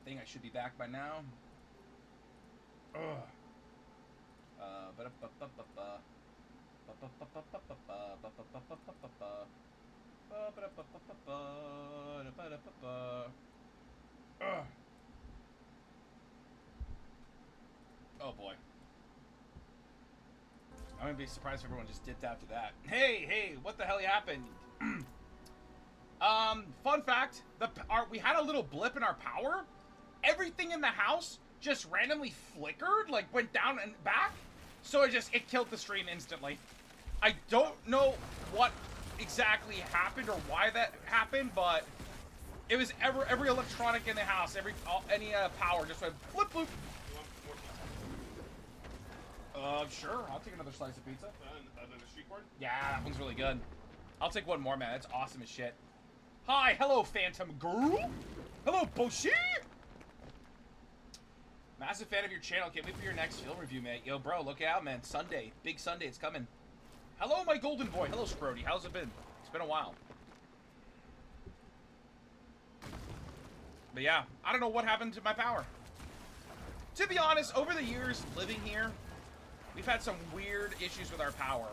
think I should be back by now. Ugh. Oh boy. I'm gonna be surprised if everyone just dipped after that. Hey, what the hell happened? Fun fact, we had a little blip in our power. Everything in the house just randomly flickered, like went down and back. So it killed the stream instantly. I don't know what exactly happened or why that happened, but it was every electronic in the house, any power just went flip bloop. Sure. I'll take another slice of pizza. Another street corn? Yeah, that one's really good. I'll take one more, man. That's awesome as shit. Hi, hello, Phantom Girl. Hello, Boshi. Massive fan of your channel. Can't wait for your next film review, mate. Yo, bro, look out, man. Sunday. Big Sunday. It's coming. Hello, my golden boy. Hello, Scrody. How's it been? It's been a while. But yeah, I don't know what happened to my power. To be honest, over the years living here, we've had some weird issues with our power.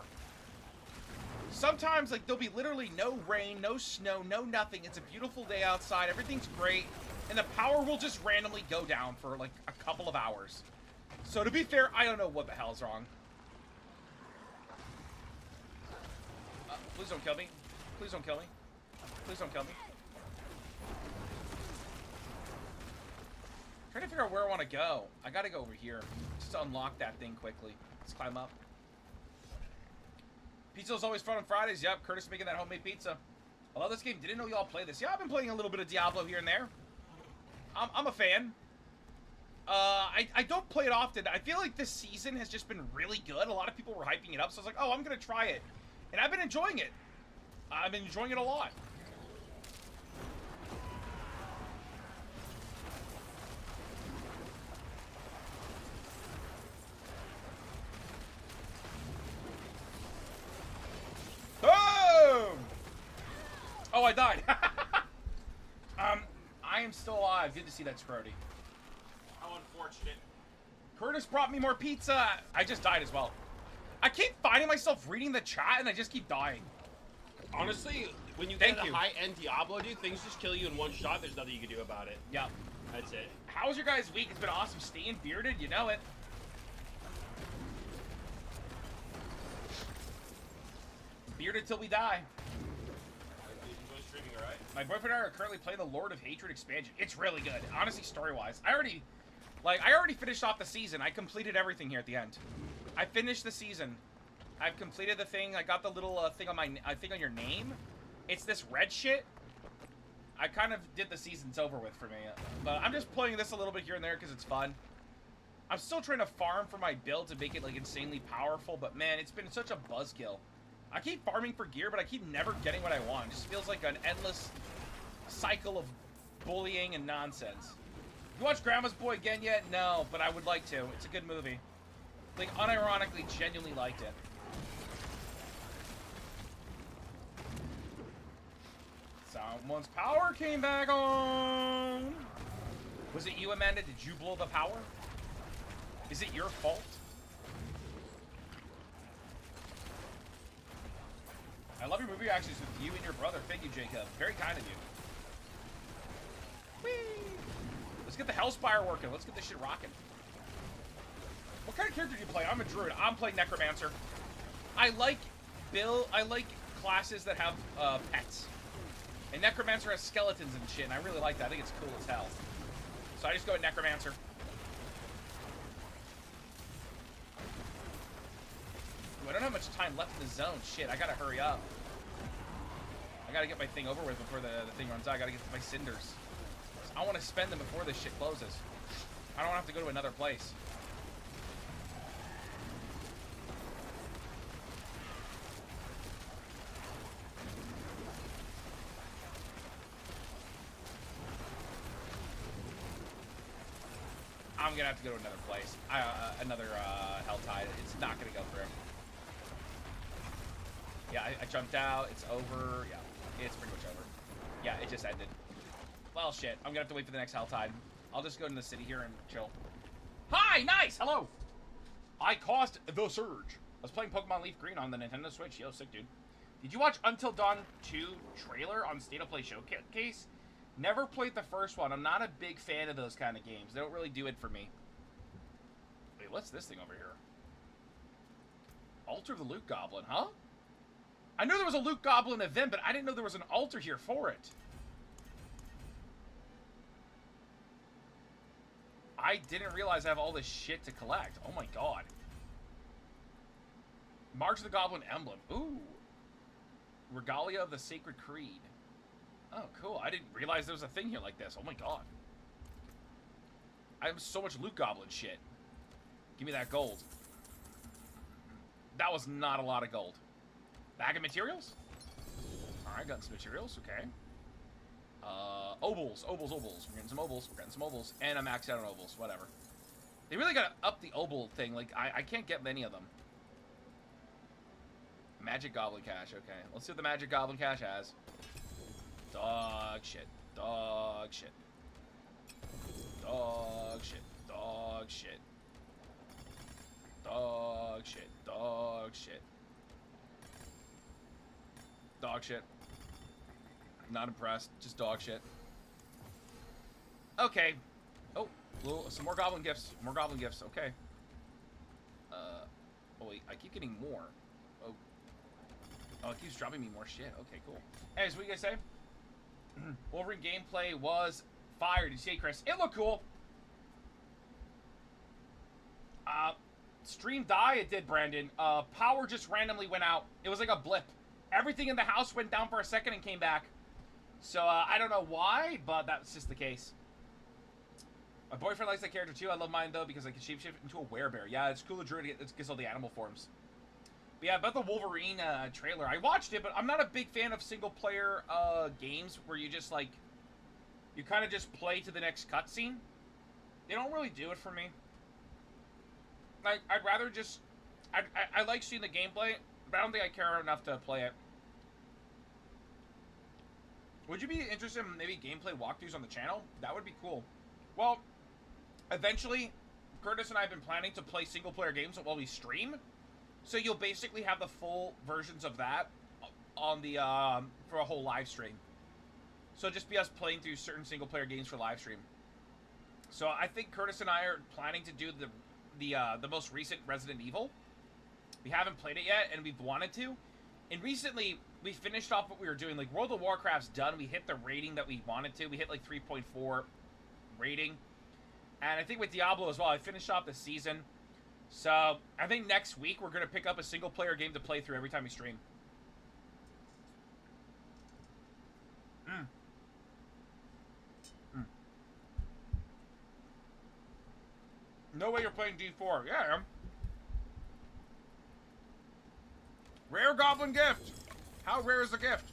Sometimes, like, there'll be literally no rain, no snow, no nothing. It's a beautiful day outside. Everything's great. And the power will just randomly go down for, like, a couple of hours. So, to be fair, I don't know what the hell's wrong. Please don't kill me. Please don't kill me. Please don't kill me. Trying to figure out where I want to go. I gotta go over here. Just to unlock that thing quickly. Let's climb up. Pizza is always fun on Fridays. Yep, Curtis making that homemade pizza. I love this game. Didn't know y'all play this. Yeah, I've been playing a little bit of Diablo here and there. I'm a fan. I don't play it often. I feel like this season has just been really good. A lot of people were hyping it up, so I was like, oh, I'm gonna try it. And I've been enjoying it. I've been enjoying it a lot. Boom! Oh, I died. I am still alive. Good to see that, Scrody. How unfortunate. Curtis brought me more pizza. I just died as well. I keep finding myself reading the chat, and I just keep dying. Honestly, when you get a high-end Diablo, dude, things just kill you in one shot. There's nothing you can do about it. Yep. That's it. How was your guys' week? It's been awesome. Staying bearded, you know it. Bearded till we die. Enjoy streaming, alright? My boyfriend and I are currently playing the Lord of Hatred expansion. It's really good. Honestly, story-wise. I already finished off the season. I completed everything here at the end. I finished the season. I've completed the thing. I got the little thing on thing on your name. It's this red shit. I kind of did the season's over with for me. But I'm just playing this a little bit here and there because it's fun. I'm still trying to farm for my build to make it, like, insanely powerful. But, man, it's been such a buzzkill. I keep farming for gear, but I keep never getting what I want. It just feels like an endless cycle of bullying and nonsense. You watched Grandma's Boy again yet? No, but I would like to. It's a good movie. Like, unironically, genuinely liked it. Someone's power came back on. Was it you, Amanda? Did you blow the power? Is it your fault? I love your movie reactions with you and your brother. Thank you, Jacob. Very kind of you. Whee! Let's get the Hellspire working. Let's get this shit rocking. What kind of character do you play? I'm a druid. I'm playing Necromancer. I like classes that have pets. And Necromancer has skeletons and shit, and I really like that. I think it's cool as hell. So I just go with Necromancer. Ooh, I don't have much time left in the zone. Shit, I gotta hurry up. I gotta get my thing over with before the thing runs out. I gotta get my cinders. I want to spend them before this shit closes. I don't have to go to another place. I'm gonna have to go to another place. Another Helltide. It's not gonna go through. Yeah, I jumped out. It's over. Yeah, it's pretty much over. Yeah, it just ended. Well, shit. I'm gonna have to wait for the next Helltide. I'll just go into the city here and chill. Hi, nice, hello. I caused the surge. I was playing Pokemon Leaf Green on the Nintendo Switch. Yo, sick, dude. Did you watch Until Dawn 2 trailer on State of Play Showcase? Never played the first one. I'm not a big fan of those kind of games. They don't really do it for me. Wait, what's this thing over here? Altar of the Loot Goblin, huh? I knew there was a Loot Goblin event, but I didn't know there was an altar here for it. I didn't realize I have all this shit to collect. Oh my god. March of the Goblin Emblem. Ooh. Regalia of the Sacred Creed. Oh, cool. I didn't realize there was a thing here like this. Oh my god. I have so much Loot Goblin shit. Give me that gold. That was not a lot of gold. Bag of materials? Alright, got some materials. Okay. Obols. We're getting some obols. And I'm maxed out on obols. Whatever. They really gotta up the obol thing. Like, I can't get many of them. Magic Goblin Cache. Okay. Let's see what the Magic Goblin Cache has. Dog shit. Dog shit. Dog shit. Dog shit. Dog shit. Dog shit. Dog shit. Not impressed. Just dog shit. Okay. Oh, some more goblin gifts. More goblin gifts. Okay. Oh wait, I keep getting more. Oh, it keeps dropping me more shit. Okay, cool. Anyways, what do you guys say? Wolverine gameplay was fire. Did you see it, Chris? It looked cool. Stream die? It did, Brandon. Power just randomly went out. It was like a blip. Everything in the house went down for a second and came back. So, I don't know why, but that's just the case. My boyfriend likes that character too. I love mine, though, because I can shapeshift into a werebear. Yeah, it's cool to druid it gets all the animal forms. But yeah, about the Wolverine trailer. I watched it, but I'm not a big fan of single-player games where you just, like... You kind of just play to the next cutscene. They don't really do it for me. Like, I'd rather just... I like seeing the gameplay, but I don't think I care enough to play it. Would you be interested in maybe gameplay walkthroughs on the channel? That would be cool. Well, eventually, Curtis and I have been planning to play single-player games while we stream. So you'll basically have the full versions of that on the for a whole live stream. So just be us playing through certain single-player games for live stream. So I think Curtis and I are planning to do the most recent Resident Evil. We haven't played it yet, and we've wanted to. And recently, we finished off what we were doing. Like, World of Warcraft's done. We hit the rating that we wanted to. We hit, like, 3.4 rating. And I think with Diablo as well, I finished off the season. So, I think next week, we're going to pick up a single-player game to play through every time we stream. No way you're playing D4. Yeah, I am. Rare Goblin Gift! How rare is the gift?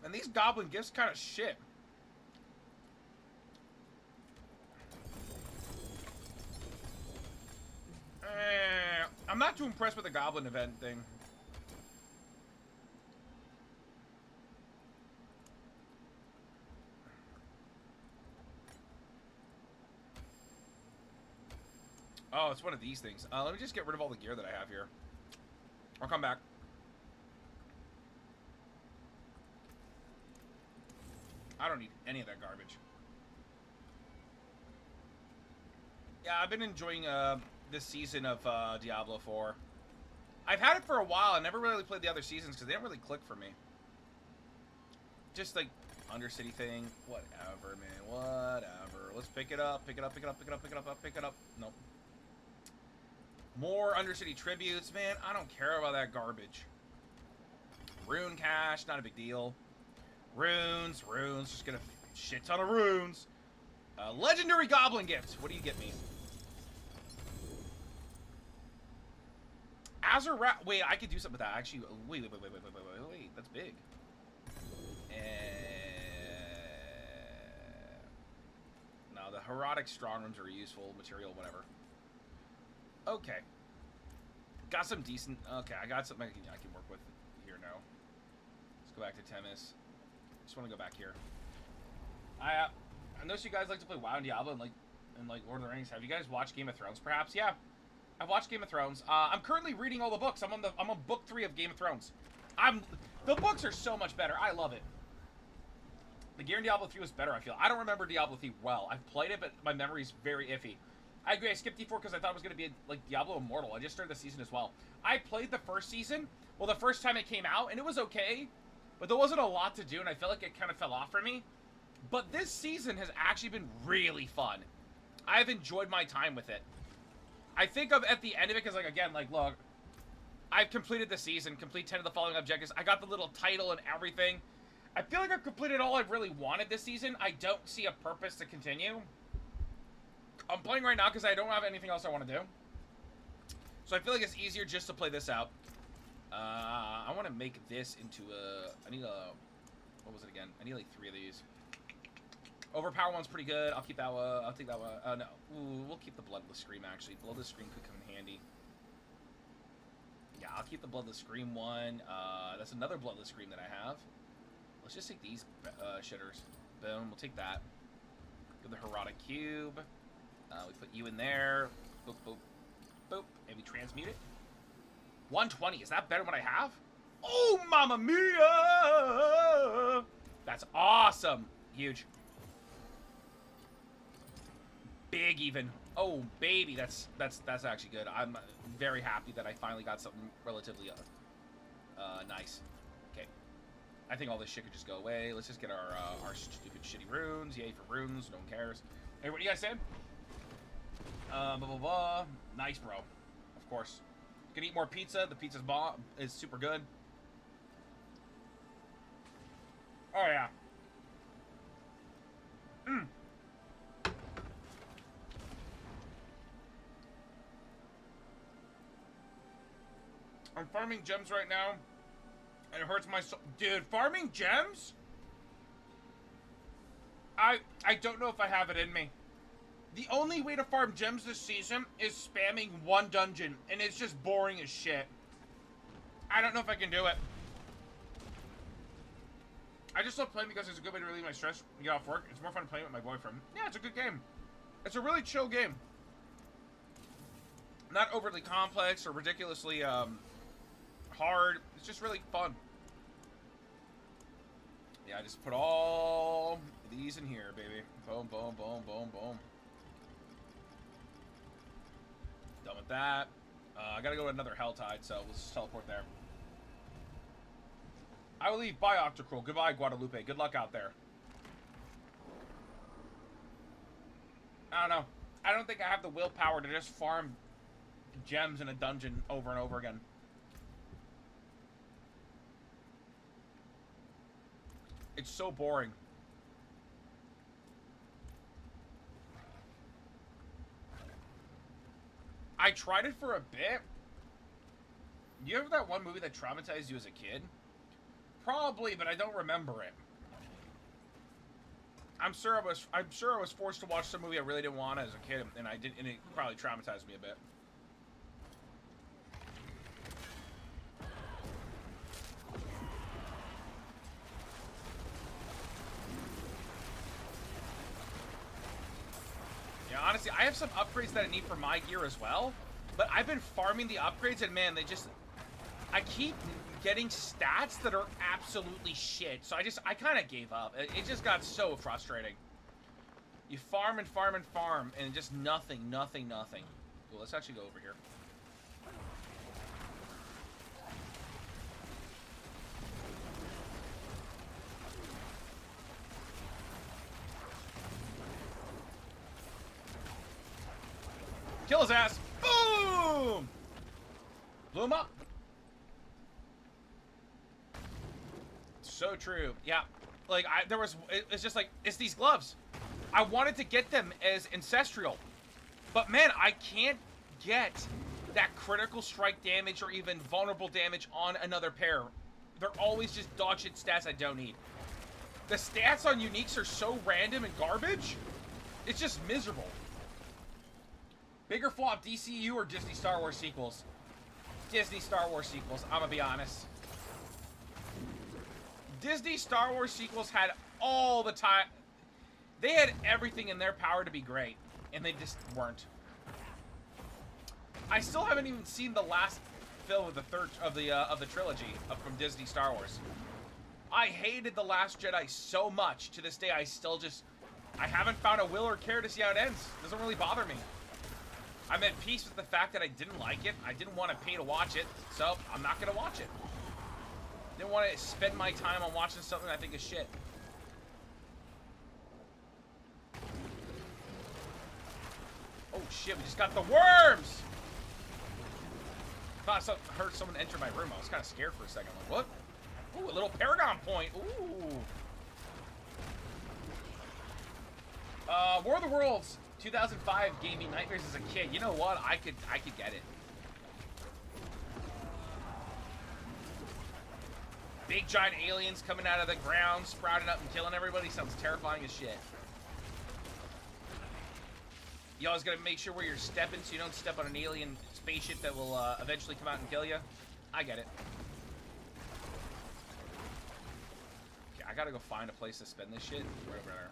And these Goblin Gifts kind of shit. I'm not too impressed with the Goblin event thing. Oh, it's one of these things. Let me just get rid of all the gear that I have here. I'll come back. I don't need any of that garbage. Yeah, I've been enjoying this season of Diablo 4. I've had it for a while. I never really played the other seasons because they didn't really click for me. Just like Undercity thing. Whatever, man. Whatever. Let's pick it up. Pick it up. Pick it up. Pick it up. Pick it up. Pick it up. Nope. More Undercity tributes. Man, I don't care about that garbage. Rune cache. Not a big deal. Runes. Just get a shit ton of runes. Legendary Goblin Gift. What do you get me? Azure Rat. Wait, I could do something with that. Actually, wait. That's big. No, the Heroic Strong Rooms are a useful material, whatever. Okay. Got some decent... Okay, I got something I can work with here now. Let's go back to Temis. Just want to go back here. I know you guys like to play WoW and Diablo and like Lord of the Rings. Have you guys watched Game of Thrones? Perhaps, yeah. I've watched Game of Thrones. I'm currently reading all the books. I'm on book 3 of Game of Thrones. The books are so much better. I love it. The gear in Diablo 3 was better, I feel. I don't remember Diablo 3 well. I've played it, but my memory's very iffy. I agree, I skipped D4 because I thought it was going to be like Diablo Immortal. I just started the season as well. I played the first season, well, the first time it came out, and it was okay, but there wasn't a lot to do, and I felt like it kind of fell off for me. But this season has actually been really fun. I've enjoyed my time with it. I think of at the end of it, because, like, again, like, look, I've completed the season, complete 10 of the following objectives. I got the little title and everything. I feel like I've completed all I've really wanted this season. I don't see a purpose to continue. I'm playing right now because I don't have anything else I want to do. So I feel like it's easier just to play this out. I want to make this into a... I need a... What was it again? I need like 3 of these. Overpower one's pretty good. I'll keep that one. I'll take that one. No. Ooh, we'll keep the Bloodless Scream, actually. Bloodless Scream could come in handy. Yeah, I'll keep the Bloodless Scream one. That's another Bloodless Scream that I have. Let's just take these shitters. Boom, we'll take that. Go to the Herodic Cube. We put you in there. Boop, boop, boop. And we transmute it. 120. Is that better than what I have? Oh, mamma mia! That's awesome. Huge. Big even. Oh, baby. That's actually good. I'm very happy that I finally got something relatively nice. Okay. I think all this shit could just go away. Let's just get our stupid shitty runes. Yay for runes. No one cares. Hey, what do you guys saying? Blah, blah, blah. Nice, bro. Of course. Can eat more pizza. The pizza's is super good. Oh, yeah. Mm. I'm farming gems right now, and it hurts my soul. Dude, farming gems? I don't know if I have it in me. The only way to farm gems this season is spamming one dungeon, and it's just boring as shit. I don't know if I can do it. I just love playing because it's a good way to relieve my stress and get off work. It's more fun playing with my boyfriend. Yeah, it's a good game. It's a really chill game. Not overly complex or ridiculously hard. It's just really fun. Yeah, I just put all these in here, baby. Boom, boom, boom, boom, boom. Done with that. I gotta go to another Helltide, so we'll just teleport there. I will leave. Bye, OctoKrool. Goodbye, Guadalupe. Good luck out there. I don't know. I don't think I have the willpower to just farm gems in a dungeon over and over again. It's so boring. I tried it for a bit. Do you have that one movie that traumatized you as a kid? Probably, but I don't remember it. I'm sure I was forced to watch some movie I really didn't want as a kid, and it probably traumatized me a bit. Yeah, honestly, I have some upgrades that I need for my gear as well, but I've been farming the upgrades, and man, I keep getting stats that are absolutely shit, so I kind of gave up. It just got so frustrating. You farm and farm and farm, and just nothing, nothing, nothing. Cool, let's actually go over here. Kill his ass! Boom! Blew him up. So true. Yeah. Like, it's just like, it's these gloves. I wanted to get them as ancestral. But man, I can't get that critical strike damage or even vulnerable damage on another pair. They're always just dog shit stats I don't need. The stats on uniques are so random and garbage. It's just miserable. Bigger flop, DCU or Disney Star Wars sequels? Disney Star Wars sequels, I'm gonna be honest. Disney Star Wars sequels had all the time. They had everything in their power to be great, and they just weren't. I still haven't even seen the last film of the trilogy from Disney Star Wars. I hated The Last Jedi so much. To this day, I haven't found a will or care to see how it ends. It doesn't really bother me. I'm at peace with the fact that I didn't like it. I didn't want to pay to watch it, so I'm not going to watch it. Didn't want to spend my time on watching something I think is shit. Oh shit, we just got the worms! I heard someone enter my room. I was kind of scared for a second. I'm like, what? Ooh, a little Paragon point. Ooh. War of the Worlds 2005 gave me nightmares as a kid. You know what? I could get it. Big giant aliens coming out of the ground, sprouting up and killing everybody sounds terrifying as shit. You always gotta make sure where you're stepping so you don't step on an alien spaceship that will eventually come out and kill you. I get it. Okay, I gotta go find a place to spend this shit. Right over there.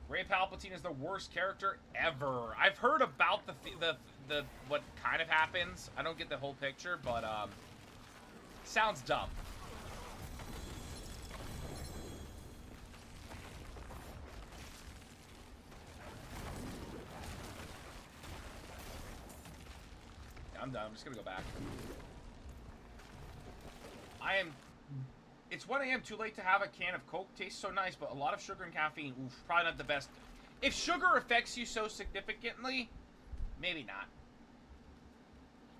Rey Palpatine is the worst character ever. I've heard about the what kind of happens. I don't get the whole picture, but sounds dumb. I'm done. I'm just gonna go back. It's 1 a.m. too late to have a can of Coke. Tastes so nice, but a lot of sugar and caffeine. Oof, probably not the best. If sugar affects you so significantly, maybe not.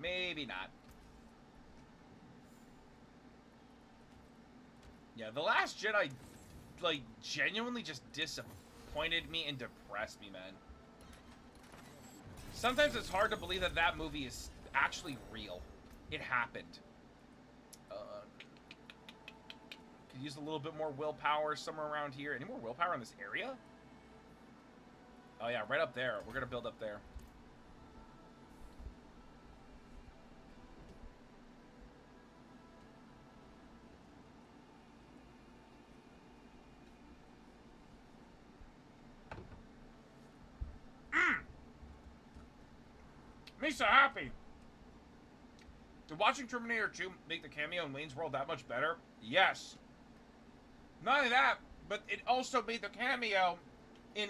Maybe not. Yeah, The Last Jedi, like, genuinely just disappointed me and depressed me, man. Sometimes it's hard to believe that that movie is actually real. It happened. Could use a little bit more willpower somewhere around here. Any more willpower in this area? Oh yeah, right up there. We're gonna build up there. Me so happy. Did watching Terminator 2 make the cameo in Wayne's World that much better? Yes. Not only that, but it also made the cameo in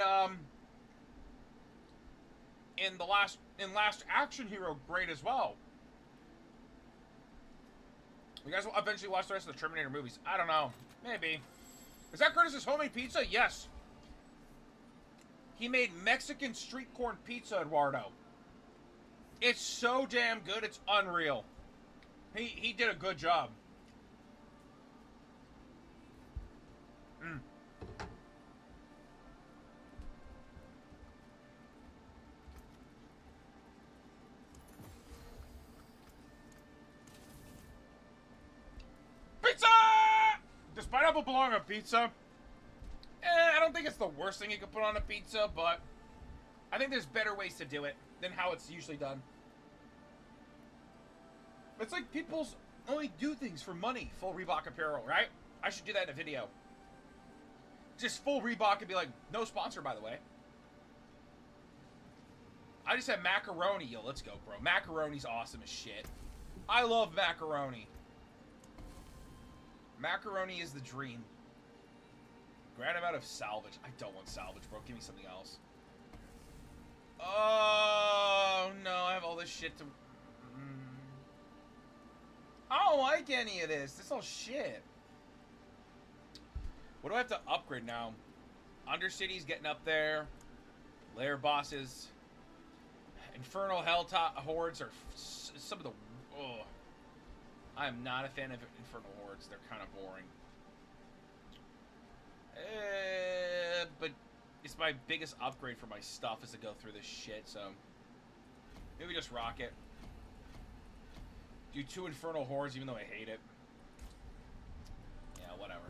Last Action Hero great as well. You guys will eventually watch the rest of the Terminator movies. I don't know. Maybe. Is that Curtis's homemade pizza? Yes. He made Mexican street corn pizza, Eduardo. It's so damn good, it's unreal. He did a good job. Pizza! Does pineapple belong on pizza? I don't think it's the worst thing you could put on a pizza, but I think there's better ways to do it than how it's usually done. It's like people only do things for money. Full Reebok apparel, right? I should do that in a video. Just full Reebok and be like, no sponsor, by the way. I just had macaroni. Yo, let's go, bro. Macaroni's awesome as shit. I love macaroni. Macaroni is the dream. Grand amount of salvage. I don't want salvage, bro. Give me something else. Oh, no. I have all this shit to... I don't like any of this. This is all shit. What do I have to upgrade now? Undercity's getting up there. Lair bosses. Infernal Helltop hordes are some of the... Oh. I am not a fan of Infernal hordes. They're kind of boring. But it's my biggest upgrade for my stuff is to go through this shit, so... Maybe just rock it. Do 2 Infernal hordes even though I hate it. Yeah, whatever.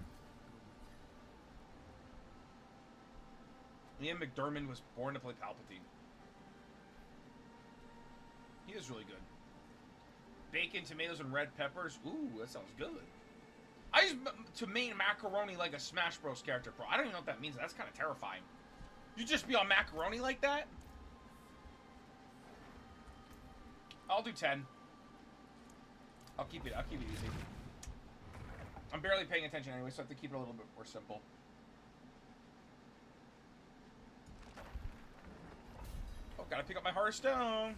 Ian McDiarmid was born to play Palpatine. He is really good. Bacon, tomatoes, and red peppers. Ooh, that sounds good. I Tries to main macaroni like a Smash Bros character, bro. I don't even know what that means. That's kind of terrifying. You just be on macaroni like that? I'll do 10. I'll keep it easy. I'm barely paying attention anyway, so I have to keep it a little bit more simple. Oh, gotta pick up my Hearthstone.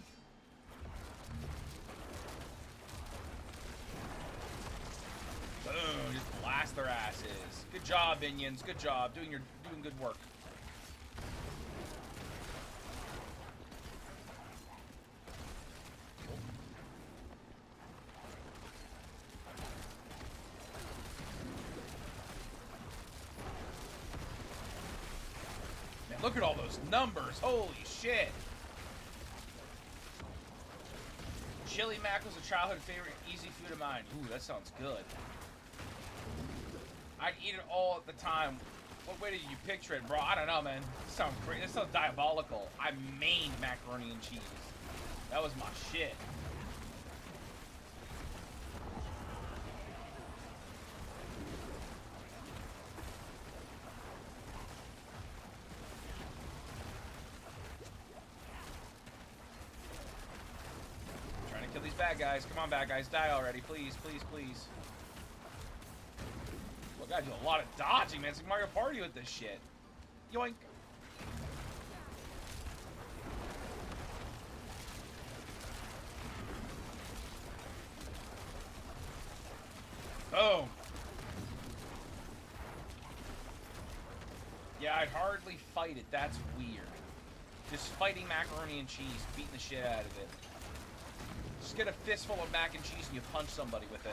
Boom, just blast their asses. Good job, minions. Good job. Doing good work. Man, look at all those numbers. Holy shit. Chili mac was a childhood favorite, easy food of mine. Ooh, that sounds good. I'd eat it all at the time. What way did you picture it, bro? I don't know, man. This sounds great. This sounds diabolical. I mained macaroni and cheese. That was my shit. Trying to kill these bad guys. Come on, bad guys. Die already. Please, please, please. I gotta do a lot of dodging, man. It's like Mario Party with this shit. Yoink. Boom. Yeah, I'd hardly fight it. That's weird. Just fighting macaroni and cheese, beating the shit out of it. Just get a fistful of mac and cheese and you punch somebody with it.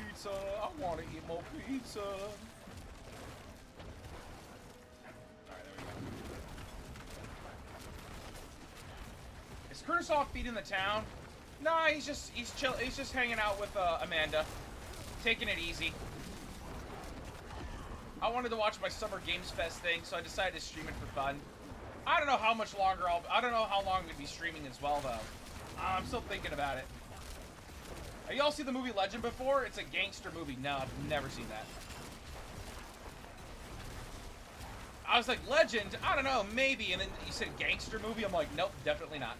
Pizza. I want to eat more pizza. Alright, there we go. Is Kursaw feeding the town? Nah, he's chill. He's just hanging out with Amanda, taking it easy. I wanted to watch my Summer Games Fest thing, so I decided to stream it for fun. I don't know how much longer I don't know how long we'd be streaming as well, though. I'm still thinking about it. Have y'all seen the movie Legend before? It's a gangster movie. No, I've never seen that. I was like, Legend? I don't know, maybe. And then you said gangster movie? I'm like, nope, definitely not.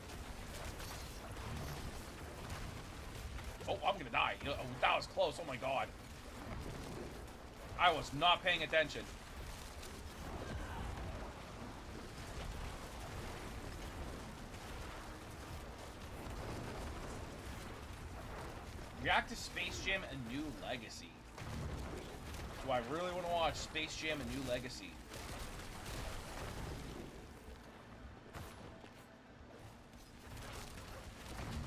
Oh, I'm gonna die. That was close. Oh my god. I was not paying attention. React to Space Jam: A New Legacy. Do I really want to watch Space Jam: A New Legacy?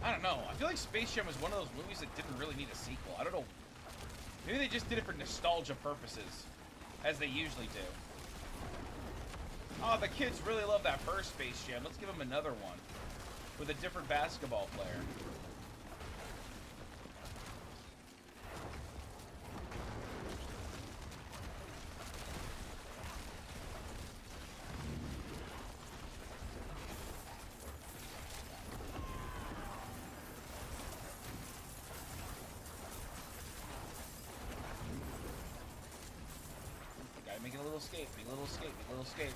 I don't know. I feel like Space Jam was one of those movies that didn't really need a sequel. I don't know. Maybe they just did it for nostalgia purposes, as they usually do. Oh, the kids really love that first Space Jam. Let's give them another one with a different basketball player. Make a little escape, make a little escape, make a little escape.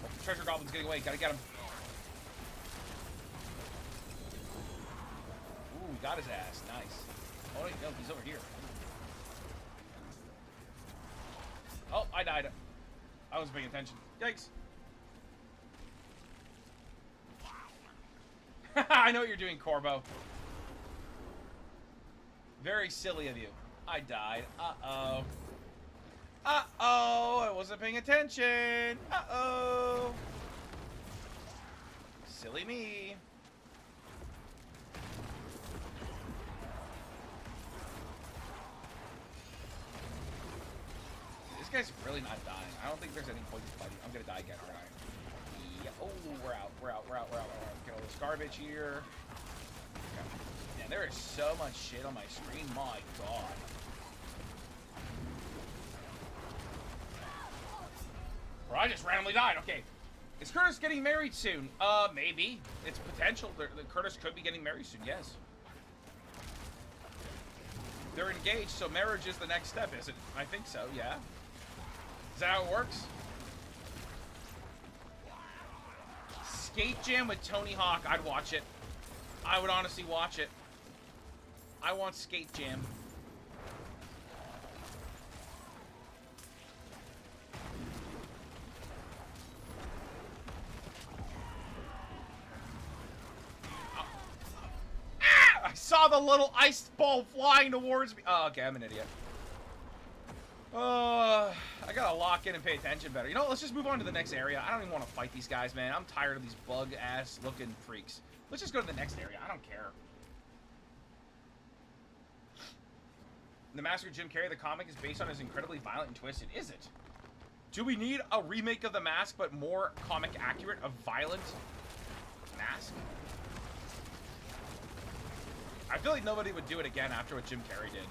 Oh, the treasure goblin's getting away, gotta get him. Ooh, we got his ass, nice. Oh wait, no, he's over here. Oh, I died. I wasn't paying attention. Yikes. I know what you're doing, Corbo. Very silly of you. I died. Uh-oh. Uh-oh! I wasn't paying attention! Uh-oh! Silly me. This This guy's really not dying. I don't think there's any point in fighting. I'm gonna die again, aren't I? Yeah. Oh, we're out. Get all this garbage here. Okay. Man, there is so much shit on my screen. My God. Or I just randomly died. Okay. Is Curtis getting married soon? Maybe. It's potential. Curtis could be getting married soon, yes. They're engaged, so marriage is the next step, is it? I think so, yeah. Is that how it works? Skate Jam with Tony Hawk. I'd watch it. I would honestly watch it. I want Skate Jam. I saw the little ice ball flying towards me. Oh, okay, I'm an idiot. I gotta lock in and pay attention better. You know what, let's just move on to the next area. I don't even want to fight these guys, man. I'm tired of these bug-ass looking freaks. Let's just go to the next area. I don't care. The Mask of Jim Carrey, the comic, is based on his incredibly violent and twisted. Is it? Do we need a remake of The Mask, but more comic accurate, a violent Mask? I feel like nobody would do it again after what Jim Carrey did.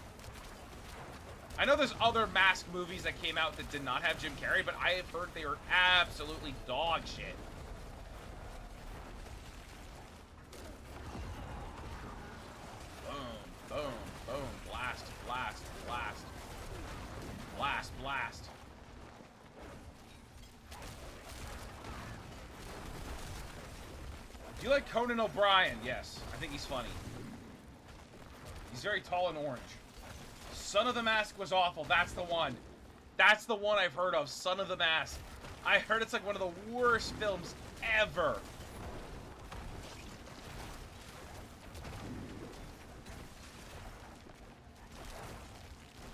I know there's other Mask movies that came out that did not have Jim Carrey, but I have heard they were absolutely dog shit. Boom, boom, boom. Blast, blast, blast. Blast, blast. Do you like Conan O'Brien? Yes, I think he's funny. He's very tall and orange. Son of the Mask was awful. That's the one. That's the one I've heard of. Son of the Mask. I heard it's like one of the worst films ever.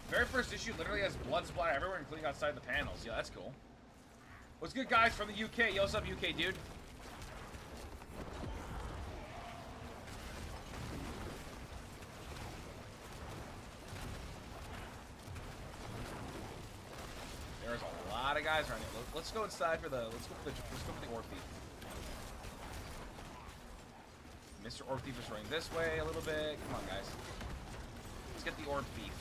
Very first issue literally has blood splatter everywhere, including outside the panels. Yeah, that's cool. What's good, guys, from the UK? Yo, what's up, UK, dude? There's a lot of guys around here. Let's go inside for the let's go for the Orc Thief. Mr. Orc Thief is running this way a little bit. Come on, guys. Let's get the Orc Thief.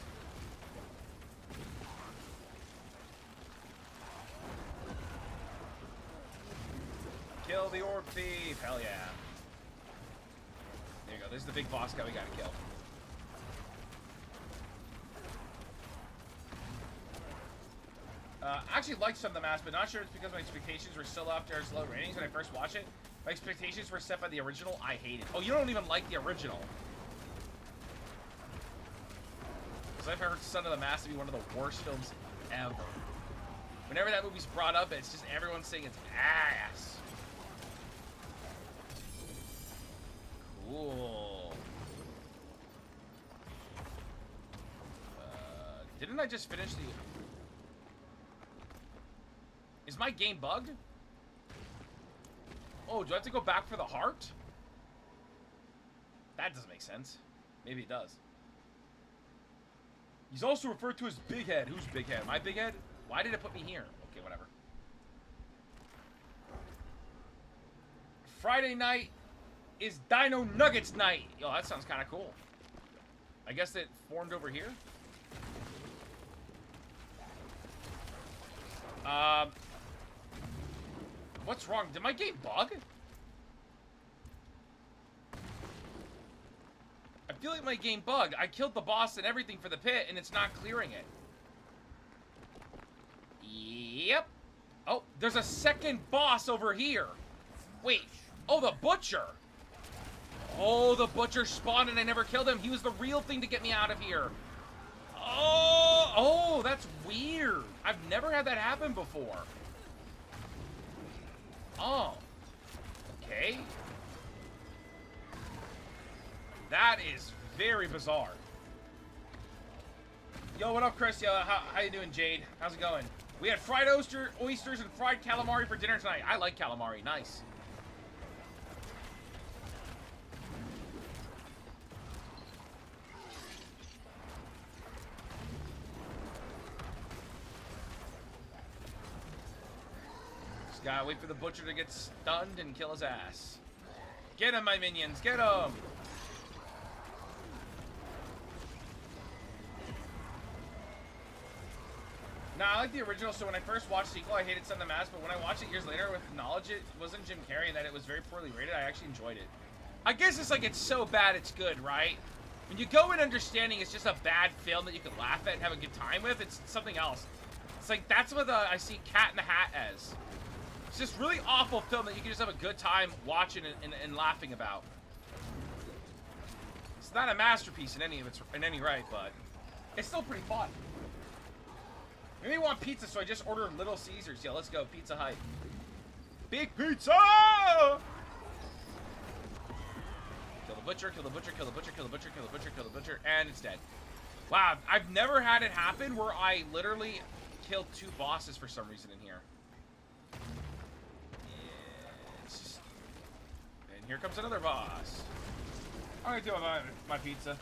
Kill the Orc Thief. Hell yeah. There you go. This is the big boss guy we gotta kill. I actually liked some of the Mask, but not sure it's because my expectations were still after its low ratings when I first watched it. My expectations were set by the original. I hate it. Oh, you don't even like the original. Because I've heard Son of the Mask to be one of the worst films ever. Whenever that movie's brought up, it's just everyone saying it's ass. Cool. Didn't I just finish the... Is my game bugged? Oh, do I have to go back for the heart? That doesn't make sense. Maybe it does. He's also referred to as Big Head. Who's Big Head? My Big Head? Why did it put me here? Okay, whatever. Friday night is Dino Nuggets night. Yo, that sounds kind of cool. I guess it formed over here. What's wrong? Did my game bug? I feel like my game bugged. I killed the boss and everything for the pit, and it's not clearing it. Yep. Oh, there's a second boss over here. Wait. Oh, the Butcher. Oh, the Butcher spawned and I never killed him. He was the real thing to get me out of here. Oh, that's weird. I've never had that happen before. Oh. Okay. That is very bizarre. Yo, what up, Chris? Yo, how you doing, Jade? How's it going? We had fried oysters and fried calamari for dinner tonight. I like calamari. Nice. Gotta wait for the butcher to get stunned and kill his ass. Get him, my minions, get him! Nah, I like the original, so when I first watched the sequel, I hated Son of the Mask, but when I watched it years later with knowledge it wasn't Jim Carrey and that it was very poorly rated, I actually enjoyed it. I guess it's like it's so bad it's good, right? When you go in understanding it's just a bad film that you can laugh at and have a good time with, it's something else. It's like, that's what I see Cat in the Hat as. It's just really awful film that you can just have a good time watching and laughing about. It's not a masterpiece in any right, but it's still pretty fun. Maybe I want pizza, so I just ordered Little Caesars. Yeah, let's go. Pizza Hut. Big pizza! Kill the butcher, kill the butcher, kill the butcher, kill the butcher, kill the butcher, kill the butcher, and it's dead. Wow, I've never had it happen where I literally killed 2 bosses for some reason in here. Yes. And here comes another boss. I'm gonna do my pizza.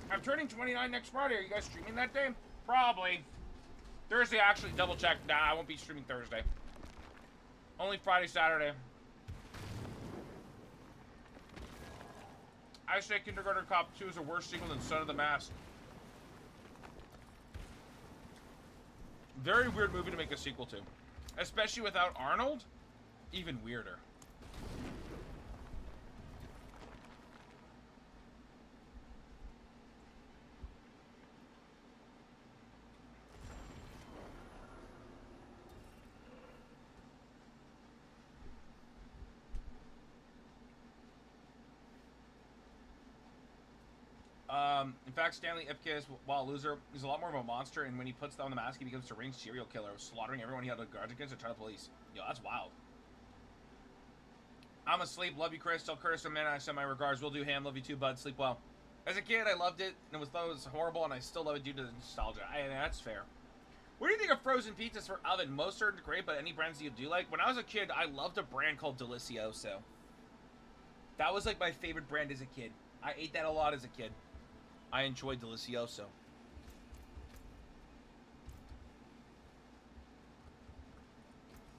I'm turning 29 next Friday. Are you guys streaming that day? Probably. Thursday, actually, double check. Nah, I won't be streaming Thursday. Only Friday, Saturday. I say Kindergarten Cop 2 is a worse sequel than Son of the Mask. Very weird movie to make a sequel to. Especially without Arnold. Even weirder. In fact, Stanley Ipkiss, while a loser, is a lot more of a monster, and when he puts down the mask, he becomes a deranged serial killer, slaughtering everyone he held a grudge against and trying to police. Yo, that's wild. I'm asleep. Love you, Chris. Tell Curtis and man I send my regards. Will do, Ham. Love you too, bud. Sleep well. As a kid, I loved it, and thought it was horrible, and I still love it due to the nostalgia. That's fair. What do you think of frozen pizzas for oven? Most are great, but any brands you do like? When I was a kid, I loved a brand called Delicioso. That was like my favorite brand as a kid. I ate that a lot as a kid. I enjoyed Delicioso.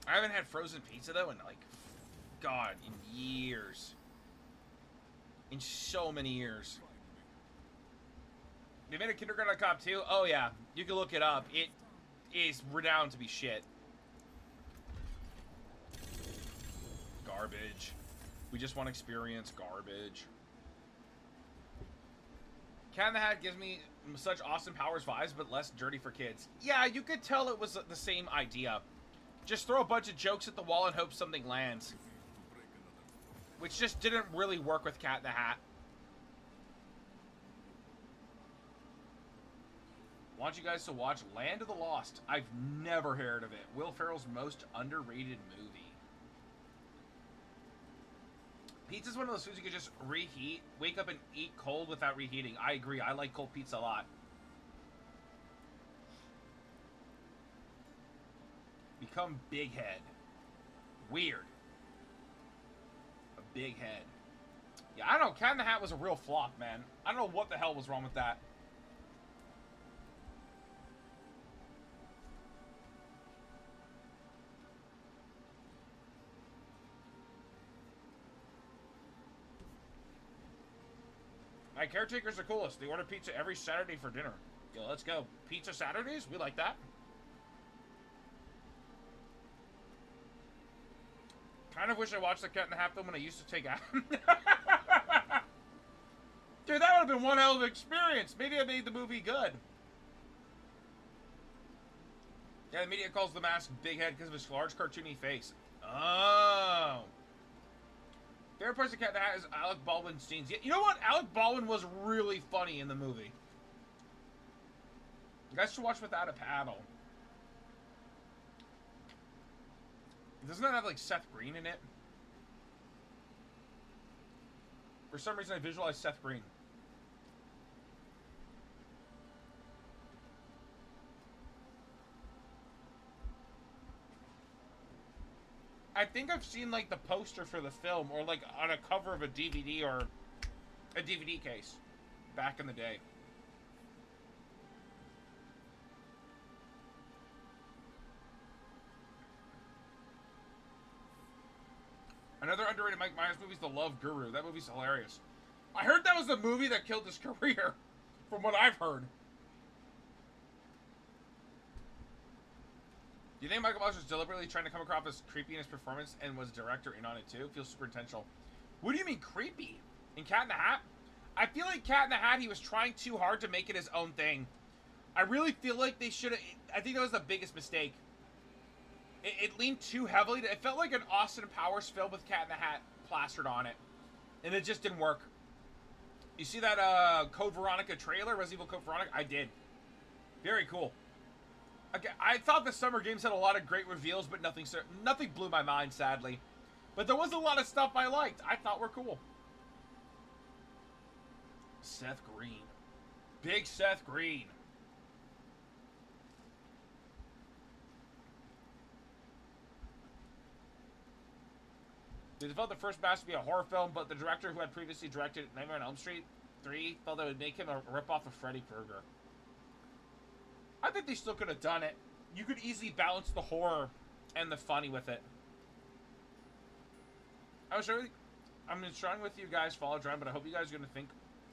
I haven't had frozen pizza, though, in, like, God, in years. In so many years. They made a Kindergarten Cop 2? Oh, yeah. You can look it up. It is renowned to be shit. Garbage. We just want experience. Garbage. Cat in the Hat gives me such Austin Powers vibes, but less dirty for kids. Yeah, you could tell it was the same idea. Just throw a bunch of jokes at the wall and hope something lands. Which just didn't really work with Cat in the Hat. Want you guys to watch Land of the Lost. I've never heard of it. Will Ferrell's most underrated movie. Pizza's one of those foods you could just reheat, wake up and eat cold without reheating. I agree. I like cold pizza a lot. Become big head. Weird. A big head. Yeah, I don't know. Cat in the Hat was a real flop, man. I don't know what the hell was wrong with that. My caretakers are coolest. They order pizza every Saturday for dinner. Yo, let's go. Pizza Saturdays? We like that. Kind of wish I watched the Cat in the Hat film when I used to take out. Dude, that would have been one hell of an experience. Maybe I made the movie good. Yeah, the media calls the mask Big Head because of his large cartoony face. Oh. Favorite person of Cat in the Hat is Alec Baldwin's scenes. You know what? Alec Baldwin was really funny in the movie. You guys should watch Without a Paddle. Doesn't that have, like, Seth Green in it? For some reason, I visualize Seth Green. I think I've seen, like, the poster for the film, or, like, on a cover of a DVD or a DVD case back in the day. underrated Mike Myers movie is The Love Guru. That movie's hilarious. I heard that was the movie that killed his career, from what I've heard. Do you think Michael Myers was deliberately trying to come across as creepy in his performance and was director in on it too? Feels super intentional. What do you mean creepy? In Cat in the Hat? I feel like Cat in the Hat, he was trying too hard to make it his own thing. I really feel like they should have... I think that was the biggest mistake. It leaned too heavily. It felt like an Austin Powers film with Cat in the Hat plastered on it. And it just didn't work. You see that Code Veronica trailer? Resident Evil Code Veronica? I did. Very cool. Okay, I thought the Summer Games had a lot of great reveals, but nothing blew my mind, sadly. But there was a lot of stuff I liked. I thought were cool. Seth Green. Big Seth Green. They felt the first Mask to be a horror film, but the director who had previously directed Nightmare on Elm Street 3 felt that it would make him a ripoff of Freddy Krueger. I think they still could have done it. You could easily balance the horror and the funny with it. I'm trying with you guys, follow drawing, but I hope you guys are going to think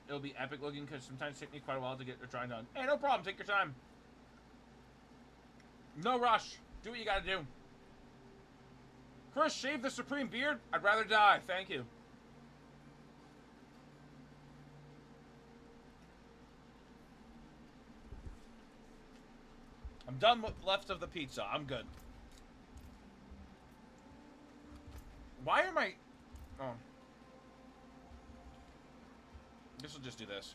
it'll be epic looking, because sometimes it takes me quite a while to get the drawing done. Hey, no problem. Take your time. No rush. Do what you got to do. Chris, shave the supreme beard? I'd rather die. Thank you. I'm done with left of the pizza. I'm good. Why am I... Oh. I guess we'll just do this.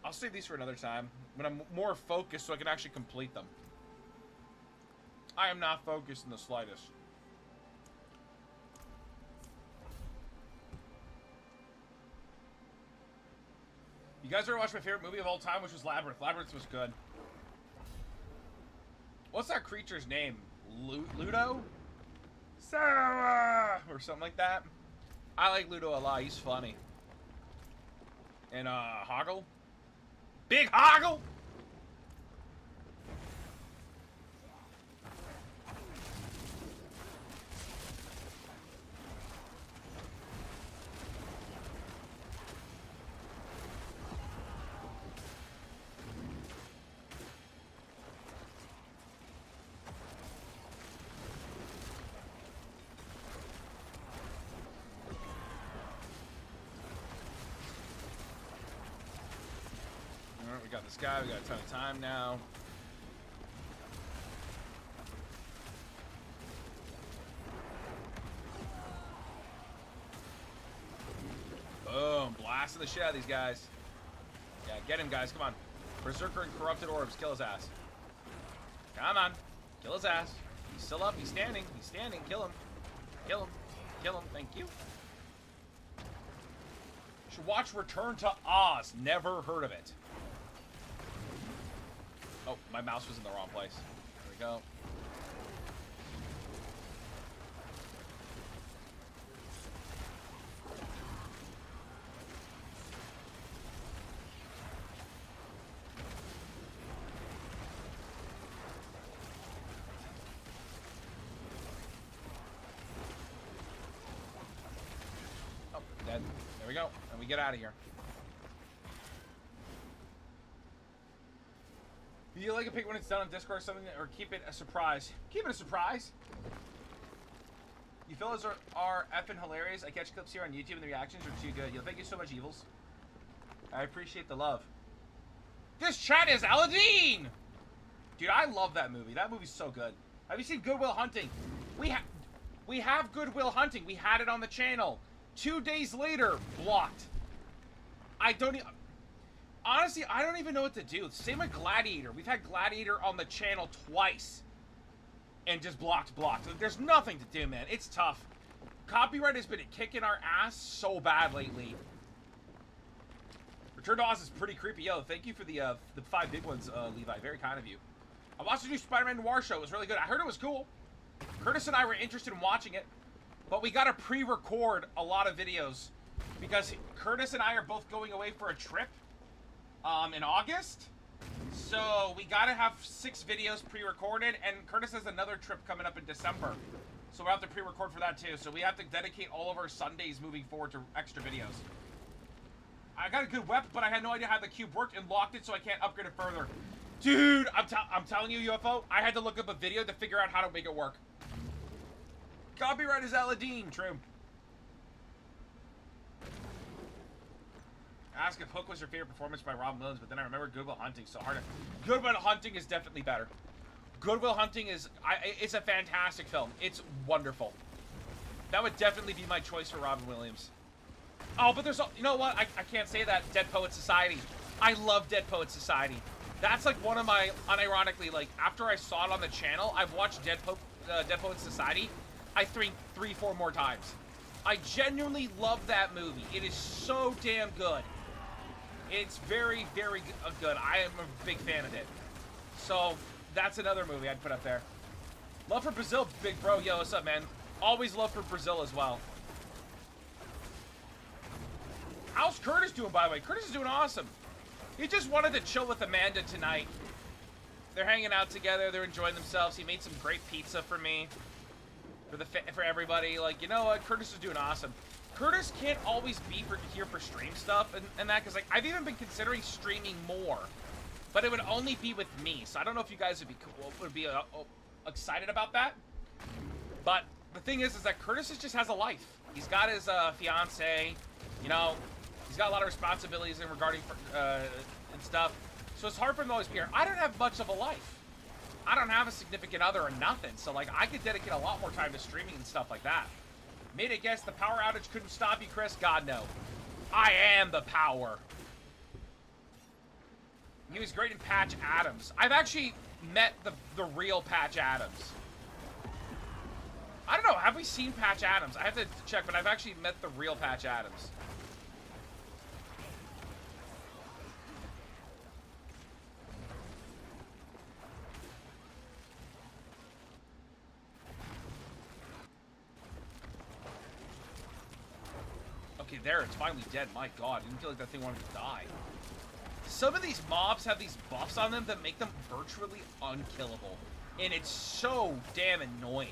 I'll save these for another time, when I'm more focused so I can actually complete them. I am not focused in the slightest. You guys ever watched my favorite movie of all time, which was Labyrinth? Labyrinth was good. What's that creature's name? Ludo? Sarah! Or something like that. I like Ludo a lot. He's funny. And, Hoggle? Big Hoggle! We got this guy, we got a ton of time now. Boom, blasting the shit out of these guys. Yeah, get him, guys, come on. Berserker and Corrupted Orbs, kill his ass. Come on, kill his ass. He's still up, he's standing, kill him. Kill him, kill him, thank you. Should watch Return to Oz, never heard of it. Oh, my mouse was in the wrong place. There we go. Oh, dead. There we go. And we get out of here. Do you like a pick when it's done on Discord or something, or keep it a surprise? Keep it a surprise. You fellas are effing hilarious. I catch clips here on YouTube and the reactions are too good. Yo, thank you so much, Evils. I appreciate the love. This chat is Aladdin! Dude, I love that movie. That movie's so good. Have you seen Good Will Hunting? We have Good Will Hunting. We had it on the channel. 2 days later, blocked. Honestly, I don't even know what to do. Same with Gladiator. We've had Gladiator on the channel twice. And just blocked. There's nothing to do, man. It's tough. Copyright has been kicking our ass so bad lately. Return to Oz is pretty creepy. Yo, thank you for the 5 big ones, Levi. Very kind of you. I watched the new Spider-Man Noir show. It was really good. I heard it was cool. Curtis and I were interested in watching it. But we got to pre-record a lot of videos. Because Curtis and I are both going away for a trip. In August, so we gotta have 6 videos pre-recorded, and Curtis has another trip coming up in December, So we'll have to pre-record for that too. So we have to dedicate all of our Sundays moving forward to extra videos. I got a good weapon, but I had no idea how the cube worked and locked it, so I can't upgrade it further. Dude, I'm telling you, UFO, I had to look up a video to figure out how to make it work. Copyright is Aladdin, true. Ask if Hook was your favorite performance by Robin Williams, but then I remember Good Will Hunting so hard. Good Will Hunting is definitely better. Good Will Hunting is, it's a fantastic film. It's wonderful. That would definitely be my choice for Robin Williams. Oh, but there's, you know what? I can't say that. Dead Poet Society. I love Dead Poet Society. That's like one of my, unironically, like, after I saw it on the channel, I've watched Dead Poet Society, I think 3-4 more times. I genuinely love that movie. It is so damn good. It's very, very good. I am a big fan of it. So, that's another movie I'd put up there. Love for Brazil, big bro. Yo, what's up, man? Always love for Brazil as well. How's Curtis doing, by the way? Curtis is doing awesome. He just wanted to chill with Amanda tonight. They're hanging out together. They're enjoying themselves. He made some great pizza for me. For everybody. Like, you know what? Curtis is doing awesome. Curtis can't always be here for stream stuff and that, because like I've even been considering streaming more, but it would only be with me. So I don't know if you guys would be excited about that. But the thing is that Curtis just has a life. He's got his fiance, you know, he's got a lot of responsibilities in regarding and stuff. So it's hard for him to always be here. I don't have much of a life. I don't have a significant other or nothing. So like I could dedicate a lot more time to streaming and stuff like that. Made a guess the power outage couldn't stop you, Chris? God, no. I am the power. He was great in Patch Adams. I've actually met the real Patch Adams. I don't know. Have we seen Patch Adams? I have to check, but I've actually met the real Patch Adams. Okay, there, it's finally dead. My god, I didn't feel like that thing wanted to die. Some of these mobs have these buffs on them that make them virtually unkillable. And it's so damn annoying.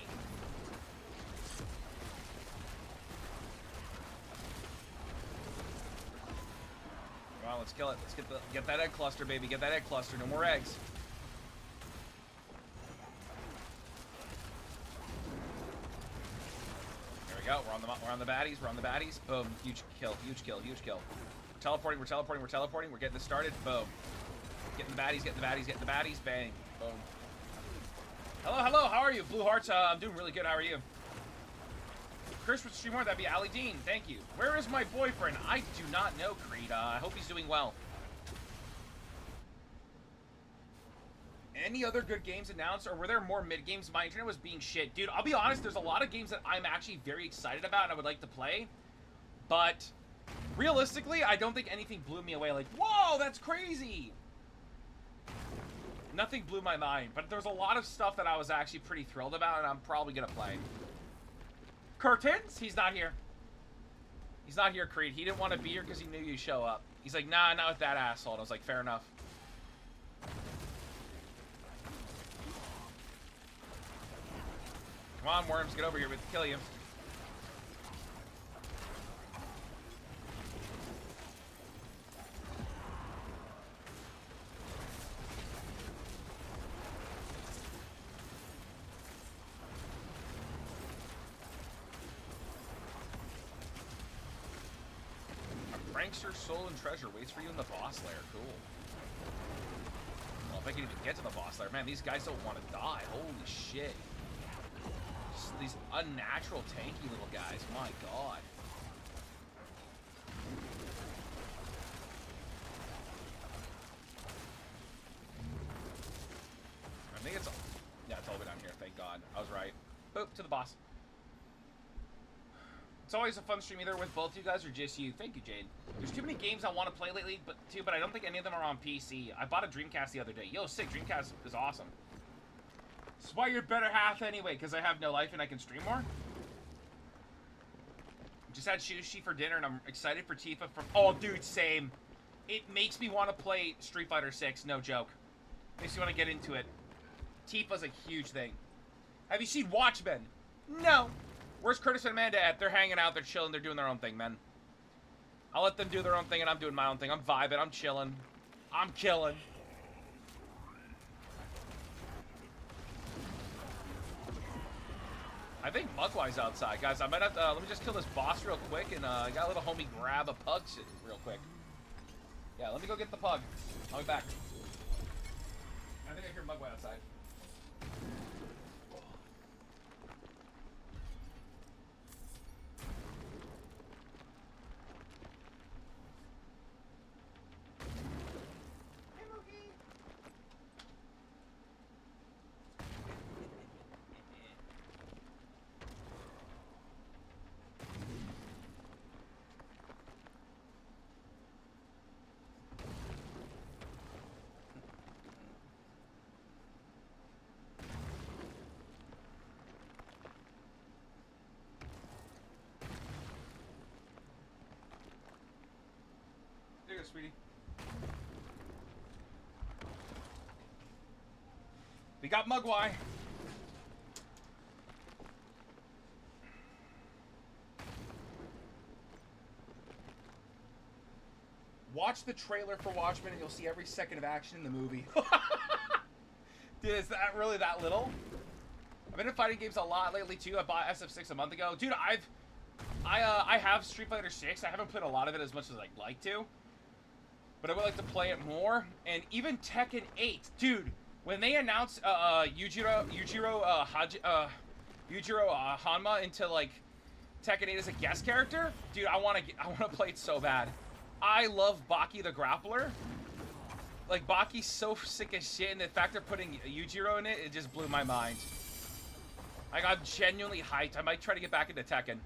Come on, let's kill it. Let's get that egg cluster, baby. Get that egg cluster. No more eggs. Go. We're on the baddies. We're on the baddies. Boom. Huge kill. Huge kill. Huge kill. We're teleporting. We're teleporting. We're teleporting. We're getting this started. Boom. Getting the baddies. Getting the baddies. Getting the baddies. Bang. Boom. Hello. Hello. How are you? Blue Hearts. I'm doing really good. How are you? Chris would stream more. That'd be Ali Dean. Thank you. Where is my boyfriend? I do not know, Creed. I hope he's doing well. Any other good games announced, or were there more mid-games? My internet was being shit. Dude, I'll be honest, there's a lot of games that I'm actually very excited about and I would like to play. But, realistically, I don't think anything blew me away. Like, whoa, that's crazy! Nothing blew my mind. But there's a lot of stuff that I was actually pretty thrilled about and I'm probably going to play. Curtains? He's not here. He's not here, Creed. He didn't want to be here because he knew you'd show up. He's like, nah, not with that asshole. And I was like, fair enough. Come on, worms, get over here. We have to kill you. A prankster soul and treasure waits for you in the boss lair. Cool. Well, if I can even get to the boss lair. Man, these guys don't want to die. Holy shit. These unnatural tanky little guys. My god. I think it's... Yeah, it's all the way down here. Thank god. I was right. Boop, to the boss. It's always a fun stream either with both you guys or just you. Thank you, Jade. There's too many games I want to play lately, but I don't think any of them are on PC. I bought a Dreamcast the other day. Yo, sick. Dreamcast is awesome. That's why you're better half anyway, because I have no life and I can stream more. Just had sushi for dinner and I'm excited for Tifa from... Oh, dude, same. It makes me want to play Street Fighter 6, no joke. Makes me want to get into it. Tifa's a huge thing. Have you seen Watchmen? No. Where's Curtis and Amanda at? They're hanging out. They're chilling. They're doing their own thing, man. I'll let them do their own thing, and I'm doing my own thing. I'm vibing. I'm chilling. I'm killing. I think Mugwai's outside. Guys, I might have to... let me just kill this boss real quick, and I got a little homie grab a pug shit real quick. Yeah, let me go get the pug. I'll be back. I think I hear Mugwai outside. Sweetie. We got Mugwai. Watch the trailer for Watchmen and you'll see every second of action in the movie. Dude, is that really that little? I've been in fighting games a lot lately too. I bought SF6 a month ago. Dude, I have Street Fighter 6. I haven't played a lot of it as much as I'd like to. But I would like to play it more. And even Tekken 8. Dude, when they announced Yujiro Hanma into like Tekken 8 as a guest character, dude, I want to play it so bad. I love Baki the Grappler. Like, Baki's so sick as shit, and the fact they're putting Yujiro in it, it just blew my mind. Like, I'm genuinely hyped. I might try to get back into Tekken.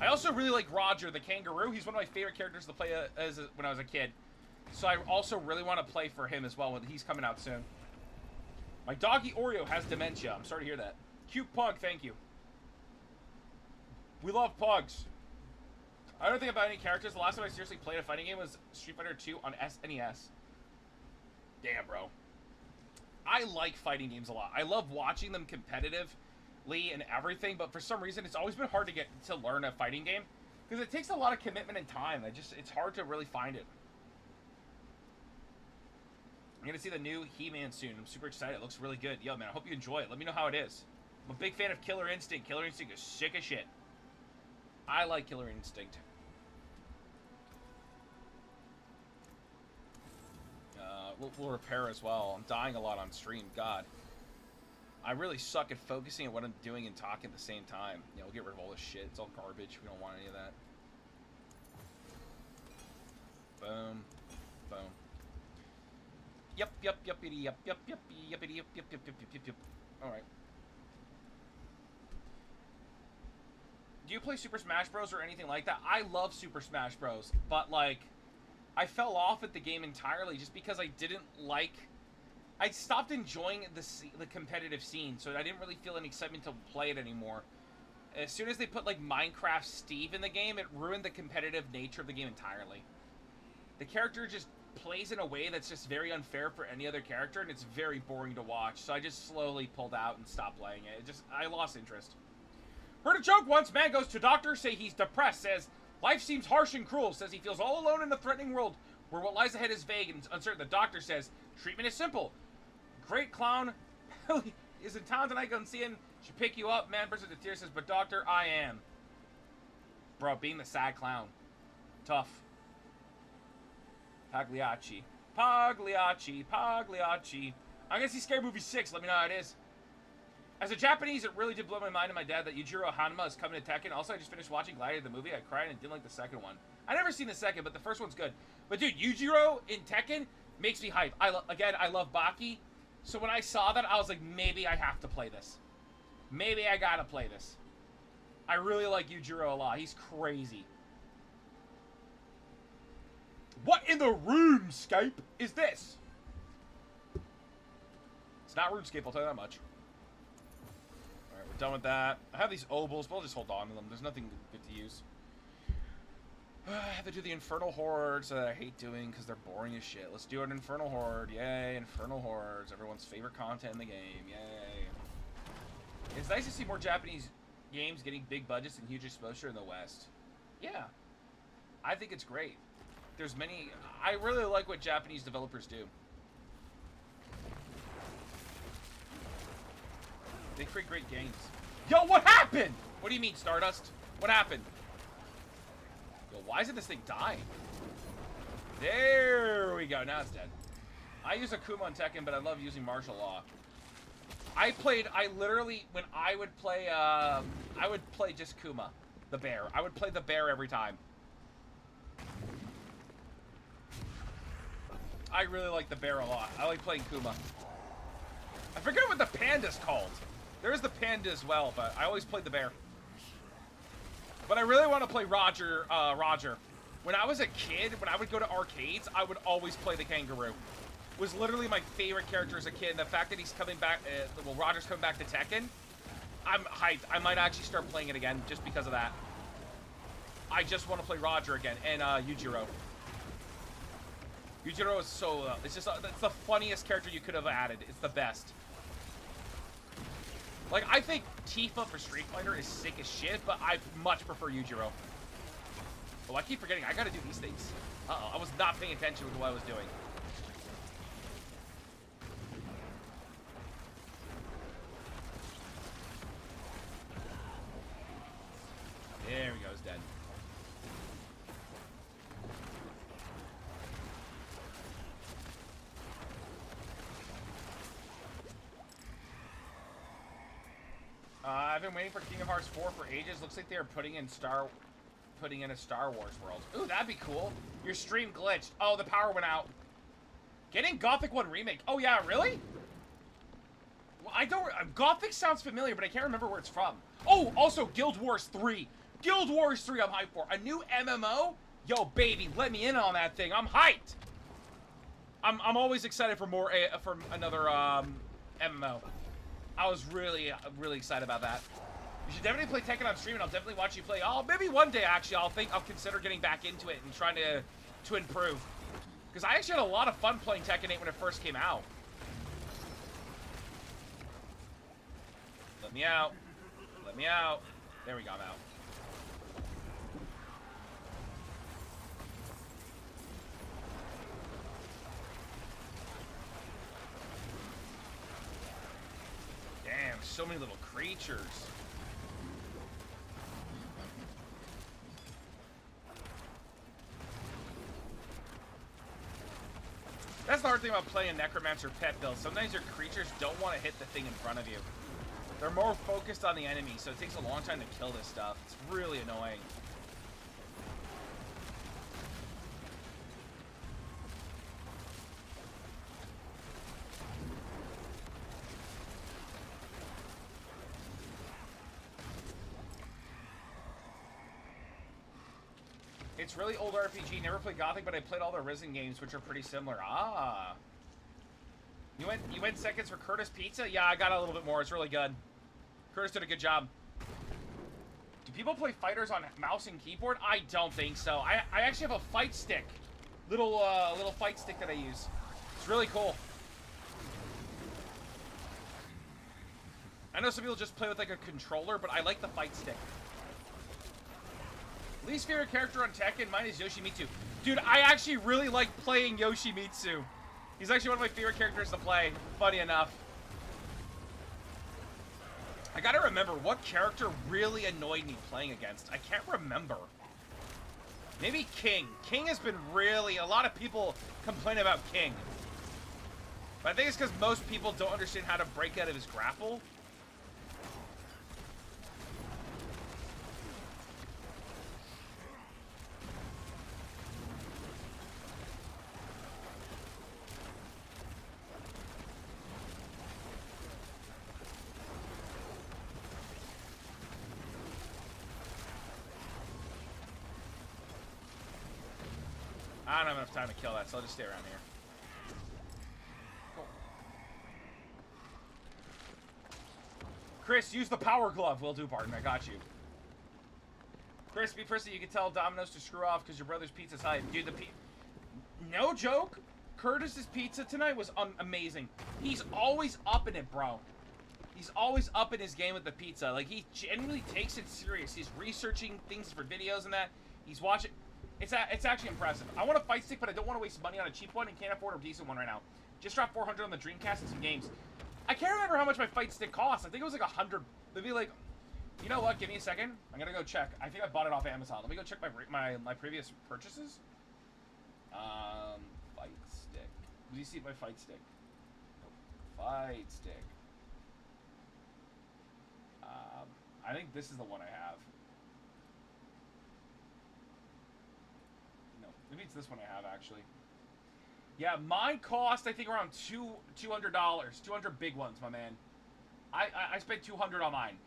I also really like Roger the Kangaroo. He's one of my favorite characters to play when I was a kid. So I also really want to play for him as well when he's coming out soon. My doggy Oreo has dementia. I'm sorry to hear that. Cute pug, thank you. We love pugs. I don't think about any characters. The last time I seriously played a fighting game was Street Fighter 2 on SNES. Damn, bro. I like fighting games a lot. I love watching them competitively and everything, but for some reason, it's always been hard to get to learn a fighting game because it takes a lot of commitment and time. It's hard to really find it. I'm going to see the new He-Man soon. I'm super excited. It looks really good. Yo, man, I hope you enjoy it. Let me know how it is. I'm a big fan of Killer Instinct. Killer Instinct is sick as shit. I like Killer Instinct. We'll repair as well. I'm dying a lot on stream. God. I really suck at focusing at what I'm doing and talking at the same time. You know, we'll get rid of all this shit. It's all garbage. We don't want any of that. Boom. Boom. Yep. Alright. Do you play Super Smash Bros. Or anything like that? I love Super Smash Bros. But, like, I fell off at the game entirely just because I didn't like... I stopped enjoying the competitive scene, so I didn't really feel any excitement to play it anymore. As soon as they put, like, Minecraft Steve in the game, it ruined the competitive nature of the game entirely. The character just plays in a way that's just very unfair for any other character, and it's very boring to watch, so I just slowly pulled out and stopped playing it. I lost interest. Heard a joke once. Man goes to doctor, say he's depressed, says life seems harsh and cruel, says he feels all alone in a threatening world where what lies ahead is vague and uncertain. The doctor says treatment is simple. Great clown is in town tonight. Go and see him. Should pick you up. Man bursts into tears, says, but doctor, I am. Bro, being the sad clown. Tough. Pagliacci. Pagliacci. Pagliacci. I'm gonna see Scary Movie 6. Let me know how it is. As a Japanese, it really did blow my mind and my dad that Yujiro Hanma is coming to Tekken. Also, I just finished watching Gladiator the movie. I cried and didn't like the second one. I never seen the second, but the first one's good. But dude, Yujiro in Tekken makes me hype. Again, I love Baki. So when I saw that, I was like, maybe I have to play this. Maybe I gotta play this. I really like Yujiro a lot. He's crazy. What in the RuneScape is this? It's not RuneScape, I'll tell you that much. Alright, we're done with that. I have these obols, but I'll just hold on to them. There's nothing good to use. I have to do the Infernal Hordes that I hate doing because they're boring as shit. Let's do an Infernal Horde. Yay, Infernal Hordes. Everyone's favorite content in the game. Yay. It's nice to see more Japanese games getting big budgets and huge exposure in the West. Yeah. I think it's great. There's many... I really like what Japanese developers do. They create great games. Yo, what happened? What do you mean, Stardust? What happened? Yo, why isn't this thing dying? There we go. Now it's dead. I use Akuma on Tekken, but I love using martial law. I literally, when I would play just Kuma, the bear. I would play the bear every time. I really like the bear a lot. I like playing Kuma. I forget what the panda's called. There's the panda as well, but I always played the bear. But I really want to play Roger. When I was a kid, when I would go to arcades, I would always play the kangaroo. Was literally my favorite character as a kid, and the fact that he's coming back, well, Roger's coming back to Tekken, I'm hyped. I might actually start playing it again just because of that. I just want to play Roger again, and Yujiro. Yujiro is so, it's just, it's the funniest character you could have added. It's the best. Like, I think Tifa for Street Fighter is sick as shit, but I much prefer Yujiro. Oh, I keep forgetting, I gotta do these things. Uh-oh, I was not paying attention with what I was doing. There we go, it's dead. I've been waiting for Kingdom Hearts 4 for ages. Looks like they're putting in a Star Wars world. Ooh, that'd be cool. Your stream glitched. Oh, the power went out. Getting Gothic 1 remake. Oh yeah, really? Well, I don't. Gothic sounds familiar, but I can't remember where it's from. Oh, also Guild Wars 3. Guild Wars 3. I'm hyped for a new MMO. Yo, baby, let me in on that thing. I'm hyped. I'm always excited for more for another MMO. I was really excited about that. You should definitely play Tekken on stream, and I'll definitely watch you play. Oh, maybe one day actually. I'll consider getting back into it and trying to improve. Because I actually had a lot of fun playing Tekken 8 when it first came out. Let me out. Let me out. There we go. I'm out. Damn, so many little creatures. That's the hard thing about playing Necromancer pet build. Sometimes your creatures don't want to hit the thing in front of you. They're more focused on the enemy, so it takes a long time to kill this stuff. It's really annoying. It's really old RPG. Never played Gothic, but I played all the Risen games, which are pretty similar. Ah. You went seconds for Curtis Pizza? Yeah, I got a little bit more. It's really good. Curtis did a good job. Do people play fighters on mouse and keyboard? I don't think so. I actually have a fight stick. Little fight stick that I use. It's really cool. I know some people just play with like a controller, but I like the fight stick. Least favorite character on Tekken, mine is Yoshimitsu. Dude, I actually really like playing Yoshimitsu. He's actually one of my favorite characters to play, funny enough. I gotta remember, what character really annoyed me playing against? I can't remember. Maybe King. King has been really... A lot of people complain about King. But I think it's because most people don't understand how to break out of his grapple. I don't have enough time to kill that, so I'll just stay around here. Cool. Chris, use the power glove. Will do, Barton. I got you. Chris, be person, you can tell Domino's to screw off because your brother's pizza's hype. Dude, no joke. Curtis's pizza tonight was amazing. He's always up in it, bro. He's always up in his game with the pizza. Like, he genuinely takes it serious. He's researching things for videos and that. He's watching. It's actually impressive. I want a fight stick, but I don't want to waste money on a cheap one and can't afford a decent one right now. Just dropped 400 on the Dreamcast and some games. I can't remember how much my fight stick cost. I think it was like 100. Maybe like, you know what? Give me a second. I'm gonna go check. I think I bought it off Amazon. Let me go check my previous purchases. Fight stick. Do you see my fight stick? Nope. Fight stick. I think this is the one I have. No, maybe it's this one I have actually. Yeah, mine cost I think around $200. 200 big ones, my man. I spent 200 on mine.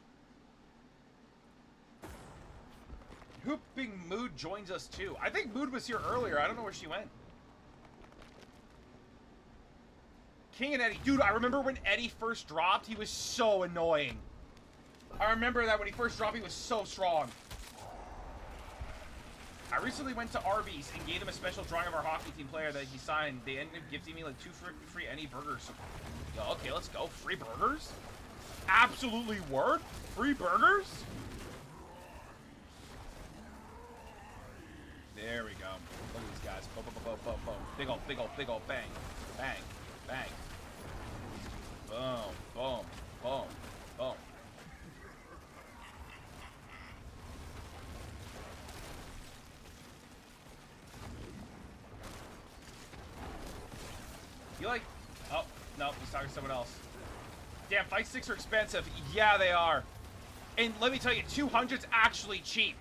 Hooping Mood joins us too. I think Mood was here earlier. I don't know where she went. King and Eddie. Dude, I remember when Eddie first dropped, he was so annoying. I remember that when he first dropped, he was so strong. I recently went to Arby's and gave them a special drawing of our hockey team player that he signed. They ended up gifting me like 2 free any burgers. Yo, okay, let's go. Free burgers? Absolutely word? Free burgers? There we go. Look at these guys. Boom, boom, boom, boom, boom. Big ol', big ol', big ol', bang. Bang, bang. Boom, boom, boom, boom. You like... Oh, no, he's talking to someone else. Damn, fight sticks are expensive. Yeah, they are. And let me tell you, 200's actually cheap.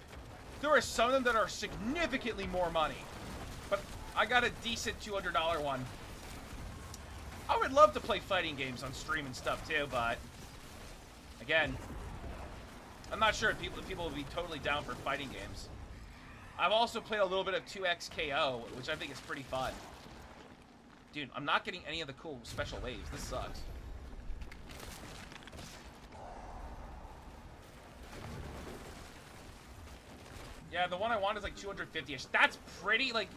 There are some of them that are significantly more money. But I got a decent $200 one. I would love to play fighting games on stream and stuff too, but... Again, I'm not sure if people would be totally down for fighting games. I've also played a little bit of 2XKO, which I think is pretty fun. Dude, I'm not getting any of the cool special waves. This sucks. Yeah, the one I want is like 250-ish. That's pretty, like,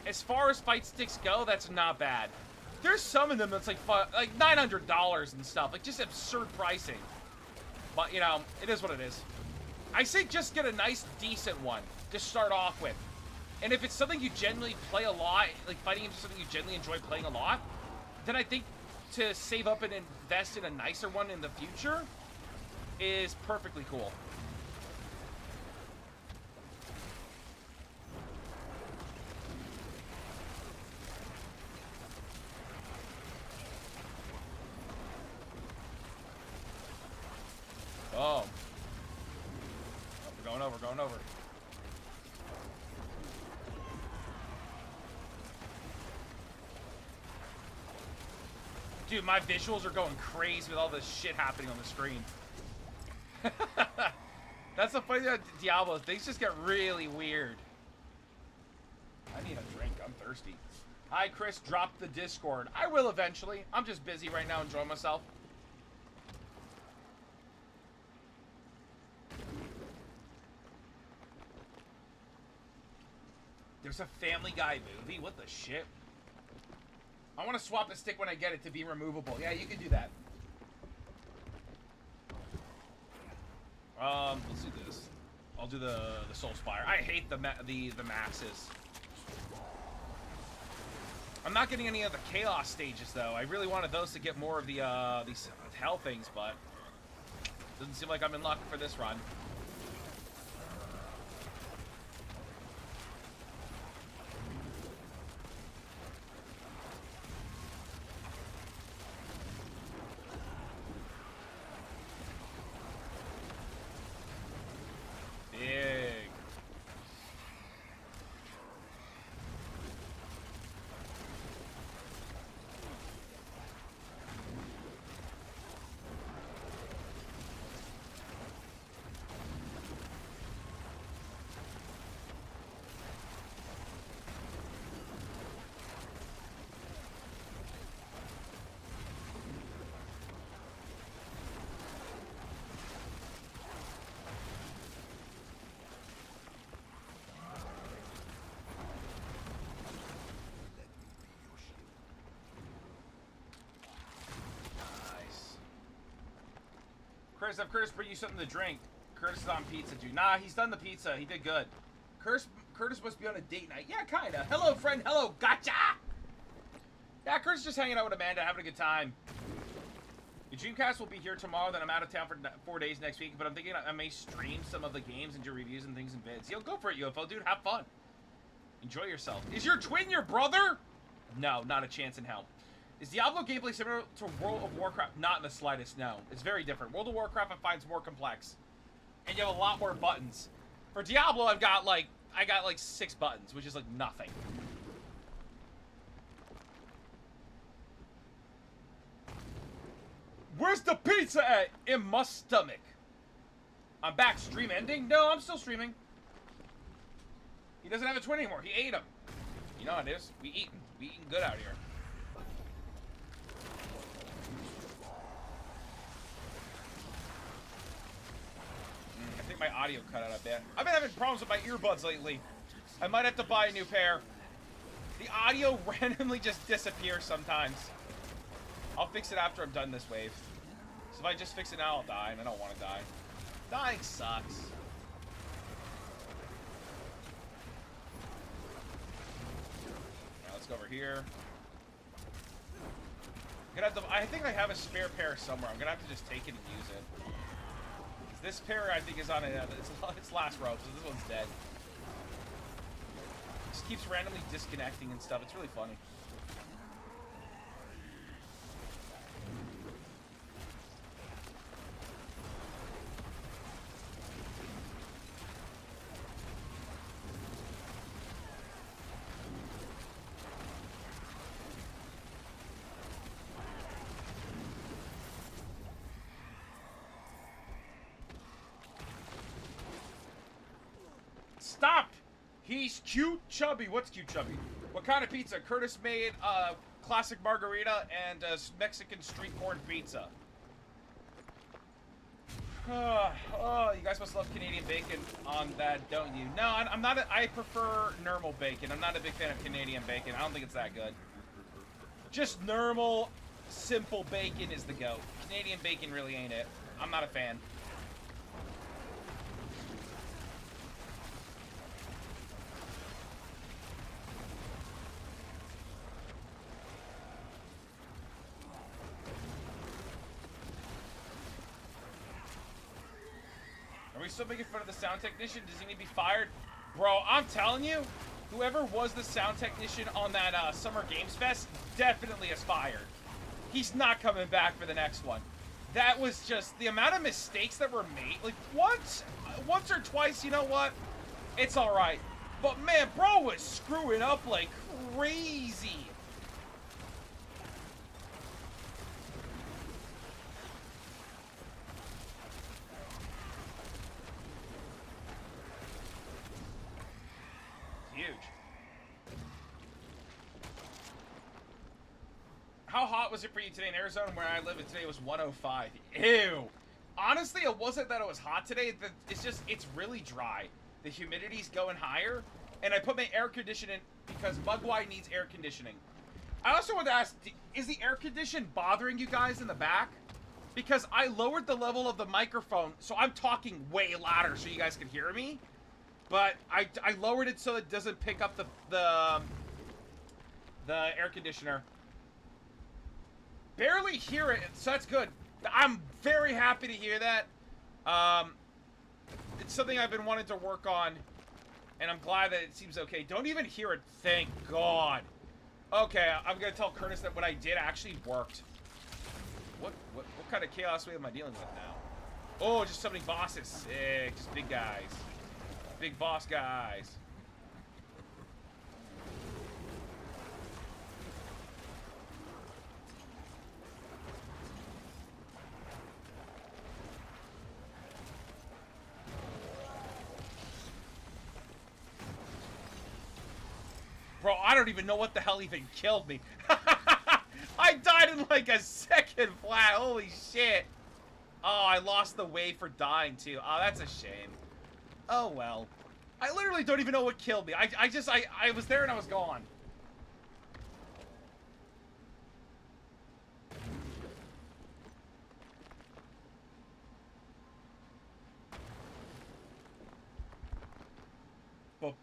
as far as fight sticks go, that's not bad. There's some of them that's like $900 and stuff. Like, just absurd pricing. But, you know, it is what it is. I say just get a nice, decent one to start off with. And if it's something you genuinely play a lot, like fighting games is something you genuinely enjoy playing a lot, then I think to save up and invest in a nicer one in the future is perfectly cool. Oh. We're going over. Dude, my visuals are going crazy with all this shit happening on the screen. That's the funny thing about Diablo. Things just get really weird. I need a drink. I'm thirsty. Hi, Chris. Drop the Discord. I will eventually. I'm just busy right now enjoying myself. There's a Family Guy movie? What the shit? I want to swap the stick when I get it to be removable. Yeah, you can do that. Let's do this. I'll do the Soul Spire. I hate the maxes. I'm not getting any of the Chaos stages though. I really wanted those to get more of the these hell things, but doesn't seem like I'm in luck for this run. Curtis, have Curtis bring you something to drink. Curtis is on pizza, dude. Nah, he's done the pizza. He did good. Curtis must be on a date night. Yeah, kinda. Hello, friend. Hello. Gotcha! Yeah, Curtis just hanging out with Amanda, having a good time. The Dreamcast will be here tomorrow, then I'm out of town for 4 days next week, but I'm thinking I may stream some of the games and do reviews and things and vids. Yo, go for it, UFO, dude. Have fun. Enjoy yourself. Is your twin your brother? No, not a chance in hell. Is Diablo gameplay similar to World of Warcraft? Not in the slightest, no. It's very different. World of Warcraft I find is more complex. And you have a lot more buttons. For Diablo, I got like 6 buttons, which is like nothing. Where's the pizza at? In my stomach. I'm back. Stream ending? No, I'm still streaming. He doesn't have a twin anymore. He ate him. You know how it is. We eating. We eating good out here. I think my audio cut out a bit. I've been having problems with my earbuds lately. I might have to buy a new pair. The audio randomly just disappears sometimes. I'll fix it after I'm done this wave. So if I just fix it now, I'll die, and I don't want to die. Dying sucks. Now let's go over here. I'm gonna have to, I think I have a spare pair somewhere. I'm gonna have to just take it and use it. This pair, I think, is on its last rope, so this one's dead. It just keeps randomly disconnecting and stuff. It's really funny. Stop! He's cute chubby. What's cute chubby? What kind of pizza? Curtis made classic margarita and Mexican street corn pizza. Oh, you guys must love Canadian bacon on that, don't you? No, I'm not. I prefer normal bacon. I'm not a big fan of Canadian bacon. I don't think it's that good. Just normal, simple bacon is the goat. Canadian bacon really ain't it. I'm not a fan. Are we still making fun of the sound technician? Does he need to be fired? Bro, I'm telling you, whoever was the sound technician on that Summer Games Fest definitely is fired. He's not coming back for the next one. That was just the amount of mistakes that were made. Like, once or twice, you know what? It's alright. But man, bro was screwing up like crazy. Huge. How hot was it for you today in Arizona? Where I live, today was 105. Ew. Honestly, it wasn't that it was hot today. It's just, it's really dry. The humidity's going higher. And I put my air conditioning in because Mugwai needs air conditioning. I also want to ask, is the air condition bothering you guys in the back? Because I lowered the level of the microphone, so I'm talking way louder so you guys can hear me. But I lowered it so it doesn't pick up the air conditioner. Barely hear it, so that's good. I'm very happy to hear that. It's something I've been wanting to work on, and I'm glad that it seems okay. Don't even hear it, thank God. Okay, I'm gonna tell Curtis that what I did actually worked. What kind of chaos wave am I dealing with now? Oh, just summoning bosses. Sick, just big guys. Big boss guys. Bro, I don't even know what the hell even killed me. I died in like a second flat. Holy shit. Oh, I lost the way for dying too. Oh, that's a shame. Oh well. I literally don't even know what killed me. I was there and I was gone. Left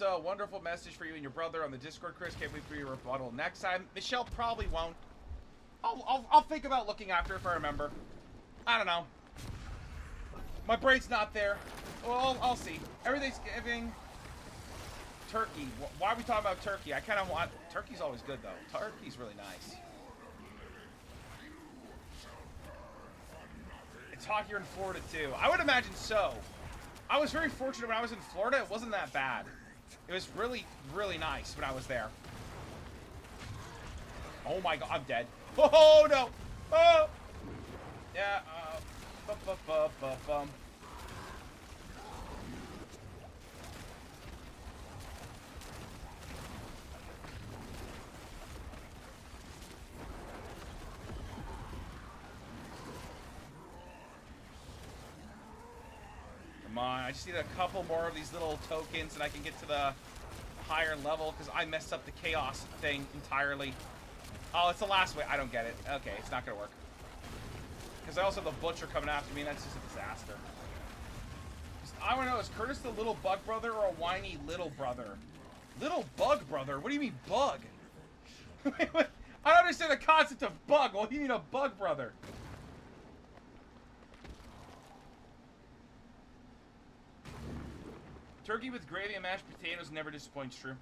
a wonderful message for you and your brother on the Discord, Chris. Can't wait for your rebuttal next time. Michelle probably won't. I'll think about looking after if I remember. I don't know. My brain's not there. Well, I'll see. Everything. Turkey. Why are we talking about turkey? I kind of want... Turkey's always good, though. Turkey's really nice. It's hot here in Florida, too. I would imagine so. I was very fortunate when I was in Florida. It wasn't that bad. It was really, really nice when I was there. Oh, my God. I'm dead. Oh, no. Oh. Yeah, Come on, I just need a couple more of these little tokens and I can get to the higher level because I messed up the chaos thing entirely. Oh, it's the last way. I don't get it. Okay, it's not going to work. Because I also have the butcher coming after me and that's just a disaster. I want to know, is Curtis the little bug brother or a whiny little brother? Little bug brother? What do you mean bug? I don't understand the concept of bug. What do you mean a bug brother? Turkey with gravy and mashed potatoes never disappoints, true.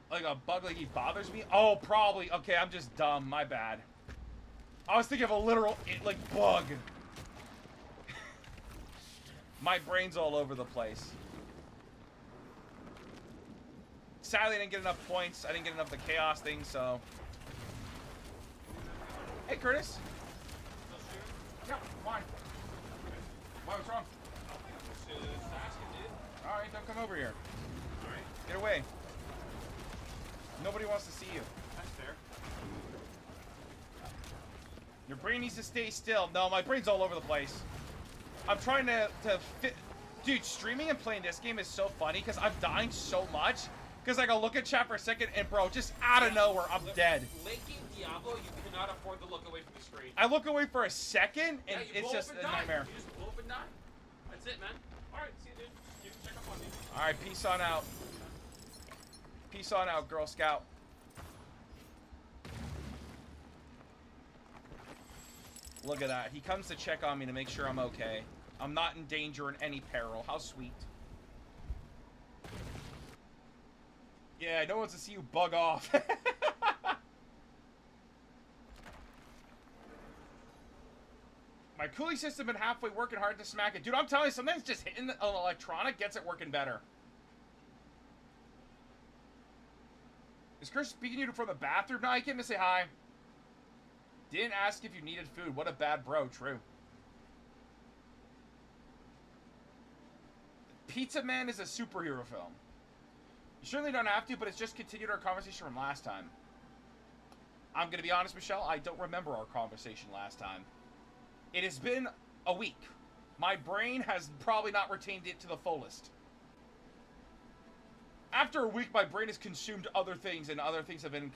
Like a bug like he bothers me? Oh, probably. Okay, I'm just dumb. My bad. I was thinking of a literal, like, bug. My brain's all over the place. Sadly, I didn't get enough points. I didn't get enough of the chaos thing, so... Hey, Curtis. Yeah, fine. Why, what's wrong? Alright, don't come over here. Alright. Get away. Nobody wants to see you. That's fair. Your brain needs to stay still. No, my brain's all over the place. I'm trying to fit... Dude, streaming and playing this game is so funny because I'm dying so much. Because like, I'll look at chat for a second and, bro, just out of nowhere, I'm dead. Late game Diablo, you cannot afford to look away from the screen. I look away for a second, and it's just a nightmare. You just pull up and die. That's it, man. Alright, see you, dude. You can check up on me. Alright, peace on out. Peace on out, Girl Scout. Look at that. He comes to check on me to make sure I'm okay. I'm not in danger or in any peril. How sweet. Yeah, no one wants to see you bug off. My cooling system been halfway working hard to smack it. Dude, I'm telling you, sometimes just hitting an electronic gets it working better. Is Chris speaking to you from the bathroom? No, he came to say hi. Didn't ask if you needed food. What a bad bro. True. Pizza Man is a superhero film. You certainly don't have to, but it's just continued our conversation from last time. I'm going to be honest, Michelle, I don't remember our conversation last time. It has been a week. My brain has probably not retained it to the fullest. After a week, my brain has consumed other things, and other things have been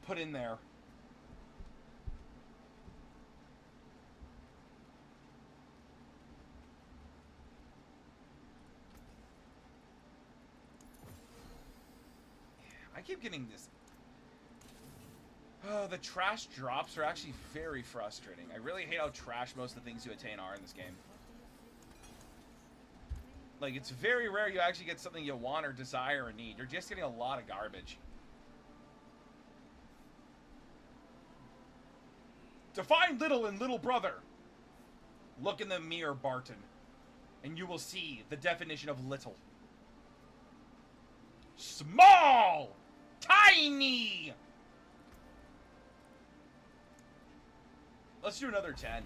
put in there. I keep getting this. Oh, the trash drops are actually very frustrating. I really hate how trash most of the things you attain are in this game. Like, it's very rare you actually get something you want or desire or need. You're just getting a lot of garbage. Define little and little brother. Look in the mirror, Barton, and you will see the definition of little. Small! Tiny! Let's do another 10.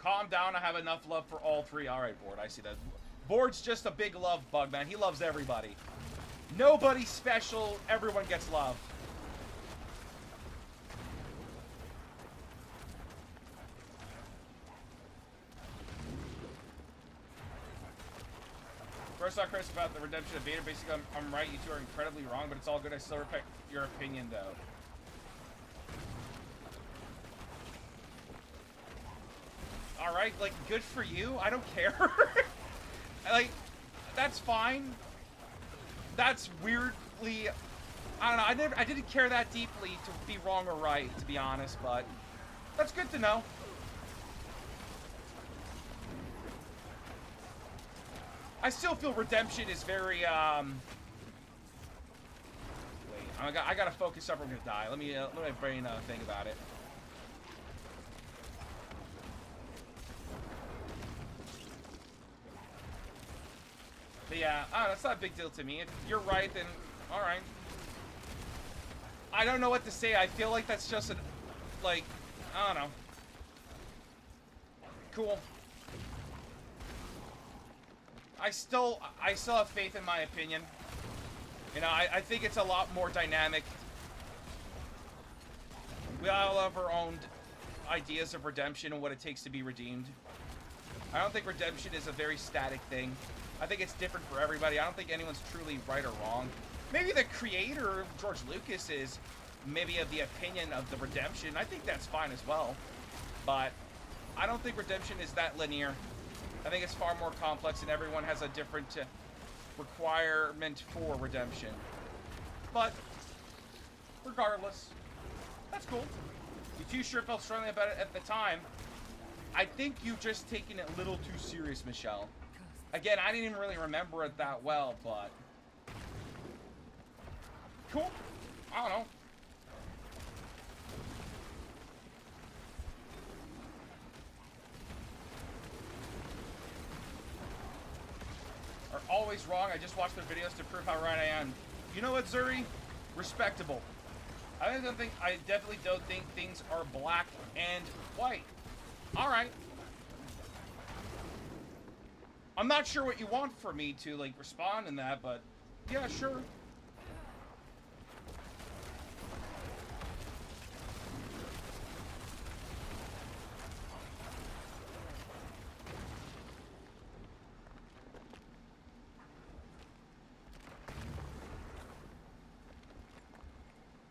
Calm down. I have enough love for all three. All right, Board. I see that. Board's just a big love bug, man. He loves everybody. Nobody's special. Everyone gets love. First off, Chris, about the redemption of Vader. Basically, I'm right. You two are incredibly wrong, but it's all good. I still respect your opinion, though. All right, like, good for you. I don't care. Like, that's fine. That's weirdly, I don't know. I didn't care that deeply to be wrong or right, to be honest, but that's good to know. I still feel redemption is very, wait, I gotta focus up or I'm gonna die. Let my brain think about it. But yeah, that's not a big deal to me. If you're right, then alright. I don't know what to say. I feel like that's just like, I don't know. Cool. I still have faith in my opinion. You know, I think it's a lot more dynamic. We all have our own ideas of redemption and what it takes to be redeemed. I don't think redemption is a very static thing. I think it's different for everybody. I don't think anyone's truly right or wrong. Maybe the creator, George Lucas, is maybe of the opinion of the redemption. I think that's fine as well. But I don't think redemption is that linear. I think it's far more complex and everyone has a different requirement for redemption. But regardless, that's cool. You two sure felt strongly about it at the time. I think you just taken it a little too serious, Michelle. Again, I didn't even really remember it that well, but cool. I don't know. Are always wrong. I just watch their videos to prove how right I am. You know what, Zuri? Respectable. I definitely don't think things are black and white. All right. I'm not sure what you want for me to, like, respond in that, but yeah, sure.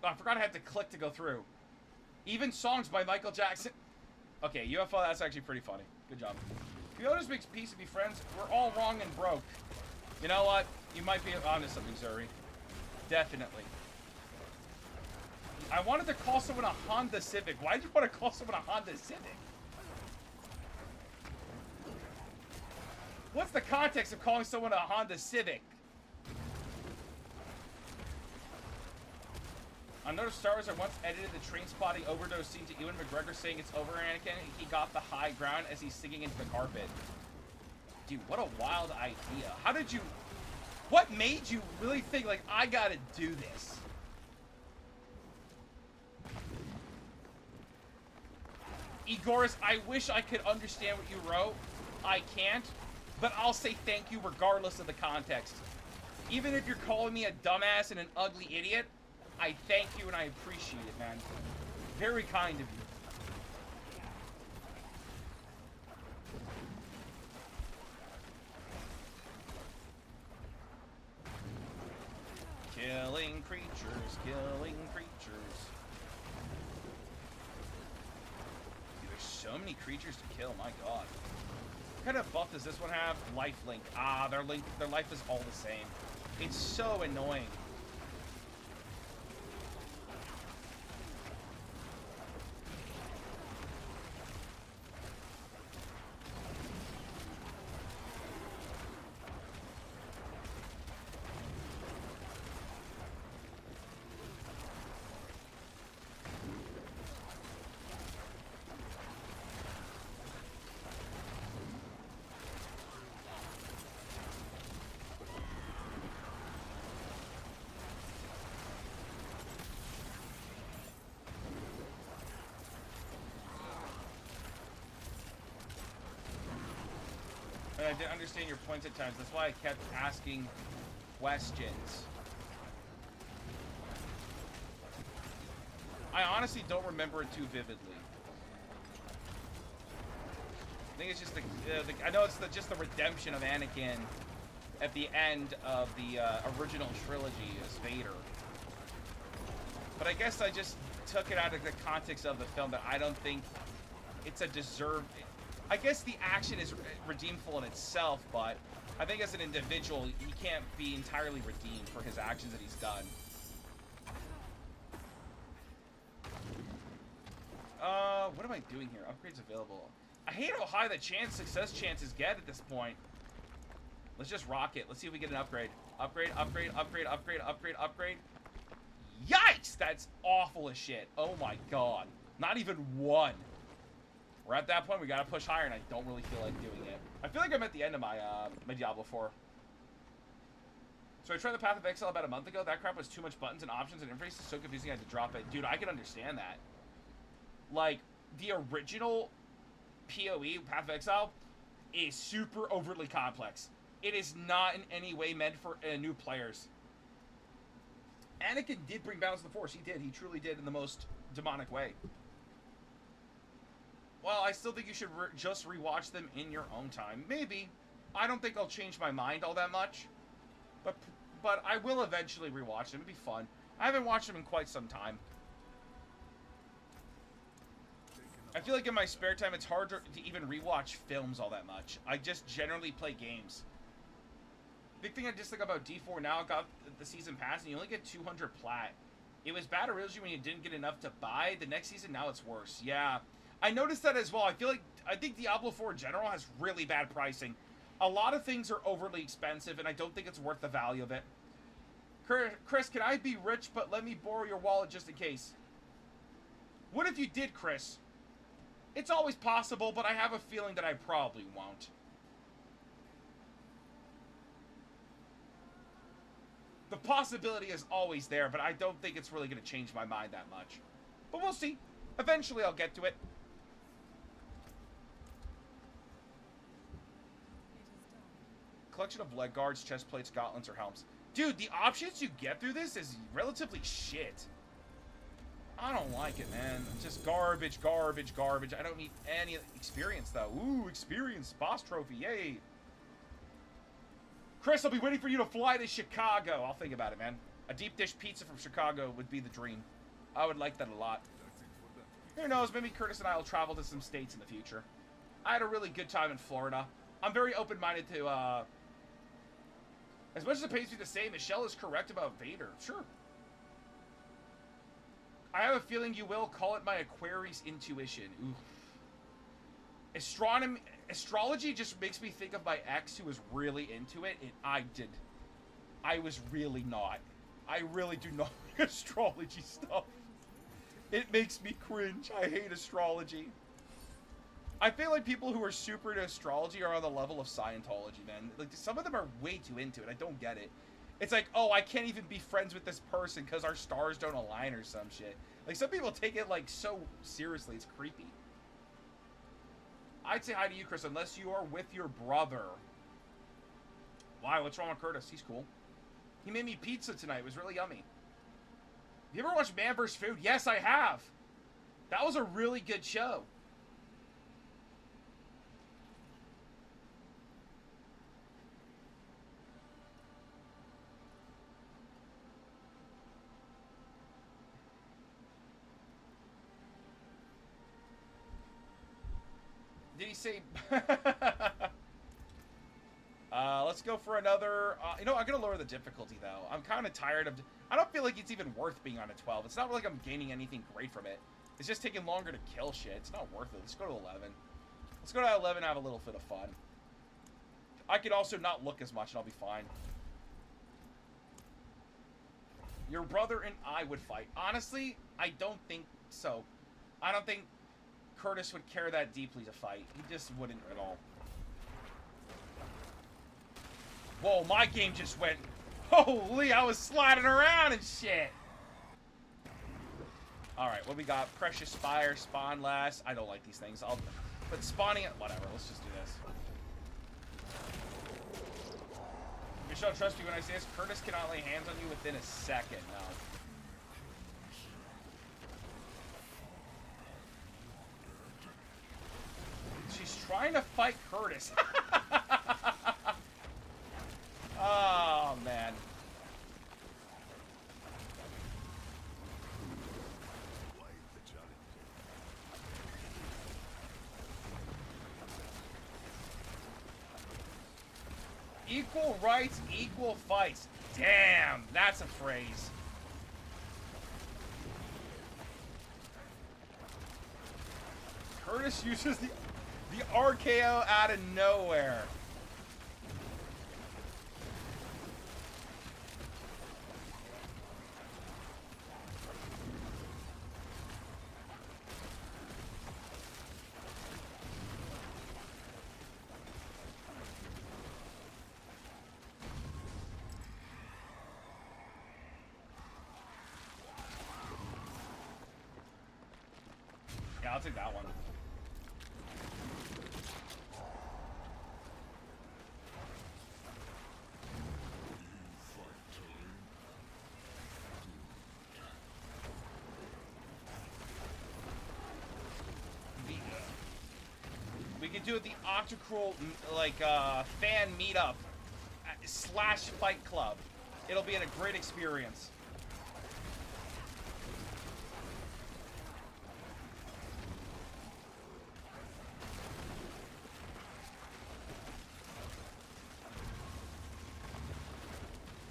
Oh, I forgot I had to click to go through. Even songs by Michael Jackson. Okay, UFO, that's actually pretty funny. Good job. If you just makes peace and be friends, we're all wrong and broke. You know what? You might be onto something, Zuri. Definitely. I wanted to call someone a Honda Civic. Why did you want to call someone a Honda Civic? What's the context of calling someone a Honda Civic? On Note of Star Wars, I once edited the train spotting overdose scene to Ewan McGregor saying it's over, Anakin. He got the high ground as he's singing into the carpet. Dude, what a wild idea. How did you... What made you really think, like, I gotta do this? Igoris, I wish I could understand what you wrote. I can't. But I'll say thank you regardless of the context. Even if you're calling me a dumbass and an ugly idiot, I thank you and I appreciate it, man. Very kind of you. Killing creatures, killing creatures. Dude, there's so many creatures to kill, my god. What kind of buff does this one have? Lifelink. Ah, their life is all the same. It's so annoying. I didn't understand your points at times. That's why I kept asking questions. I honestly don't remember it too vividly. I think it's just I know it's just the redemption of Anakin at the end of the original trilogy as Vader. But I guess I just took it out of the context of the film that I don't think it's a deserved... I guess the action is redeemful in itself, but I think as an individual, he can't be entirely redeemed for his actions that he's done. What am I doing here? Upgrades available. I hate how high the success chances get at this point. Let's just rock it. Let's see if we get an upgrade. Upgrade. Yikes! That's awful as shit. Oh my god. Not even one. We're at that point, we gotta push higher, and I don't really feel like doing it. I feel like I'm at the end of my, my Diablo 4. So I tried the Path of Exile about a month ago. That crap was too much buttons and options and interface is so confusing I had to drop it. Dude, I can understand that. Like, the original PoE, Path of Exile, is super overly complex. It is not in any way meant for new players. Anakin did bring balance to the Force. He did. He truly did in the most demonic way. Well, I still think you should just rewatch them in your own time. Maybe. I don't think I'll change my mind all that much. But I will eventually rewatch them. It'd be fun. I haven't watched them in quite some time. I feel like in my spare time, it's hard to even rewatch films all that much. I just generally play games. Big thing I dislike about D4 now, I got the season pass, and you only get 200 plat. It was bad originally when you didn't get enough to buy. The next season, now it's worse. Yeah, I noticed that as well. I think Diablo 4 in general has really bad pricing. A lot of things are overly expensive, and I don't think it's worth the value of it. Chris, can I be rich, but let me borrow your wallet just in case? What if you did, Chris? It's always possible, but I have a feeling that I probably won't. The possibility is always there, but I don't think it's really going to change my mind that much. But we'll see. Eventually, I'll get to it. Collection of leg guards, chest plates, gauntlets, or helms. Dude, the options you get through this is relatively shit. I don't like it, man. It's just garbage, garbage, garbage. I don't need any experience, though. Ooh, experience. Boss trophy. Yay. Chris, I'll be waiting for you to fly to Chicago. I'll think about it, man. A deep dish pizza from Chicago would be the dream. I would like that a lot. Who knows? Maybe Curtis and I will travel to some states in the future. I had a really good time in Florida. I'm very open-minded to, as much as it pays me to say, Michelle is correct about Vader. Sure. I have a feeling you will call it my Aquarius intuition. Ooh. Astrology just makes me think of my ex who was really into it, and I was really not. I really do not like astrology stuff. It makes me cringe. I hate astrology. I feel like people who are super into astrology are on the level of Scientology, man. Like, some of them are way too into it. I don't get it. It's like, oh, I can't even be friends with this person because our stars don't align or some shit. Like, some people take it, like, so seriously. It's creepy. I'd say hi to you, Chris, unless you are with your brother. Why? What's wrong with Curtis? He's cool. He made me pizza tonight. It was really yummy. Have you ever watched Man vs. Food? Yes, I have. That was a really good show. Did he say... let's go for another... you know, I'm going to lower the difficulty, though. I'm kind of tired of... I don't feel like it's even worth being on a 12. It's not like I'm gaining anything great from it. It's just taking longer to kill shit. It's not worth it. Let's go to 11. Let's go to 11 and have a little bit of fun. I could also not look as much, and I'll be fine. Your brother and I would fight. Honestly, I don't think so. I don't think Curtis would care that deeply to fight. He just wouldn't at all. Whoa, my game just went... Holy, I was sliding around and shit. Alright, what we got? Precious Spire, Spawn Last. I don't like these things. But spawning it... Whatever, let's just do this. Michelle, trust me when I say this, Curtis cannot lay hands on you within a second. No. She's trying to fight Curtis. Oh, man. Equal rights, equal fights. Damn, that's a phrase. Curtis uses the RKO out of nowhere. Yeah, I'll take that one. We could do the OctoKrool like fan meetup / fight club. It'll be a great experience.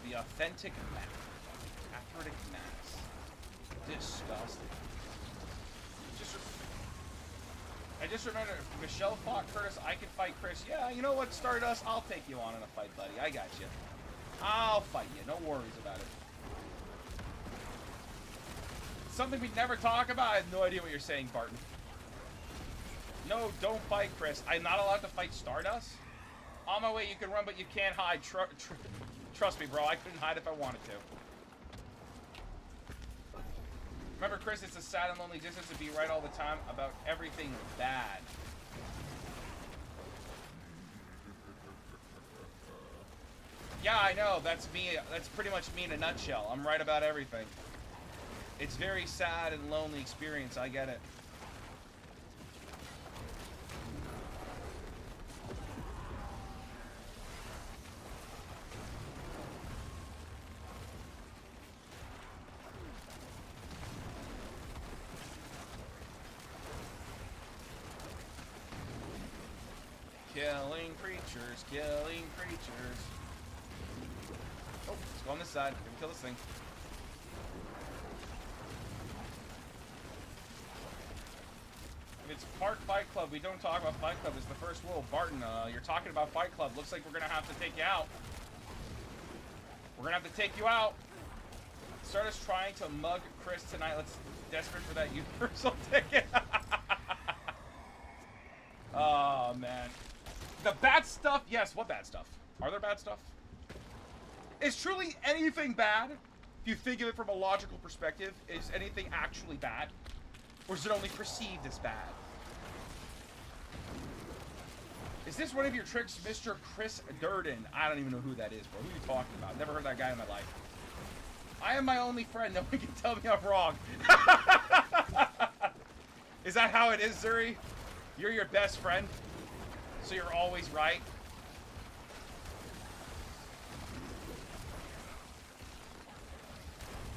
The authentic map. Athletic maps. Disgusting. I just remembered if Michelle fought Curtis, I could fight Chris. Yeah, you know what, Stardust? I'll take you on in a fight, buddy. I got you. I'll fight you. No worries about it. Something we'd never talk about? I have no idea what you're saying, Barton. No, don't fight Chris. I'm not allowed to fight Stardust? On my way, you can run, but you can't hide. Trust me, bro. I couldn't hide if I wanted to. Remember, Chris, it's a sad and lonely existence to be right all the time about everything bad. Yeah, I know. That's me. That's pretty much me in a nutshell. I'm right about everything. It's very sad and lonely experience. I get it. Killing creatures, killing creatures. Oh, let's go on this side. Gonna kill this thing. If it's part Fight Club, we don't talk about Fight Club. It's the first rule. Barton, you're talking about Fight Club. Looks like we're gonna have to take you out. We're gonna have to take you out. Stardust trying to mug Chris tonight. Let's desperate for that universal ticket. Oh man. The bad stuff, yes, what bad stuff? Are there bad stuff? Is truly anything bad? If you think of it from a logical perspective, is anything actually bad? Or is it only perceived as bad? Is this one of your tricks, Mr. Chris Durden? I don't even know who that is, bro. Who are you talking about? Never heard that guy in my life. I am my only friend. No one can tell me I'm wrong. Is that how it is, Zuri? You're your best friend? So you're always right?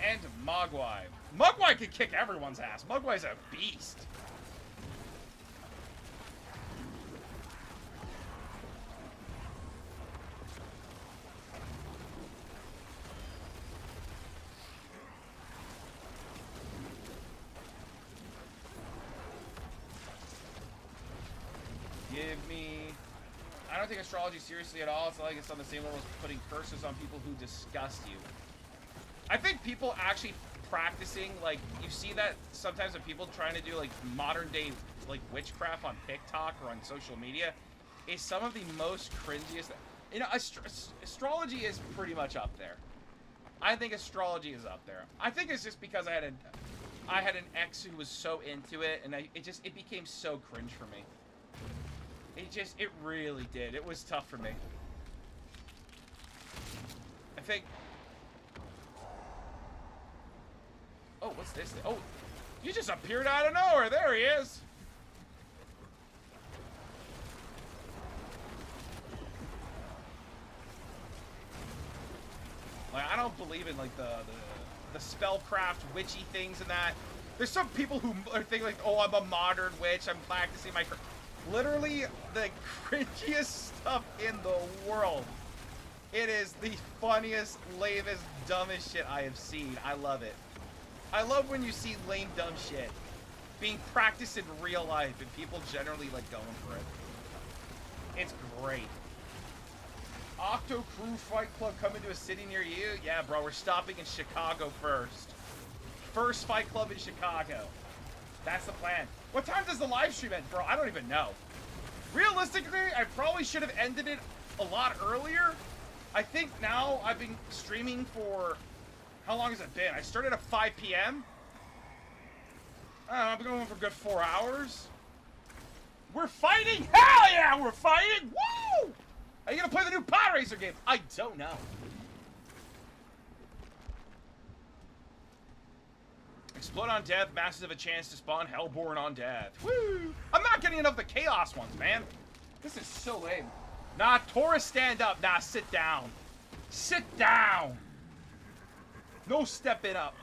And Mogwai. Mogwai can kick everyone's ass. Mogwai's a beast. Give me... I don't take astrology seriously at all. It's not like it's on the same level as putting curses on people who disgust you. I think people actually practicing, like, you see that sometimes when people trying to do, like, modern day, like, witchcraft on TikTok or on social media, is some of the most cringiest... You know, astrology is pretty much up there. I think astrology is up there. I think it's just because I had an ex who was so into it, and it became so cringe for me. It really did. It was tough for me. think... Oh, what's this thing? Oh, you just appeared out of nowhere. There he is. Like, I don't believe in, like, the spellcraft witchy things and that. There's some people who think, like, oh, I'm a modern witch. I'm practicing my... Literally the cringiest stuff in the world. It is the funniest, lamest, dumbest shit I have seen. I love it. I love when you see lame, dumb shit being practiced in real life and people generally, like, going for it. It's great. OctoKrool Fight Club coming to a city near you? Yeah, bro, we're stopping in Chicago first. First Fight Club in Chicago. That's the plan. What time does the live stream end, bro? I don't even know. Realistically, I probably should have ended it a lot earlier. I think now I've been streaming for... How long has it been? I started at 5 p.m. I don't know, I've been going for a good 4 hours. We're fighting? Hell yeah, we're fighting! Woo! Are you gonna play the new Pod Racer game? I don't know. Explode on death, masses of a chance to spawn Hellborn on death. Woo! I'm not getting enough of the Chaos ones, man. This is so lame. Nah, Taurus, stand up. Nah, sit down. Sit down. No stepping up.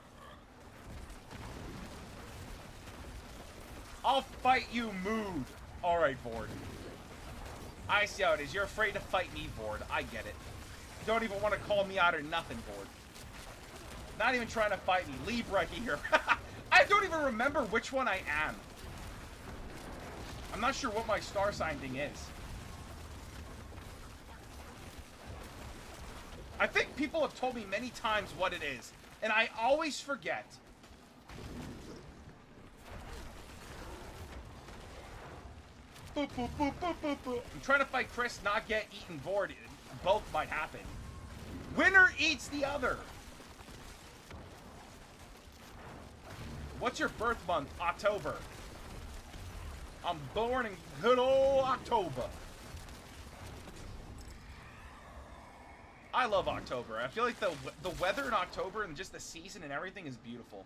I'll fight you, mood. Alright, Vord. I see how it is. You're afraid to fight me, Vord. I get it. You don't even want to call me out or nothing, Vord. Not even trying to fight me. Libra here. I don't even remember which one I am. I'm not sure what my star sign thing is. I think people have told me many times what it is, and I always forget. Boop, boop, boop, boop, boop, boop. I'm trying to fight Chris, not get eaten bored. Both might happen. Winner eats the other. What's your birth month? October. I'm born in good old October. I love October. I feel like the weather in October and just the season and everything is beautiful.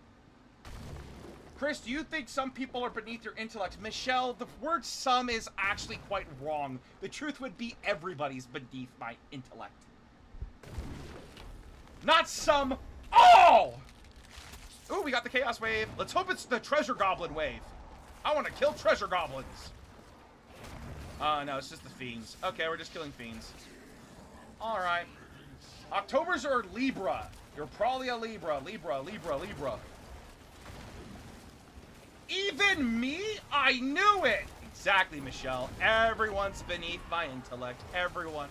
Chris, do you think some people are beneath your intellect? Michelle, the word some is actually quite wrong. The truth would be everybody's beneath my intellect. Not some, all! Ooh, we got the Chaos Wave. Let's hope it's the Treasure Goblin Wave. I want to kill Treasure Goblins. No, it's just the Fiends. Okay, we're just killing Fiends. Alright. Octobers are Libra. You're probably a Libra. Libra, Libra, Libra. Even me? I knew it! Exactly, Michelle. Everyone's beneath my intellect. Everyone.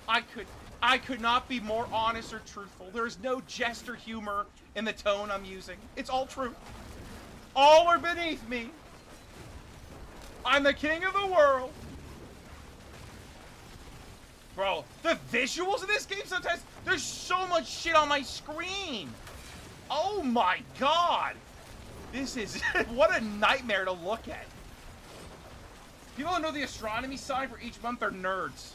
I could not be more honest or truthful. There's no jest or humor in the tone I'm using. It's all true. All are beneath me. I'm the king of the world. Bro, the visuals of this game sometimes, there's so much shit on my screen. Oh my god. This is, what a nightmare to look at. People who know the astronomy sign for each month are nerds.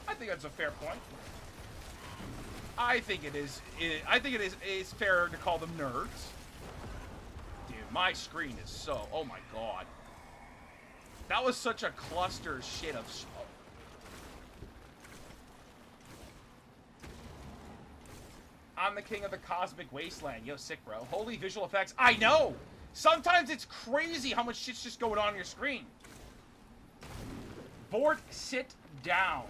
I think that's a fair point. I think it is fair to call them nerds. Dude, my screen is so, oh my god. That was such a cluster shit of smoke. I'm the king of the cosmic wasteland. Yo, sick, bro. Holy visual effects. I know! Sometimes it's crazy how much shit's just going on your screen. Board, sit down.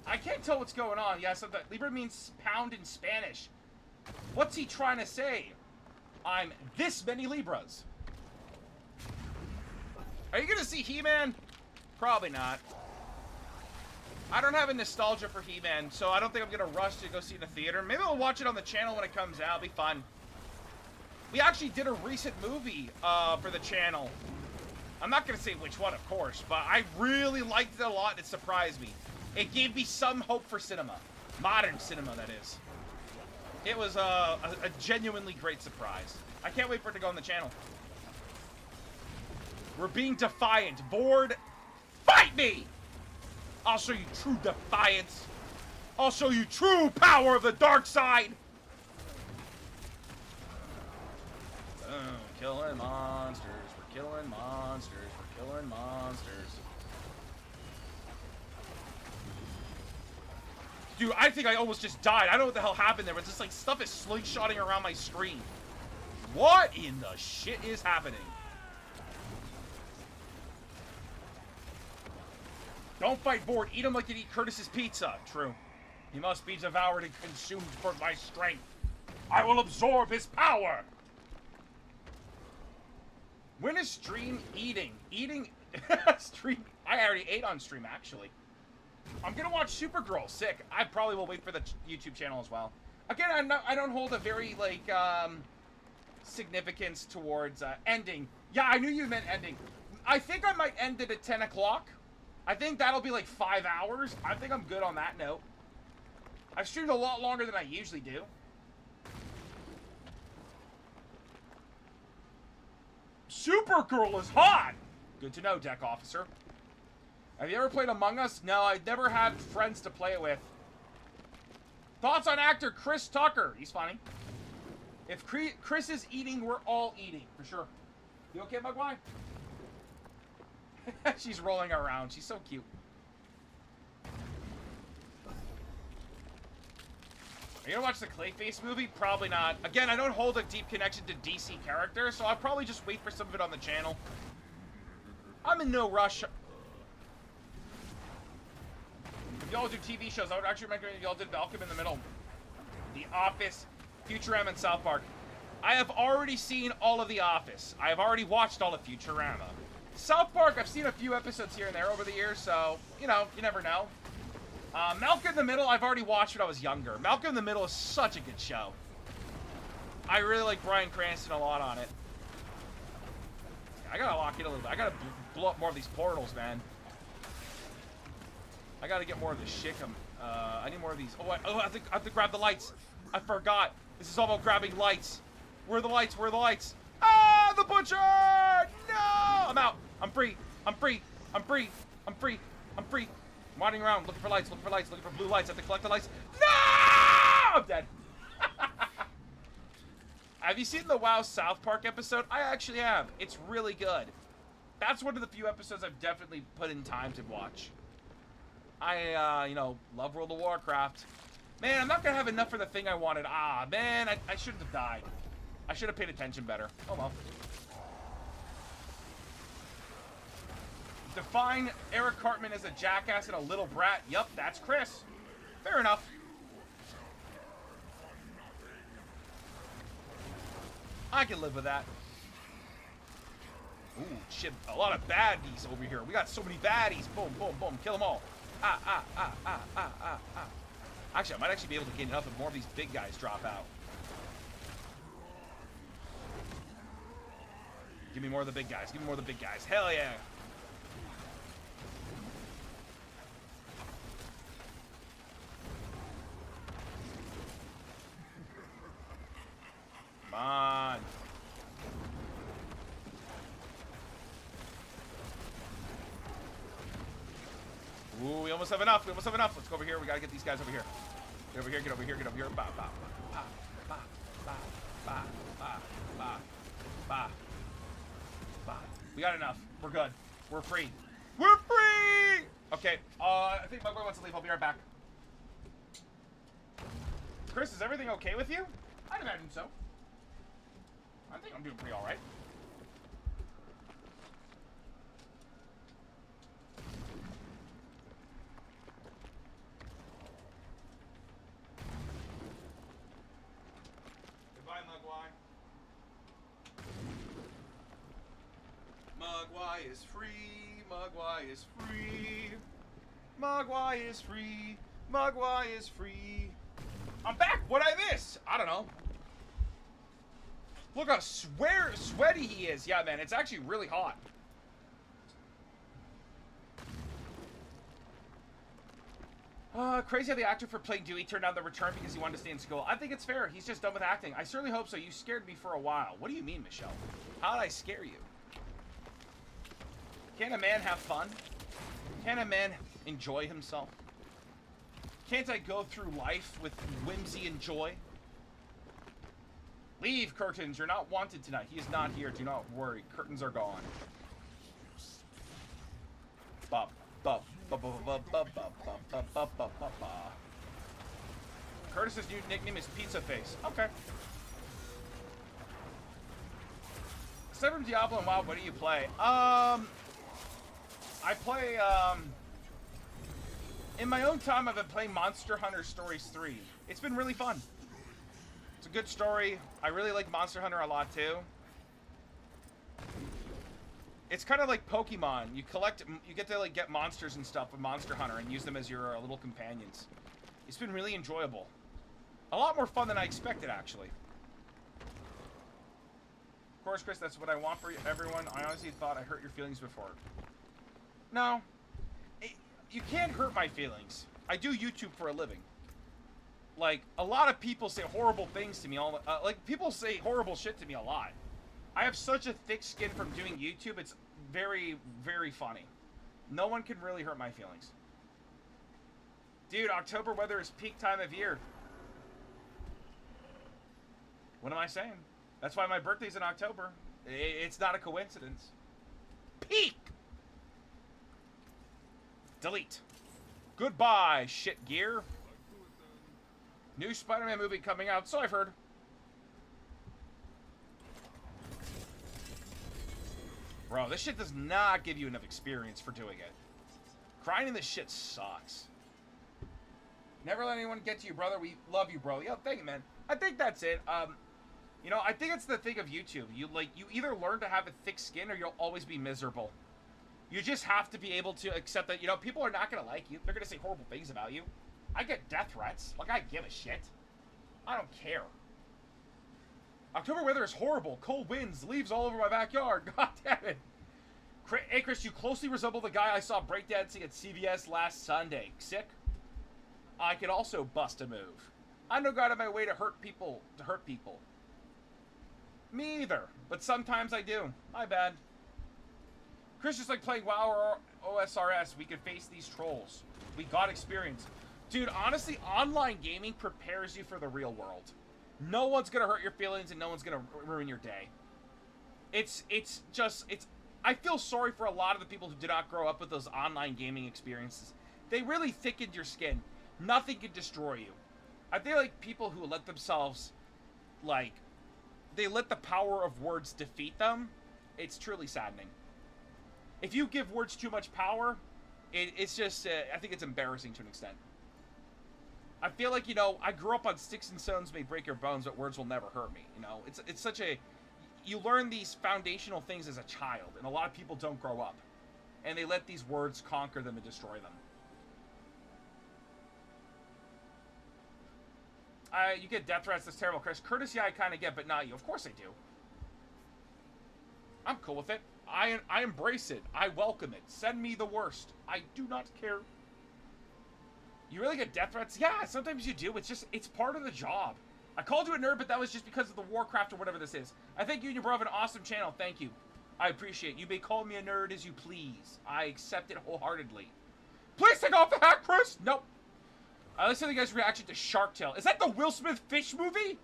I can't tell what's going on. Yeah, so that Libra means pound in Spanish. What's he trying to say? I'm this many Libras. Are you gonna see He-Man? Probably not. I don't have a nostalgia for He-Man, so I don't think I'm gonna rush to go see it in the theater. Maybe I'll watch it on the channel when it comes out. It'll be fun. We actually did a recent movie for the channel. I'm not gonna say which one, of course, but I really liked it a lot. It surprised me. It gave me some hope for cinema. Modern cinema, that is. It was a genuinely great surprise. I can't wait for it to go on the channel. We're being defiant. Bored. Fight me! I'll show you true defiance. I'll show you true power of the dark side. Boom. Killing monsters. We're killing monsters. We're killing monsters. Dude, I think I almost just died. I don't know what the hell happened there, but just like stuff is slingshotting around my screen. What in the shit is happening? Don't fight bored. Eat him like you'd eat Curtis's pizza. True. He must be devoured and consumed for my strength. I will absorb his power. When is stream eating? Eating stream. I already ate on stream actually. I'm gonna watch Supergirl. Sick. I probably will wait for the YouTube channel as well. Again, I don't hold a very like significance towards ending. Yeah, I knew you meant ending. I think I might end it at 10 o'clock. I think that'll be like 5 hours. I think I'm good on that note. I've streamed a lot longer than I usually do. Supergirl is hot! Good to know, deck officer. Have you ever played Among Us? No, I've never had friends to play it with. Thoughts on actor Chris Tucker? He's funny. If Chris is eating, we're all eating, for sure. You okay, Mugwai? She's rolling around. She's so cute. Are you gonna watch the Clayface movie? Probably not. Again, I don't hold a deep connection to DC characters, so I'll probably just wait for some of it on the channel. I'm in no rush. If y'all do TV shows, I would actually recommend y'all did Malcolm in the Middle, The Office, Futurama, and South Park. I have already seen all of The Office. I have already watched all of Futurama. South Park, I've seen a few episodes here and there over the years, so, you know, you never know. Malcolm in the Middle, I've already watched when I was younger. Malcolm in the Middle is such a good show. I really like Bryan Cranston a lot on it. I gotta lock in a little bit. I gotta blow up more of these portals, man. I gotta get more of this shit. I need more of these. Oh, I have to grab the lights. I forgot. This is all about grabbing lights. Where are the lights? Where are the lights? Ah, the butcher! No! I'm out. I'm free. I'm free. I'm free. I'm free. I'm free. I'm wandering around looking for lights, looking for lights, looking for blue lights. I have to collect the lights. No! I'm dead. Have you seen the WoW South Park episode? I actually have. It's really good. That's one of the few episodes I've definitely put in time to watch. I, you know, love World of Warcraft. Man, I'm not going to have enough for the thing I wanted. Ah, man, I shouldn't have died. I should have paid attention better. Oh, well. Define Eric Cartman as a jackass and a little brat. Yup, that's Chris. Fair enough. I can live with that. Ooh, shit. A lot of baddies over here. We got so many baddies. Boom, boom, boom. Kill them all. Actually, I might actually be able to gain enough if more of these big guys drop out. Give me more of the big guys. Give me more of the big guys. Hell yeah. Come on. Ooh, we almost have enough. We almost have enough. Let's go over here. We gotta get these guys over here. Get over here. Get over here. Get over here. Ba ba ba ba ba ba ba ba ba ba. We got enough. We're good. We're free. We're free. Okay. I think my boy wants to leave. I'll be right back. Chris, is everything okay with you? I'd imagine so. I think I'm doing pretty all right. Goodbye, Mugwai. Mugwai is free. Mugwai is free. Mugwai is free. Mugwai is free. I'm back. What'd I miss? I don't know. Look how sweaty he is. Yeah, man, it's actually really hot. Crazy how the actor for playing Dewey turned down the return because he wanted to stay in school. I think it's fair. He's just done with acting. I certainly hope so. You scared me for a while. What do you mean, Michelle? How did I scare you? Can a man have fun? Can a man enjoy himself? Can't I go through life with whimsy and joy? Leave, curtains. You're not wanted tonight. He is not here. Do not worry. Curtains are gone. Ba ba ba ba ba ba ba ba ba ba ba ba. Curtis's new nickname is Pizza Face. Okay. Aside from Diablo and WoW, what do you play? I play, in my own time, I've been playing Monster Hunter Stories 3. It's been really fun. It's a good story. I really like Monster Hunter a lot, too. It's kind of like Pokemon. You get to, like, get monsters and stuff with Monster Hunter and use them as your little companions. It's been really enjoyable. A lot more fun than I expected, actually. Of course, Chris, that's what I want for everyone. I honestly thought I hurt your feelings before. No. You can't hurt my feelings. I do YouTube for a living. Like, a lot of people say horrible things to me. Like, people say horrible shit to me a lot. I have such a thick skin from doing YouTube, it's very, very funny. No one can really hurt my feelings. Dude, October weather is peak time of year. What am I saying? That's why my birthday's in October. It's not a coincidence. Peak! Delete. Goodbye, shit gear. New Spider-Man movie coming out, so I've heard. Bro, this shit does not give you enough experience for doing it. Crying in this shit sucks. Never let anyone get to you, brother. We love you, bro. Yo, thank you, man. I think that's it. You know, I think it's the thing of YouTube. You either learn to have a thick skin or you'll always be miserable. You just have to be able to accept that, you know, people are not going to like you. They're going to say horrible things about you. I get death threats. Like, I give a shit. I don't care. October weather is horrible. Cold winds, leaves all over my backyard. God damn it. Hey, Chris, you closely resemble the guy I saw breakdancing at CVS last Sunday. Sick? I could also bust a move. I don't go out of my way to hurt people. Me either, but sometimes I do. My bad. Chris is like playing WoW or OSRS. We can face these trolls. We got experience. Dude, honestly, online gaming prepares you for the real world. No one's gonna hurt your feelings and no one's gonna ruin your day. I feel sorry for a lot of the people who did not grow up with those online gaming experiences. They really thickened your skin. Nothing can destroy you. I feel like people who let themselves, like, they let the power of words defeat them, it's truly saddening. If you give words too much power, it's just, I think it's embarrassing to an extent. I feel like, you know, I grew up on sticks and stones may break your bones, but words will never hurt me. You know, it's such a, you learn these foundational things as a child, and a lot of people don't grow up. And they let these words conquer them and destroy them. You get death threats, that's terrible, Chris. Courtesy I kind of get, but not you. Of course I do. I'm cool with it. I embrace it. I welcome it. Send me the worst. I do not care. You really get death threats? Yeah, sometimes you do. It's part of the job. I called you a nerd, but that was just because of the Warcraft or whatever this is. I think you and your bro have an awesome channel. Thank you. I appreciate it. You may call me a nerd as you please. I accept it wholeheartedly. Please take off the hat, Chris! Nope. Let's see the guy's reaction to Shark Tale. Is that the Will Smith fish movie?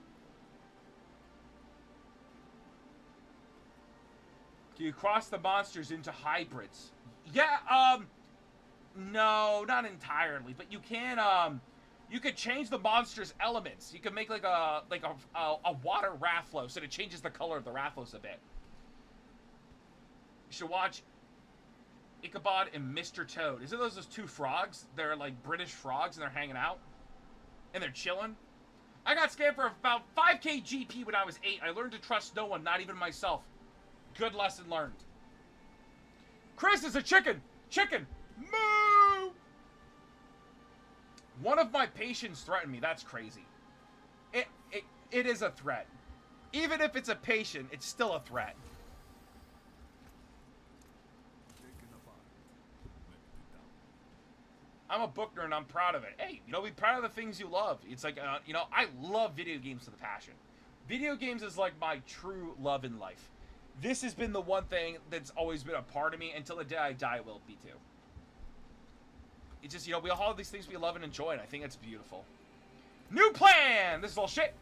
Do you cross the monsters into hybrids? Yeah, no, not entirely, but you can, you could change the monster's elements. You could make like a water Rathlos, and it changes the color of the Rathlos a bit. You should watch Ichabod and Mr. Toad. Isn't those two frogs? They're like British frogs, and they're hanging out, and they're chilling. I got scammed for about 5K GP when I was 8. I learned to trust no one, not even myself. Good lesson learned. Chris is a chicken. Chicken. Moo! One of my patients threatened me. That's crazy. It is a threat. Even if it's a patient, it's still a threat. I'm a book nerd and I'm proud of it. Hey, you know, be proud of the things you love. It's like, you know, I love video games with a passion. Video games is like my true love in life. This has been the one thing that's always been a part of me. Until the day I die, it will be too. It's just, you know, we all have these things we love and enjoy, and I think it's beautiful. New plan! This is all shit.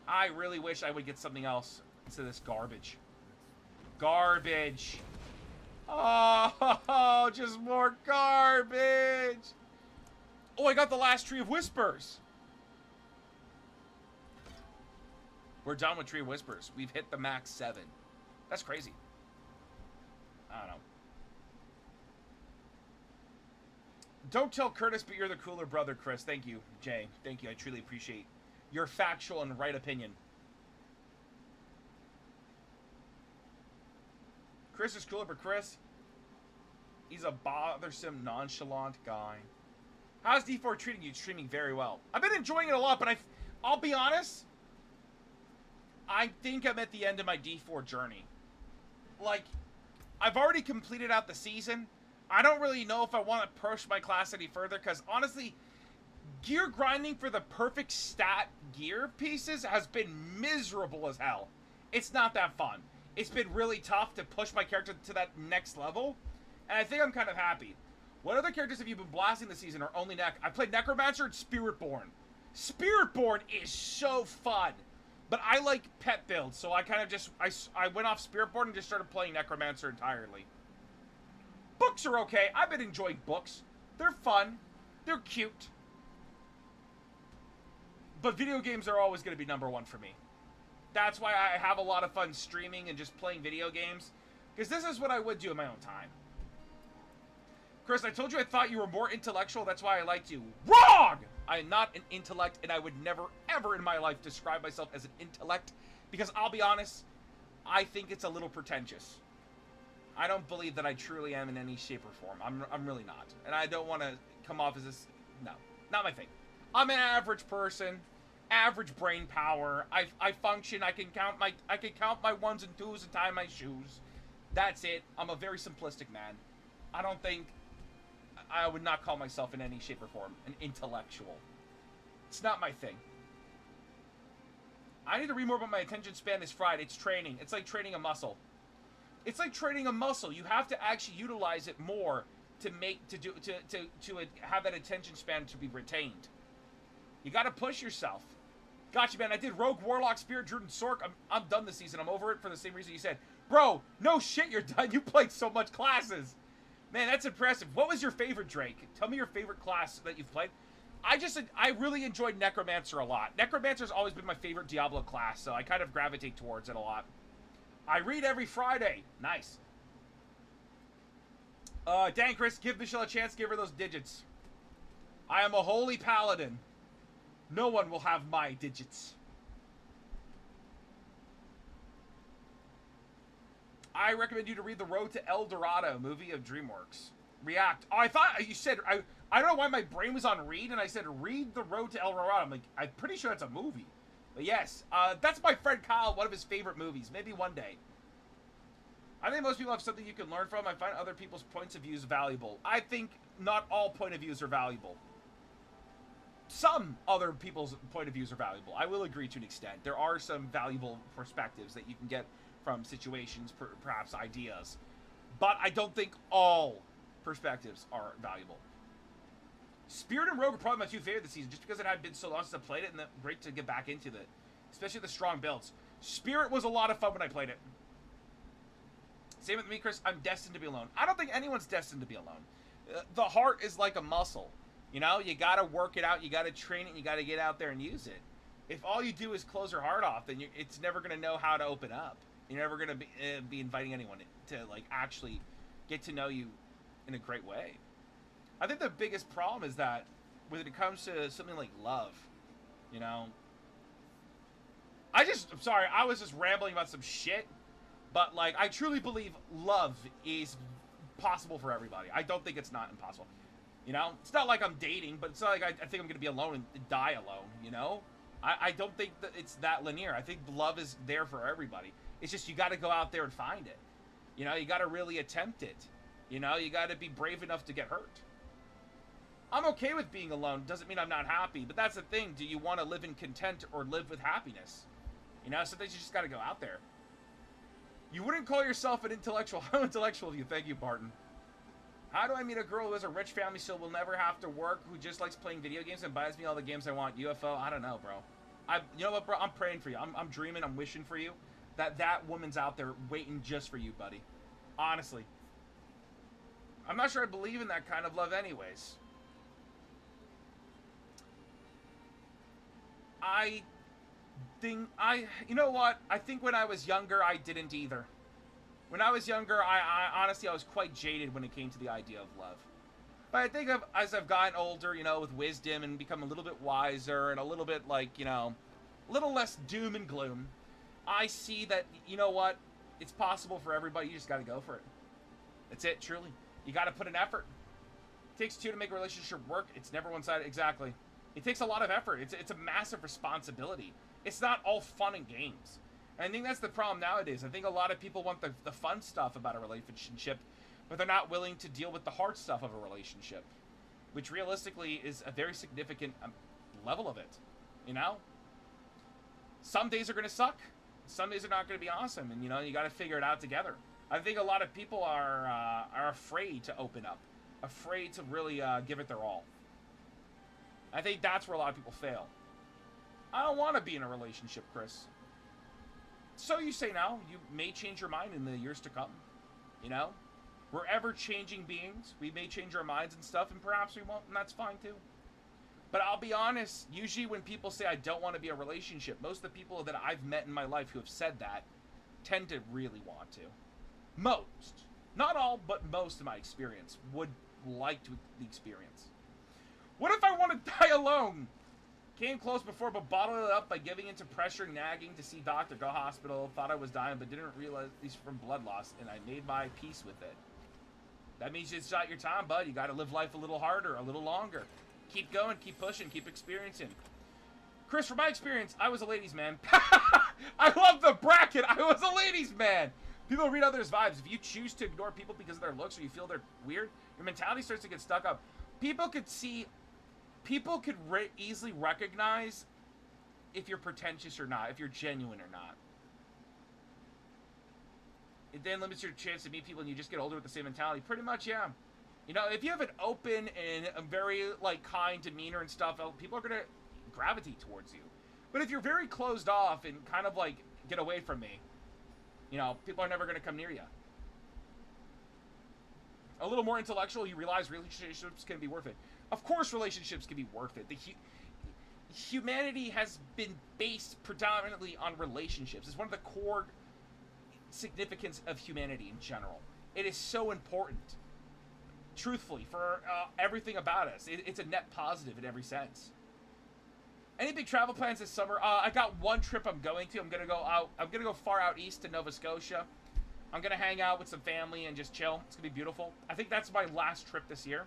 I really wish I would get something else instead of this garbage. Garbage. Oh, just more garbage. Oh, I got the last Tree of Whispers. We're done with Tree of Whispers. We've hit the max 7. That's crazy. I don't know. Don't tell Curtis, but you're the cooler brother, Chris. Thank you, Jay. Thank you. I truly appreciate your factual and right opinion. Chris is cooler, but Chris, he's a bothersome, nonchalant guy. How's D4 treating you? It's treating me very well. I've been enjoying it a lot, but I'll be honest, I think I'm at the end of my D4 journey. Like, I've already completed out the season. I don't really know if I want to push my class any further, because honestly, gear grinding for the perfect stat gear pieces has been miserable as hell. It's not that fun. It's been really tough to push my character to that next level, and I think I'm kind of happy. What other characters have you been blasting this season, or only I played Necromancer and Spiritborn. Spiritborn is so fun, but I like pet builds, so I kind of just, I went off Spiritborn and just started playing Necromancer entirely. Books are okay. I've been enjoying books. They're fun. They're cute. But video games are always going to be #1 for me. That's why I have a lot of fun streaming and just playing video games, because this is what I would do in my own time. Chris, I told you I thought you were more intellectual. That's why I liked you. Wrong! I am not an intellect, and I would never, ever in my life describe myself as an intellect, because I'll be honest, I think it's a little pretentious. I don't believe that I truly am in any shape or form. I'm really not. And I don't want to come off as this. No, not my thing. I'm an average person, average brain power. I function. I can count my ones and twos and tie my shoes. That's it. I'm a very simplistic man. I don't think I would not call myself in any shape or form an intellectual. It's not my thing. I need to read more about my attention span this Friday. It's training. It's like training a muscle. It's like training a muscle. You have to actually utilize it more to have that attention span to be retained. You got to push yourself. Gotcha, man. I did Rogue, Warlock, Spirit, Druid, and Sork. I'm done this season. I'm over it for the same reason you said. Bro, no shit, you're done. You played so much classes. Man, that's impressive. What was your favorite, Drake? Tell me your favorite class that you've played. I really enjoyed Necromancer a lot. Necromancer's always been my favorite Diablo class, so I kind of gravitate towards it a lot. I read every Friday. Nice. Dang, Chris, give Michelle a chance. Give her those digits. I am a holy paladin. No one will have my digits. I recommend you to read The Road to El Dorado, movie of DreamWorks. React. Oh, I thought you said... I don't know why my brain was on read, and I said read The Road to El Dorado. I'm like, I'm pretty sure that's a movie. But yes, that's my friend Kyle, one of his favorite movies. Maybe one day. I think most people have something you can learn from. I find other people's points of views valuable. I think not all point of views are valuable. Some other people's point of views are valuable. I will agree to an extent. There are some valuable perspectives that you can get from situations, perhaps ideas. But I don't think all perspectives are valuable. Spirit and Rogue are probably my two favorite this season, just because it had been so long since I played it, and great to get back into it. Especially the strong builds. Spirit was a lot of fun when I played it. Same with me, Chris. I'm destined to be alone. I don't think anyone's destined to be alone. The heart is like a muscle. You know, you got to work it out, you got to train it, and you got to get out there and use it. If all you do is close your heart off, then it's never going to know how to open up. You're never going to be inviting anyone to, like, actually get to know you in a great way. I think the biggest problem is that when it comes to something like love, you know, I'm sorry, I was just rambling about some shit, but, like, I truly believe love is possible for everybody. I don't think it's not impossible. You know, it's not like I'm dating, but it's not like I think I'm going to be alone and die alone, you know? I don't think that it's that linear. I think love is there for everybody. It's just you got to go out there and find it. You know, you got to really attempt it. You know, you got to be brave enough to get hurt. I'm okay with being alone. Doesn't mean I'm not happy, but that's the thing. Do you want to live in content or live with happiness? You know, sometimes you just got to go out there. You wouldn't call yourself an intellectual. How intellectual of you? Thank you, Barton. How do I meet a girl who has a rich family so will never have to work, who just likes playing video games and buys me all the games I want? UFO? I don't know, bro. You know what, bro? I'm praying for you. I'm dreaming. I'm wishing for you that woman's out there waiting just for you, buddy. Honestly. I'm not sure I believe in that kind of love anyways. You know what? I think when I was younger, I didn't either. When I was younger, I honestly, I was quite jaded when it came to the idea of love. But I think as I've gotten older, you know, with wisdom and become a little bit wiser and a little bit, like, you know, a little less doom and gloom, I see that, you know what? It's possible for everybody. You just got to go for it. That's it, truly. You got to put an effort. It takes two to make a relationship work. It's never one-sided. Exactly. It takes a lot of effort. It's a massive responsibility. It's not all fun and games. And I think that's the problem nowadays. I think a lot of people want the fun stuff about a relationship, but they're not willing to deal with the hard stuff of a relationship, which realistically is a very significant level of it, you know? Some days are going to suck. Some days are not going to be awesome, and, you know, you got to figure it out together. I think a lot of people are afraid to open up, afraid to really give it their all. I think that's where a lot of people fail. I don't want to be in a relationship, Chris. So you say now, you may change your mind in the years to come. You know? We're ever-changing beings. We may change our minds and stuff, and perhaps we won't, and that's fine too. But I'll be honest, usually when people say I don't want to be in a relationship, most of the people that I've met in my life who have said that tend to really want to. Most. Not all, but most of my experience would like to the experience. What if I want to die alone? Came close before, but bottled it up by giving into pressure, nagging to see doctor, go hospital, thought I was dying, but didn't realize these from blood loss, and I made my peace with it. That means you shot your time, bud. You got to live life a little harder, a little longer. Keep going, keep pushing, keep experiencing. Chris, from my experience, I was a ladies' man. I love the bracket. I was a ladies' man. People read others' vibes. If you choose to ignore people because of their looks or you feel they're weird, your mentality starts to get stuck up. People could easily recognize if you're pretentious or not, if you're genuine or not. It then limits your chance to meet people and you just get older with the same mentality. Pretty much, yeah. You know, if you have an open and a very, like, kind demeanor and stuff, people are going to gravitate towards you. But if you're very closed off and kind of, like, get away from me, you know, people are never going to come near you. A little more intellectual, you realize relationships can be worth it. Of course relationships can be worth it. Humanity has been based predominantly on relationships. It's one of the core significance of humanity in general. It is so important, truthfully, for everything about us. It's a net positive in every sense. Any big travel plans this summer? I got one trip I'm going to. I'm gonna go far out east to Nova Scotia. I'm gonna hang out with some family and just chill. It's gonna be beautiful. I think that's my last trip this year.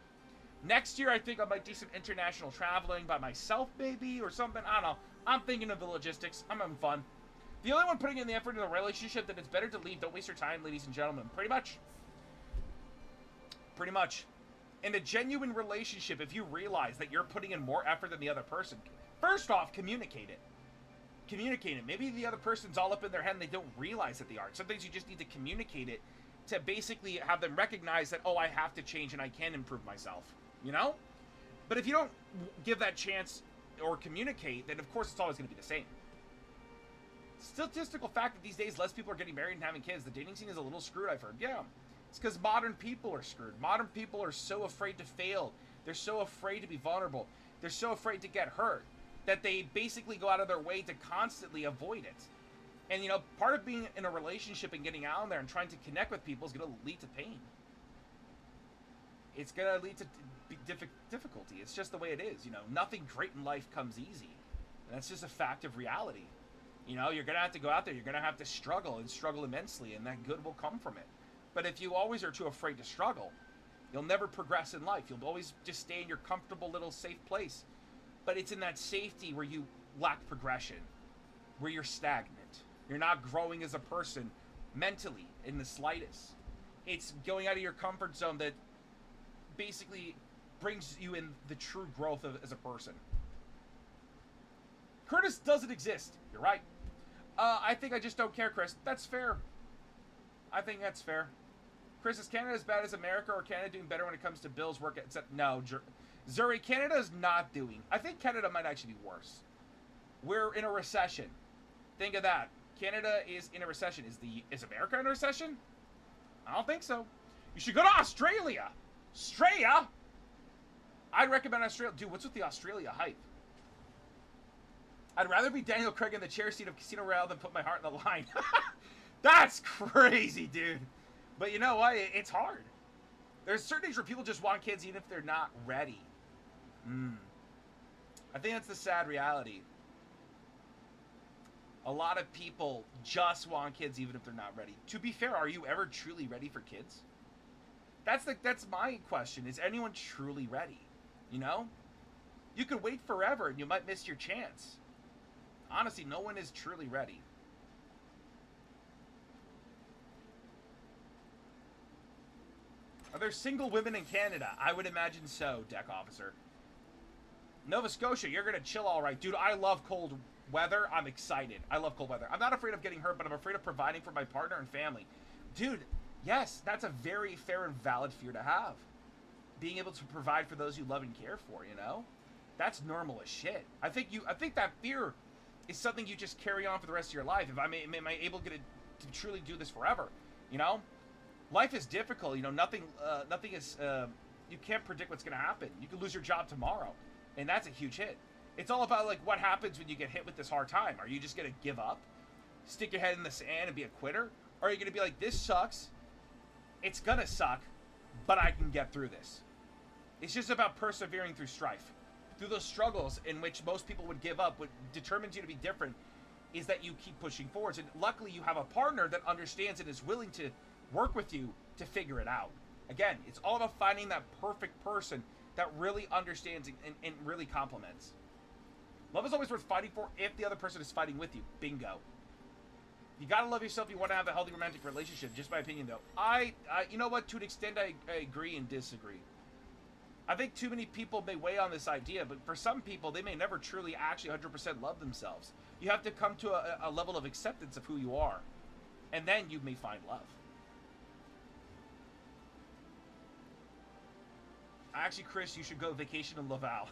Next year, I think I might do some international traveling by myself, maybe, or something. I don't know. I'm thinking of the logistics. I'm having fun. The only one putting in the effort in a relationship, that it's better to leave. Don't waste your time, ladies and gentlemen. Pretty much. Pretty much. In a genuine relationship, if you realize that you're putting in more effort than the other person, first off, communicate it. Communicate it. Maybe the other person's all up in their head and they don't realize that they are. Sometimes you just need to communicate it to basically have them recognize that, oh, I have to change and I can improve myself. You know? But if you don't give that chance or communicate, then of course it's always going to be the same. Statistical fact that these days less people are getting married and having kids. The dating scene is a little screwed, I've heard. Yeah. It's because modern people are screwed. Modern people are so afraid to fail. They're so afraid to be vulnerable. They're so afraid to get hurt that they basically go out of their way to constantly avoid it. And, you know, part of being in a relationship and getting out there and trying to connect with people is going to lead to pain. It's going to lead to difficulty. It's just the way it is. You know, nothing great in life comes easy. And that's just a fact of reality. You know, you're going to have to go out there. You're going to have to struggle and struggle immensely, and that good will come from it. But if you always are too afraid to struggle, you'll never progress in life. You'll always just stay in your comfortable little safe place. But it's in that safety where you lack progression, where you're stagnant. You're not growing as a person mentally in the slightest. It's going out of your comfort zone that basically brings you in the true growth as a person. Curtis doesn't exist. You're right. I think I just don't care, Chris. That's fair. I think that's fair. Chris, is Canada as bad as America, or Canada doing better when it comes to bills, work, etc.? No, Zuri, Canada is not doing. I think Canada might actually be worse. We're in a recession. Think of that. Canada is in a recession. Is America in a recession? I don't think so. You should go to Australia. Australia? I'd recommend Australia. Dude, what's with the Australia hype? I'd rather be Daniel Craig in the chair seat of Casino Royale than put my heart in the line. That's crazy, dude. But you know what? It's hard. There's certain age where people just want kids even if they're not ready. I think that's the sad reality. A lot of people just want kids even if they're not ready. To be fair, are you ever truly ready for kids? That's my question. Is anyone truly ready? You know? You could wait forever and you might miss your chance. Honestly, no one is truly ready. Are there single women in Canada? I would imagine so, deck officer. Nova Scotia, you're gonna chill all right. Dude, I love cold weather. I'm excited. I love cold weather. I'm not afraid of getting hurt, but I'm afraid of providing for my partner and family. Dude, yes, that's a very fair and valid fear to have. Being able to provide for those you love and care for, you know? That's normal as shit. I think that fear is something you just carry on for the rest of your life. If am I able to truly do this forever? You know? Life is difficult, you know, nothing is, you can't predict what's gonna happen. You could lose your job tomorrow, and that's a huge hit. It's all about, like, what happens when you get hit with this hard time. Are you just gonna give up? Stick your head in the sand and be a quitter? Or are you gonna be like, this sucks, it's gonna suck, but I can get through this? It's just about persevering through strife. Through those struggles in which most people would give up, what determines you to be different is that you keep pushing forwards. And luckily you have a partner that understands and is willing to work with you to figure it out. Again, it's all about finding that perfect person that really understands and really complements. Love is always worth fighting for if the other person is fighting with you. Bingo. You gotta love yourself if you want to have a healthy romantic relationship. Just my opinion, though. I you know what? To an extent, I agree and disagree. I think too many people may weigh on this idea, but for some people, they may never truly actually 100% love themselves. You have to come to a level of acceptance of who you are, and then you may find love. Actually, Chris, you should go vacation in Laval.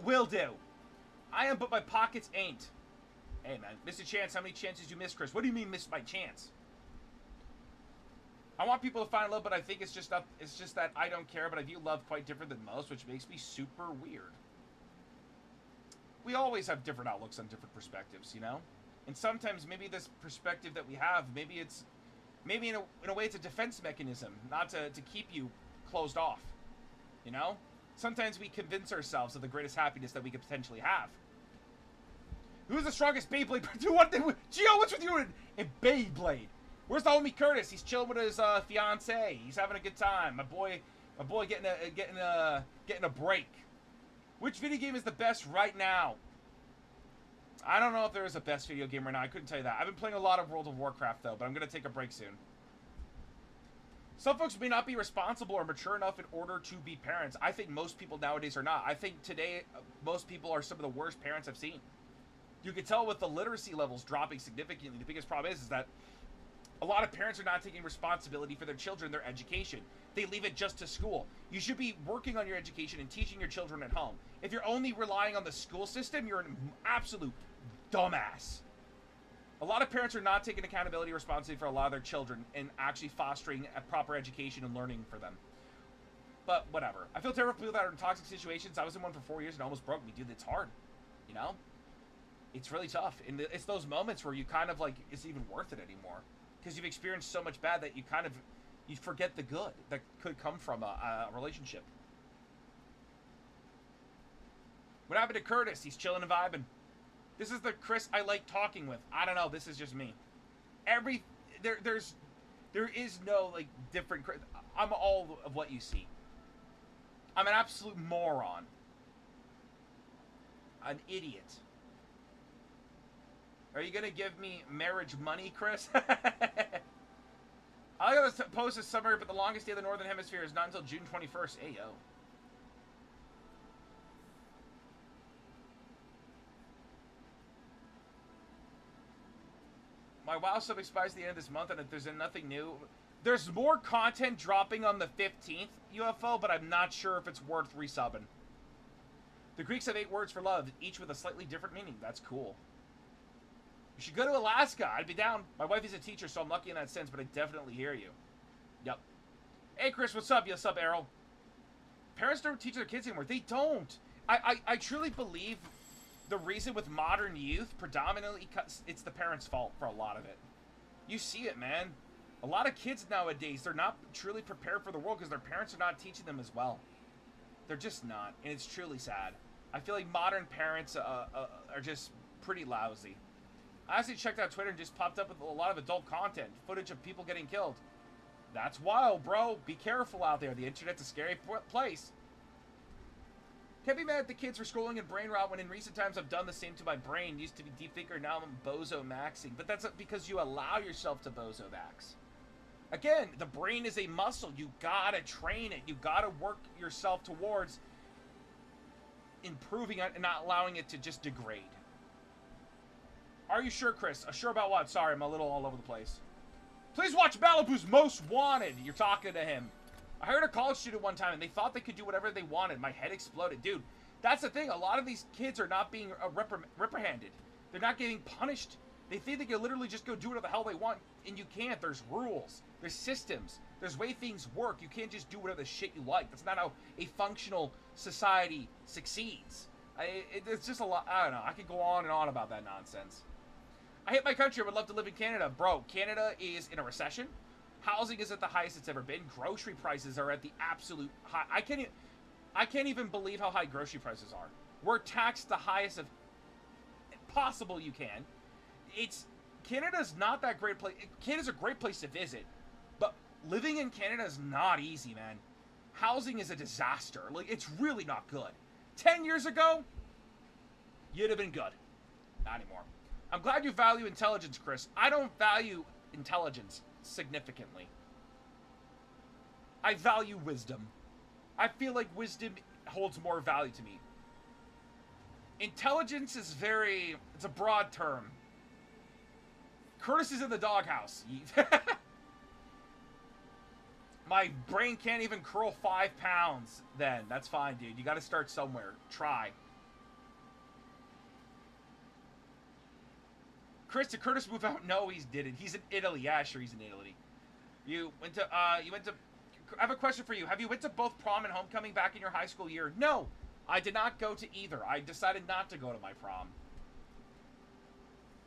Will do. I am, but my pockets ain't. Hey, man, miss a chance. How many chances you miss, Chris? What do you mean, miss my chance? I want people to find love, but I think it's just that I don't care, but I view love quite different than most, which makes me super weird. We always have different outlooks on different perspectives, you know? And sometimes maybe this perspective that we have, maybe in a way it's a defense mechanism, not to keep you closed off, you know? Sometimes we convince ourselves of the greatest happiness that we could potentially have. Who's the strongest Beyblade? Dude, Gio, what's with you in Beyblade? Where's the homie Curtis? He's chilling with his fiance. He's having a good time. My boy getting a break. Which video game is the best right now? I don't know if there is a best video game right now. I couldn't tell you that. I've been playing a lot of World of Warcraft though, but I'm gonna take a break soon. Some folks may not be responsible or mature enough in order to be parents. I think most people nowadays are not. I think today most people are some of the worst parents I've seen. You can tell with the literacy levels dropping significantly. The biggest problem is that a lot of parents are not taking responsibility for their children, their education. They leave it just to school. You should be working on your education and teaching your children at home. If you're only relying on the school system, you're an absolute dumbass. A lot of parents are not taking accountability and responsibility for a lot of their children and actually fostering a proper education and learning for them. But whatever. I feel terrible for people that are in toxic situations. I was in one for 4 years and it almost broke me. Dude, it's hard. You know? It's really tough. And it's those moments where you kind of like, it's even worth it anymore. Because you've experienced so much bad that you forget the good that could come from a relationship. What happened to Curtis? He's chilling and vibing. This is the Chris I like talking with. I don't know. This is just me. There is no like different. I'm all of what you see. I'm an absolute moron. An idiot. Are you gonna give me marriage money, Chris? I gotta post this summer, but the longest day of the Northern Hemisphere is not until June 21st. Hey, yo. My WoW sub expires at the end of this month, and if there's nothing new, There's more content dropping on the 15th, UFO, but I'm not sure if it's worth resubbing. The Greeks have 8 words for love, each with a slightly different meaning. That's cool. You should go to Alaska. I'd be down. My wife is a teacher, so I'm lucky in that sense, but I definitely hear you. Yep. Hey, Chris, what's up? What's up, Errol? Parents don't teach their kids anymore. They don't. I truly believe the reason with modern youth, predominantly, it's the parents' fault for a lot of it. You see it, man. A lot of kids nowadays, they're not truly prepared for the world because their parents are not teaching them as well. They're just not, and it's truly sad. I feel like modern parents are just pretty lousy. I actually checked out Twitter and just popped up with a lot of adult content, footage of people getting killed. That's wild, bro. Be careful out there. The internet's a scary place. Can't be mad at the kids for scrolling and brain rot when in recent times I've done the same to my brain. Used to be deep thinker, now I'm bozo maxing. But that's because you allow yourself to bozo max. Again, the brain is a muscle. You gotta train it. You gotta work yourself towards improving it and not allowing it to just degrade. Are you sure, Chris? Sure about what? Sorry, I'm a little all over the place. Please watch Malibu's Most Wanted. You're talking to him. I heard a college student one time and they thought they could do whatever they wanted. My head exploded. Dude, that's the thing. A lot of these kids are not being reprihanded. They're not getting punished. They think they can literally just go do whatever the hell they want, and you can't. There's rules. There's systems. There's way things work. You can't just do whatever the shit you like. That's not how a functional society succeeds. It's just a lot. I don't know. I could go on and on about that nonsense. I hate my country. I would love to live in Canada. Bro, Canada is in a recession. Housing is at the highest it's ever been. Grocery prices are at the absolute high. I can't even believe how high grocery prices are. We're taxed the highest of possible you can. Canada's not that great place. Canada's a great place to visit, but living in Canada is not easy, man. Housing is a disaster. Like, it's really not good. 10 years ago, you'd have been good. Not anymore. I'm glad you value intelligence, Chris. I don't value intelligence significantly. I value wisdom. I feel like wisdom holds more value to me. Intelligence is it's a broad term. Curtis is in the doghouse. My brain can't even curl 5 pounds then. That's fine, dude. You gotta start somewhere. Try. Chris, did Curtis move out? No, he didn't. He's in Italy. Yeah, sure, he's in Italy. You went to, I have a question for you. Have you went to both prom and homecoming back in your high school year? No, I did not go to either. I decided not to go to my prom.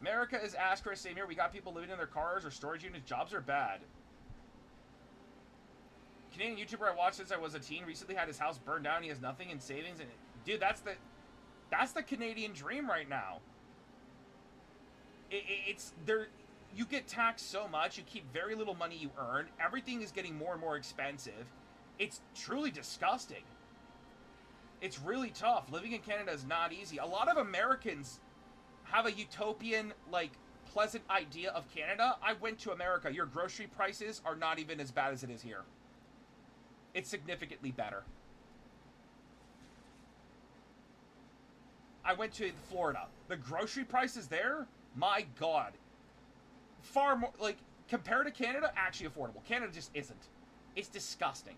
America is ass, Chris. Same here. We got people living in their cars or storage units. Jobs are bad. Canadian YouTuber I watched since I was a teen recently had his house burned down. He has nothing in savings. And dude, that's the Canadian dream right now. It's there. You get taxed so much. You keep very little money you earn. Everything is getting more and more expensive. It's truly disgusting. It's really tough. Living in Canada is not easy. A lot of Americans have a utopian, like, pleasant idea of Canada. I went to America. Your grocery prices are not even as bad as it is here. It's significantly better. I went to Florida. The grocery prices there, my God. Far more, like, compared to Canada, actually affordable. Canada just isn't. It's disgusting.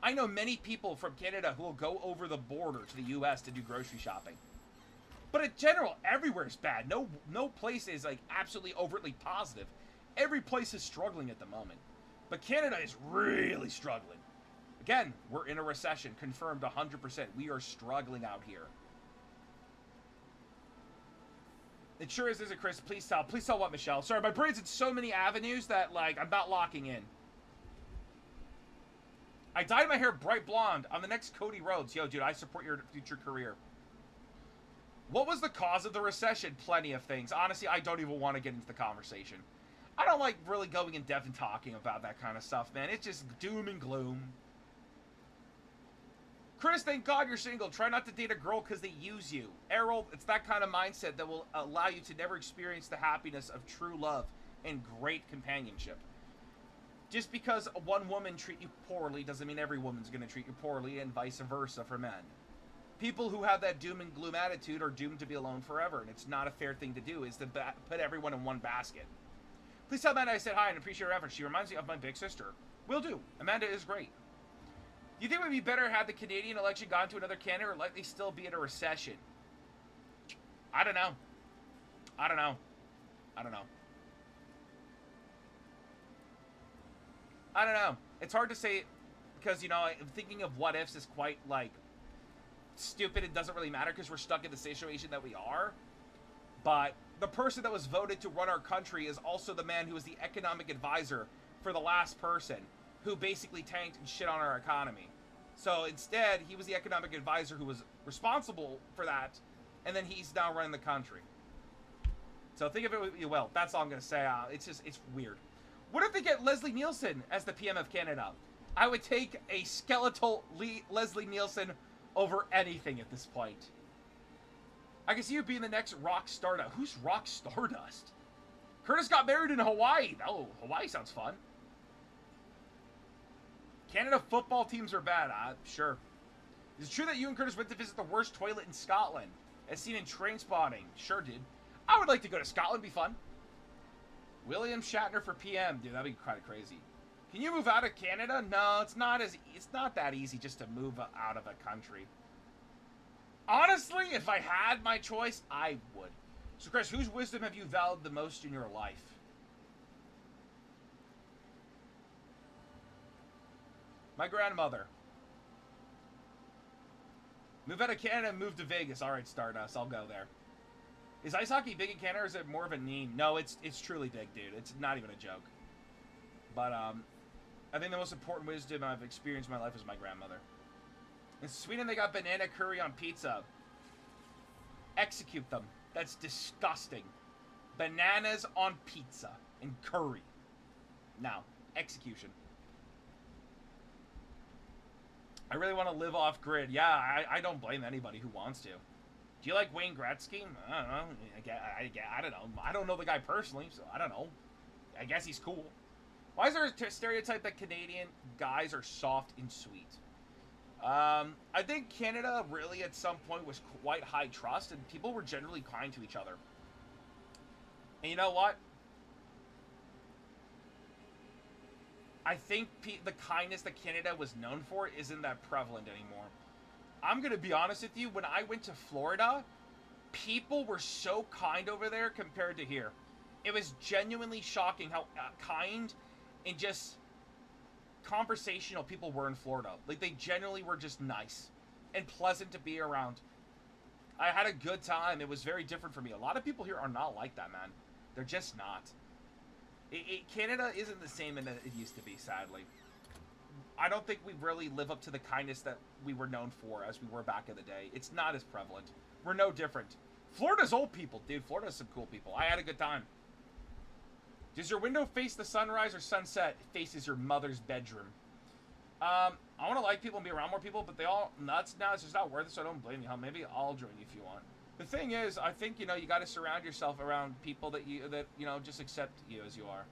I know many people from Canada who will go over the border to the U.S. to do grocery shopping. But in general, everywhere is bad. No place is, like, absolutely overtly positive. Every place is struggling at the moment. But Canada is really struggling. Again, we're in a recession, confirmed 100%. We are struggling out here. It sure is, isn't it, Chris? Please tell. Please tell what, Michelle? Sorry, my brain's in so many avenues that, like, I'm not locking in. I dyed my hair bright blonde. I'm the next Cody Rhodes. Yo, dude, I support your future career. What was the cause of the recession? Plenty of things. Honestly, I don't even want to get into the conversation. I don't like really going in depth and talking about that kind of stuff, man. It's just doom and gloom. Chris, thank God you're single. Try not to date a girl because they use you. Errol, it's that kind of mindset that will allow you to never experience the happiness of true love and great companionship. Just because one woman treat you poorly doesn't mean every woman's going to treat you poorly, and vice versa for men. People who have that doom and gloom attitude are doomed to be alone forever, and it's not a fair thing to do, is to put everyone in one basket. Please tell Amanda I said hi and appreciate her efforts. She reminds me of my big sister. Will do. Amanda is great. Do you think it would be better had the Canadian election gone to another candidate or likely still be in a recession? I don't know. I don't know. I don't know. I don't know. It's hard to say because, you know, thinking of what ifs is quite, like, stupid and doesn't really matter because we're stuck in the situation that we are. But the person that was voted to run our country is also the man who was the economic advisor for the last person who basically tanked and shit on our economy. So instead, he was the economic advisor who was responsible for that, and then he's now running the country. So think of it well. That's all I'm going to say. It's weird. What if they get Leslie Nielsen as the PM of Canada? I would take a skeletal Leslie Nielsen over anything at this point. I can see you being the next Rock Stardust. Who's Rock Stardust? Curtis got married in Hawaii. Oh, Hawaii sounds fun. Canada football teams are bad. Sure. Is it true that you and Curtis went to visit the worst toilet in Scotland, as seen in Trainspotting? Sure did. I would like to go to Scotland. Be fun. William Shatner for PM. Dude, that'd be kind of crazy. Can you move out of Canada? No, it's not that easy just to move out of a country. Honestly, if I had my choice, I would. So, Chris, whose wisdom have you valued the most in your life? My grandmother. Move out of Canada and move to Vegas. All right, Stardust, I'll go there. Is ice hockey big in Canada, or is it more of a meme? No, it's truly big, dude. It's not even a joke. But I think the most important wisdom I've experienced in my life is my grandmother. In Sweden, they got banana curry on pizza. Execute them. That's disgusting. Bananas on pizza and curry. Now, execution. I really want to live off grid. Yeah, I don't blame anybody who wants to. Do you like Wayne Gretzky? I don't know. I don't know. I don't know the guy personally, so I don't know. I guess he's cool. Why is there a stereotype that Canadian guys are soft and sweet? I think Canada really at some point was quite high trust, and people were generally kind to each other. And you know what? I think the kindness that Canada was known for isn't that prevalent anymore. I'm going to be honest with you, when I went to Florida, people were so kind over there compared to here. It was genuinely shocking how kind and just conversational people were in Florida. Like, they genuinely were just nice and pleasant to be around. I had a good time. It was very different for me. A lot of people here are not like that, man. They're just not. Canada isn't the same as it used to be, sadly. I don't think we really live up to the kindness that we were known for as we were back in the day. It's not as prevalent. We're no different. Florida's old people, dude. Florida's some cool people. I had a good time. Does your window face the sunrise or sunset? It faces your mother's bedroom. I want to like people and be around more people, but they all nuts now. It's just not worth it, so I don't blame you. Maybe I'll join you if you want. The thing is, I think, you know, you got to surround yourself around people that you know, just accept you as you are.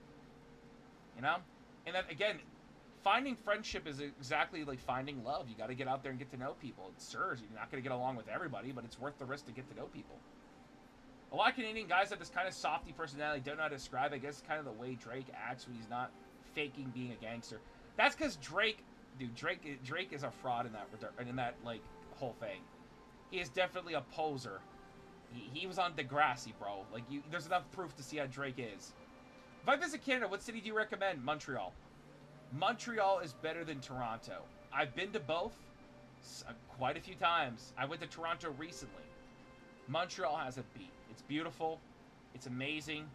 You know? And then, again, finding friendship is exactly like finding love. You got to get out there and get to know people. It's sure, you're not going to get along with everybody, but it's worth the risk to get to know people. A lot of Canadian guys have this kind of softy personality. Don't know how to describe it. I guess it's kind of the way Drake acts when he's not faking being a gangster. That's because Drake, dude, Drake is a fraud in that like whole thing. He is definitely a poser. He was on Degrassi, bro. Like, there's enough proof to see how Drake is. If I visit Canada, what city do you recommend? Montreal. Montreal is better than Toronto. I've been to both quite a few times. I went to Toronto recently. Montreal has a beat. It's beautiful. It's amazing.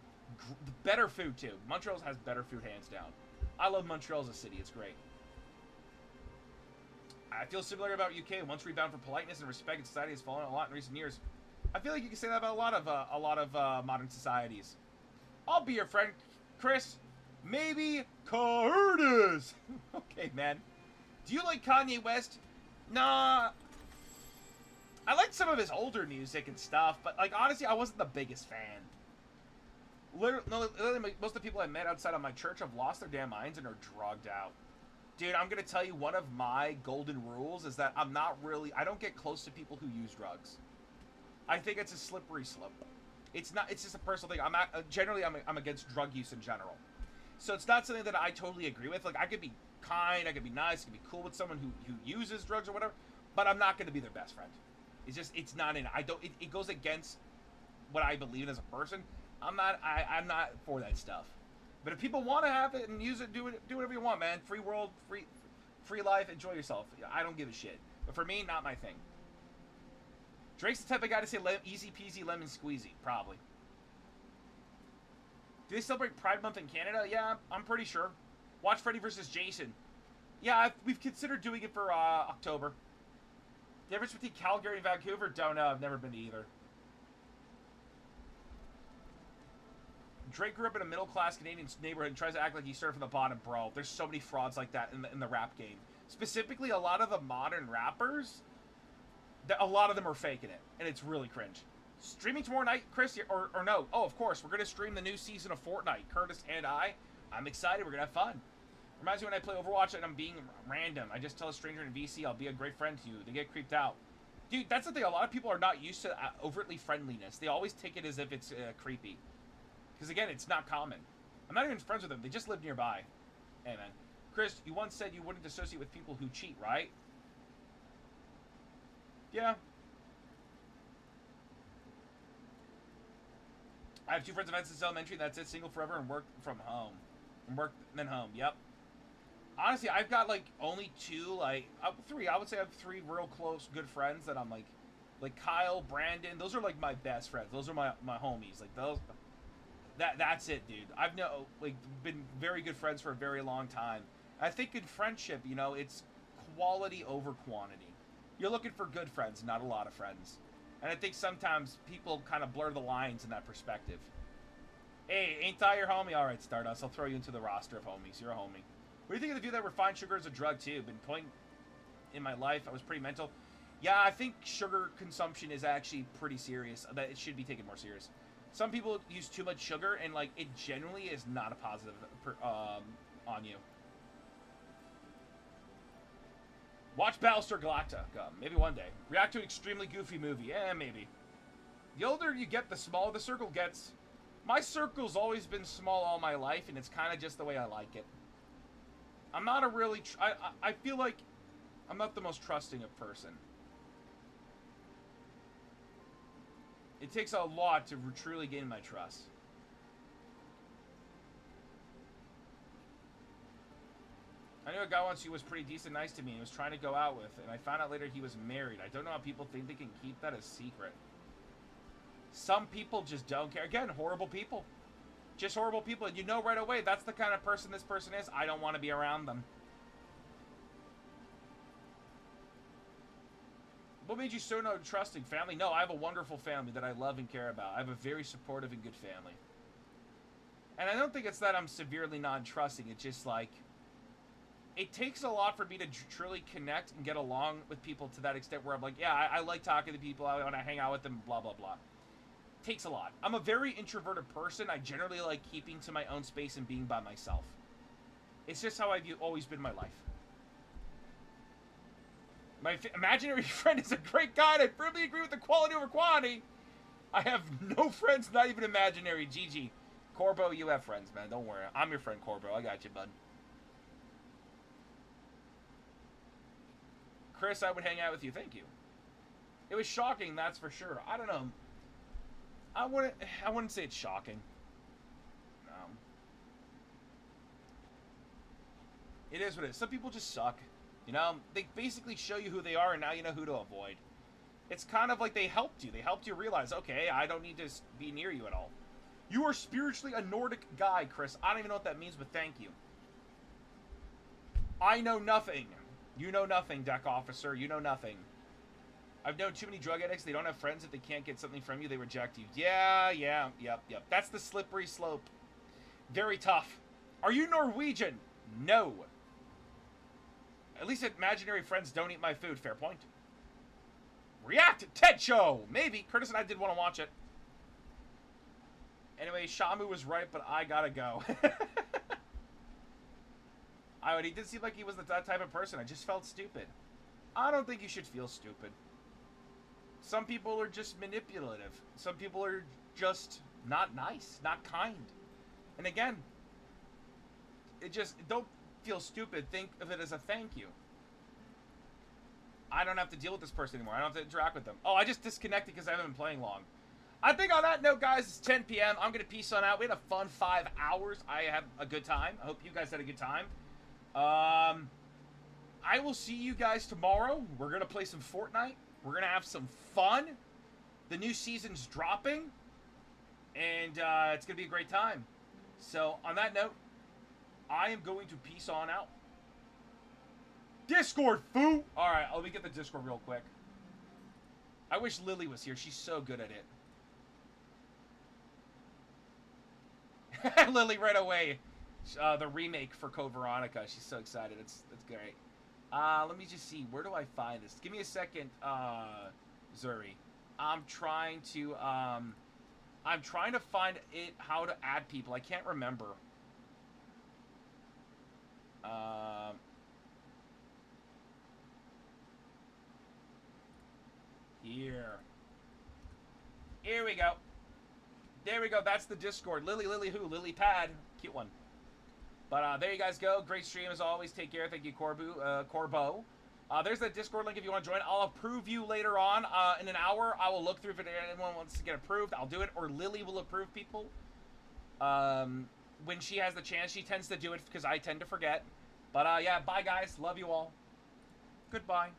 Better food, too. Montreal has better food, hands down. I love Montreal as a city. It's great. I feel similar about UK. Once rebound for politeness and respect in society has fallen a lot in recent years. I feel like you can say that about a lot of modern societies. I'll be your friend, Chris. Maybe Curtis. Okay, man. Do you like Kanye West? Nah. I liked some of his older music and stuff, but, like, honestly, I wasn't the biggest fan. Literally, most of the people I met outside of my church have lost their damn minds and are drugged out. Dude, I'm going to tell you, one of my golden rules is that I don't get close to people who use drugs. I think it's a slippery slope. It's not. It's just a personal thing. Generally I'm against drug use in general. So it's not something that I totally agree with. Like, I could be kind, I could be nice, I could be cool with someone who uses drugs or whatever, but I'm not going to be their best friend. It's not in. It goes against what I believe in as a person. I'm not for that stuff. But if people want to have it and use it, do whatever you want, man. Free world, free life, enjoy yourself. I don't give a shit. But for me, not my thing. Drake's the type of guy to say easy peasy lemon squeezy, probably. Do they celebrate Pride Month in Canada? Yeah, I'm pretty sure. Watch Freddy vs. Jason. Yeah, we've considered doing it for October. The difference between Calgary and Vancouver? Don't know. I've never been to either. Drake grew up in a middle-class Canadian neighborhood and tries to act like he started from the bottom, bro. There's so many frauds like that in the rap game. Specifically, a lot of the modern rappers, a lot of them are faking it, and it's really cringe. Streaming tomorrow night, Chris, or no? Oh, of course, we're going to stream the new season of Fortnite. Curtis and I'm excited. We're going to have fun. Reminds me when I play Overwatch and I'm being random. I just tell a stranger in VC, I'll be a great friend to you. They get creeped out. Dude, that's the thing. A lot of people are not used to overtly friendliness. They always take it as if it's creepy. Because, again, it's not common. I'm not even friends with them. They just live nearby. Hey, man. Chris, you once said you wouldn't associate with people who cheat, right? Yeah. I have 2 friends of mine since elementary. That's it. Single forever and work from home. And work, then home. Yep. Honestly, I've got, like, only 2, 3. I would say I have 3 real close, good friends that I'm, like Kyle, Brandon. Those are, like, my best friends. Those are my homies. Like, those... That's it, dude. I've been very good friends for a very long time. I think in friendship, you know, it's quality over quantity. You're looking for good friends, not a lot of friends. And I think sometimes people kind of blur the lines in that perspective. Hey, ain't I your homie? All right, Stardust. I'll throw you into the roster of homies. You're a homie. What do you think of the view that refined sugar is a drug, too? Been point in my life, I was pretty mental. Yeah, I think sugar consumption is actually pretty serious. That it should be taken more serious. Some people use too much sugar, and, like, it generally is not a positive on you. Watch Battlestar Galactica. Maybe one day. React to an extremely goofy movie. Maybe. The older you get, the smaller the circle gets. My circle's always been small all my life, and it's kind of just the way I like it. I'm not a really... I feel like I'm not the most trusting of person. It takes a lot to truly gain my trust. I knew a guy once who was pretty decent nice to me and was trying to go out with, and I found out later he was married. I don't know how people think they can keep that a secret. Some people just don't care. Again, horrible people. Just horrible people. And you know right away, that's the kind of person this person is. I don't want to be around them. What made you so trusting? Family? No, I have a wonderful family that I love and care about. I have a very supportive and good family. And I don't think it's that I'm severely non-trusting. It's just like... It takes a lot for me to truly connect and get along with people to that extent where I'm like, yeah, I like talking to people. I want to hang out with them, blah, blah, blah. It takes a lot. I'm a very introverted person. I generally like keeping to my own space and being by myself. It's just how I've always been my life. My imaginary friend is a great guy, and I firmly agree with the quality over quantity. I have no friends, not even imaginary. GG. Corbo, you have friends, man. Don't worry. I'm your friend, Corbo. I got you, bud. Chris, I would hang out with you. Thank you. It was shocking, that's for sure. I don't know. I wouldn't say it's shocking. It is what it is. Some people just suck. You know, they basically show you who they are, and now you know who to avoid. It's kind of like they helped you. They helped you realize, okay, I don't need to be near you at all. You are spiritually a Nordic guy, Chris. I don't even know what that means, but thank you. I know nothing. You know nothing, deck officer. You know nothing. I've known too many drug addicts. They don't have friends. If they can't get something from you, they reject you. Yeah, yep. That's the slippery slope. Very tough. Are you Norwegian? No. At least imaginary friends don't eat my food. Fair point. React TED Show. Maybe. Curtis and I did want to watch it. Anyway, Shamu was right, but I gotta go. He did seem like he was that type of person. I just felt stupid. I don't think you should feel stupid. Some people are just manipulative. Some people are just not nice, not kind. And again, don't feel stupid. Think of it as a thank you. I don't have to deal with this person anymore. I don't have to interact with them. Oh, I just disconnected because I haven't been playing long. I think on that note, guys, it's 10 p.m. I'm going to peace on out. We had a fun 5 hours. I had a good time. I hope you guys had a good time. I will see you guys tomorrow. We're going to play some Fortnite. We're going to have some fun. The new season's dropping. And it's going to be a great time. So, on that note, I am going to peace on out. Discord, foo! Alright, let me get the Discord real quick. I wish Lily was here. She's so good at it. Lily right away. The remake for Code Veronica. She's so excited. It's great. Let me just see. Where do I find this? Give me a second, Zuri. I'm trying to find it, how to add people. I can't remember. Here we go. There we go. That's the Discord. Lily who? Lily Pad. Cute one. But there you guys go. Great stream as always. Take care. Thank you, Corbo. There's the Discord link if you want to join. I'll approve you later on. In an hour, I will look through if anyone wants to get approved. I'll do it. Or Lily will approve people. When she has the chance, she tends to do it because I tend to forget. But yeah, bye guys. Love you all. Goodbye.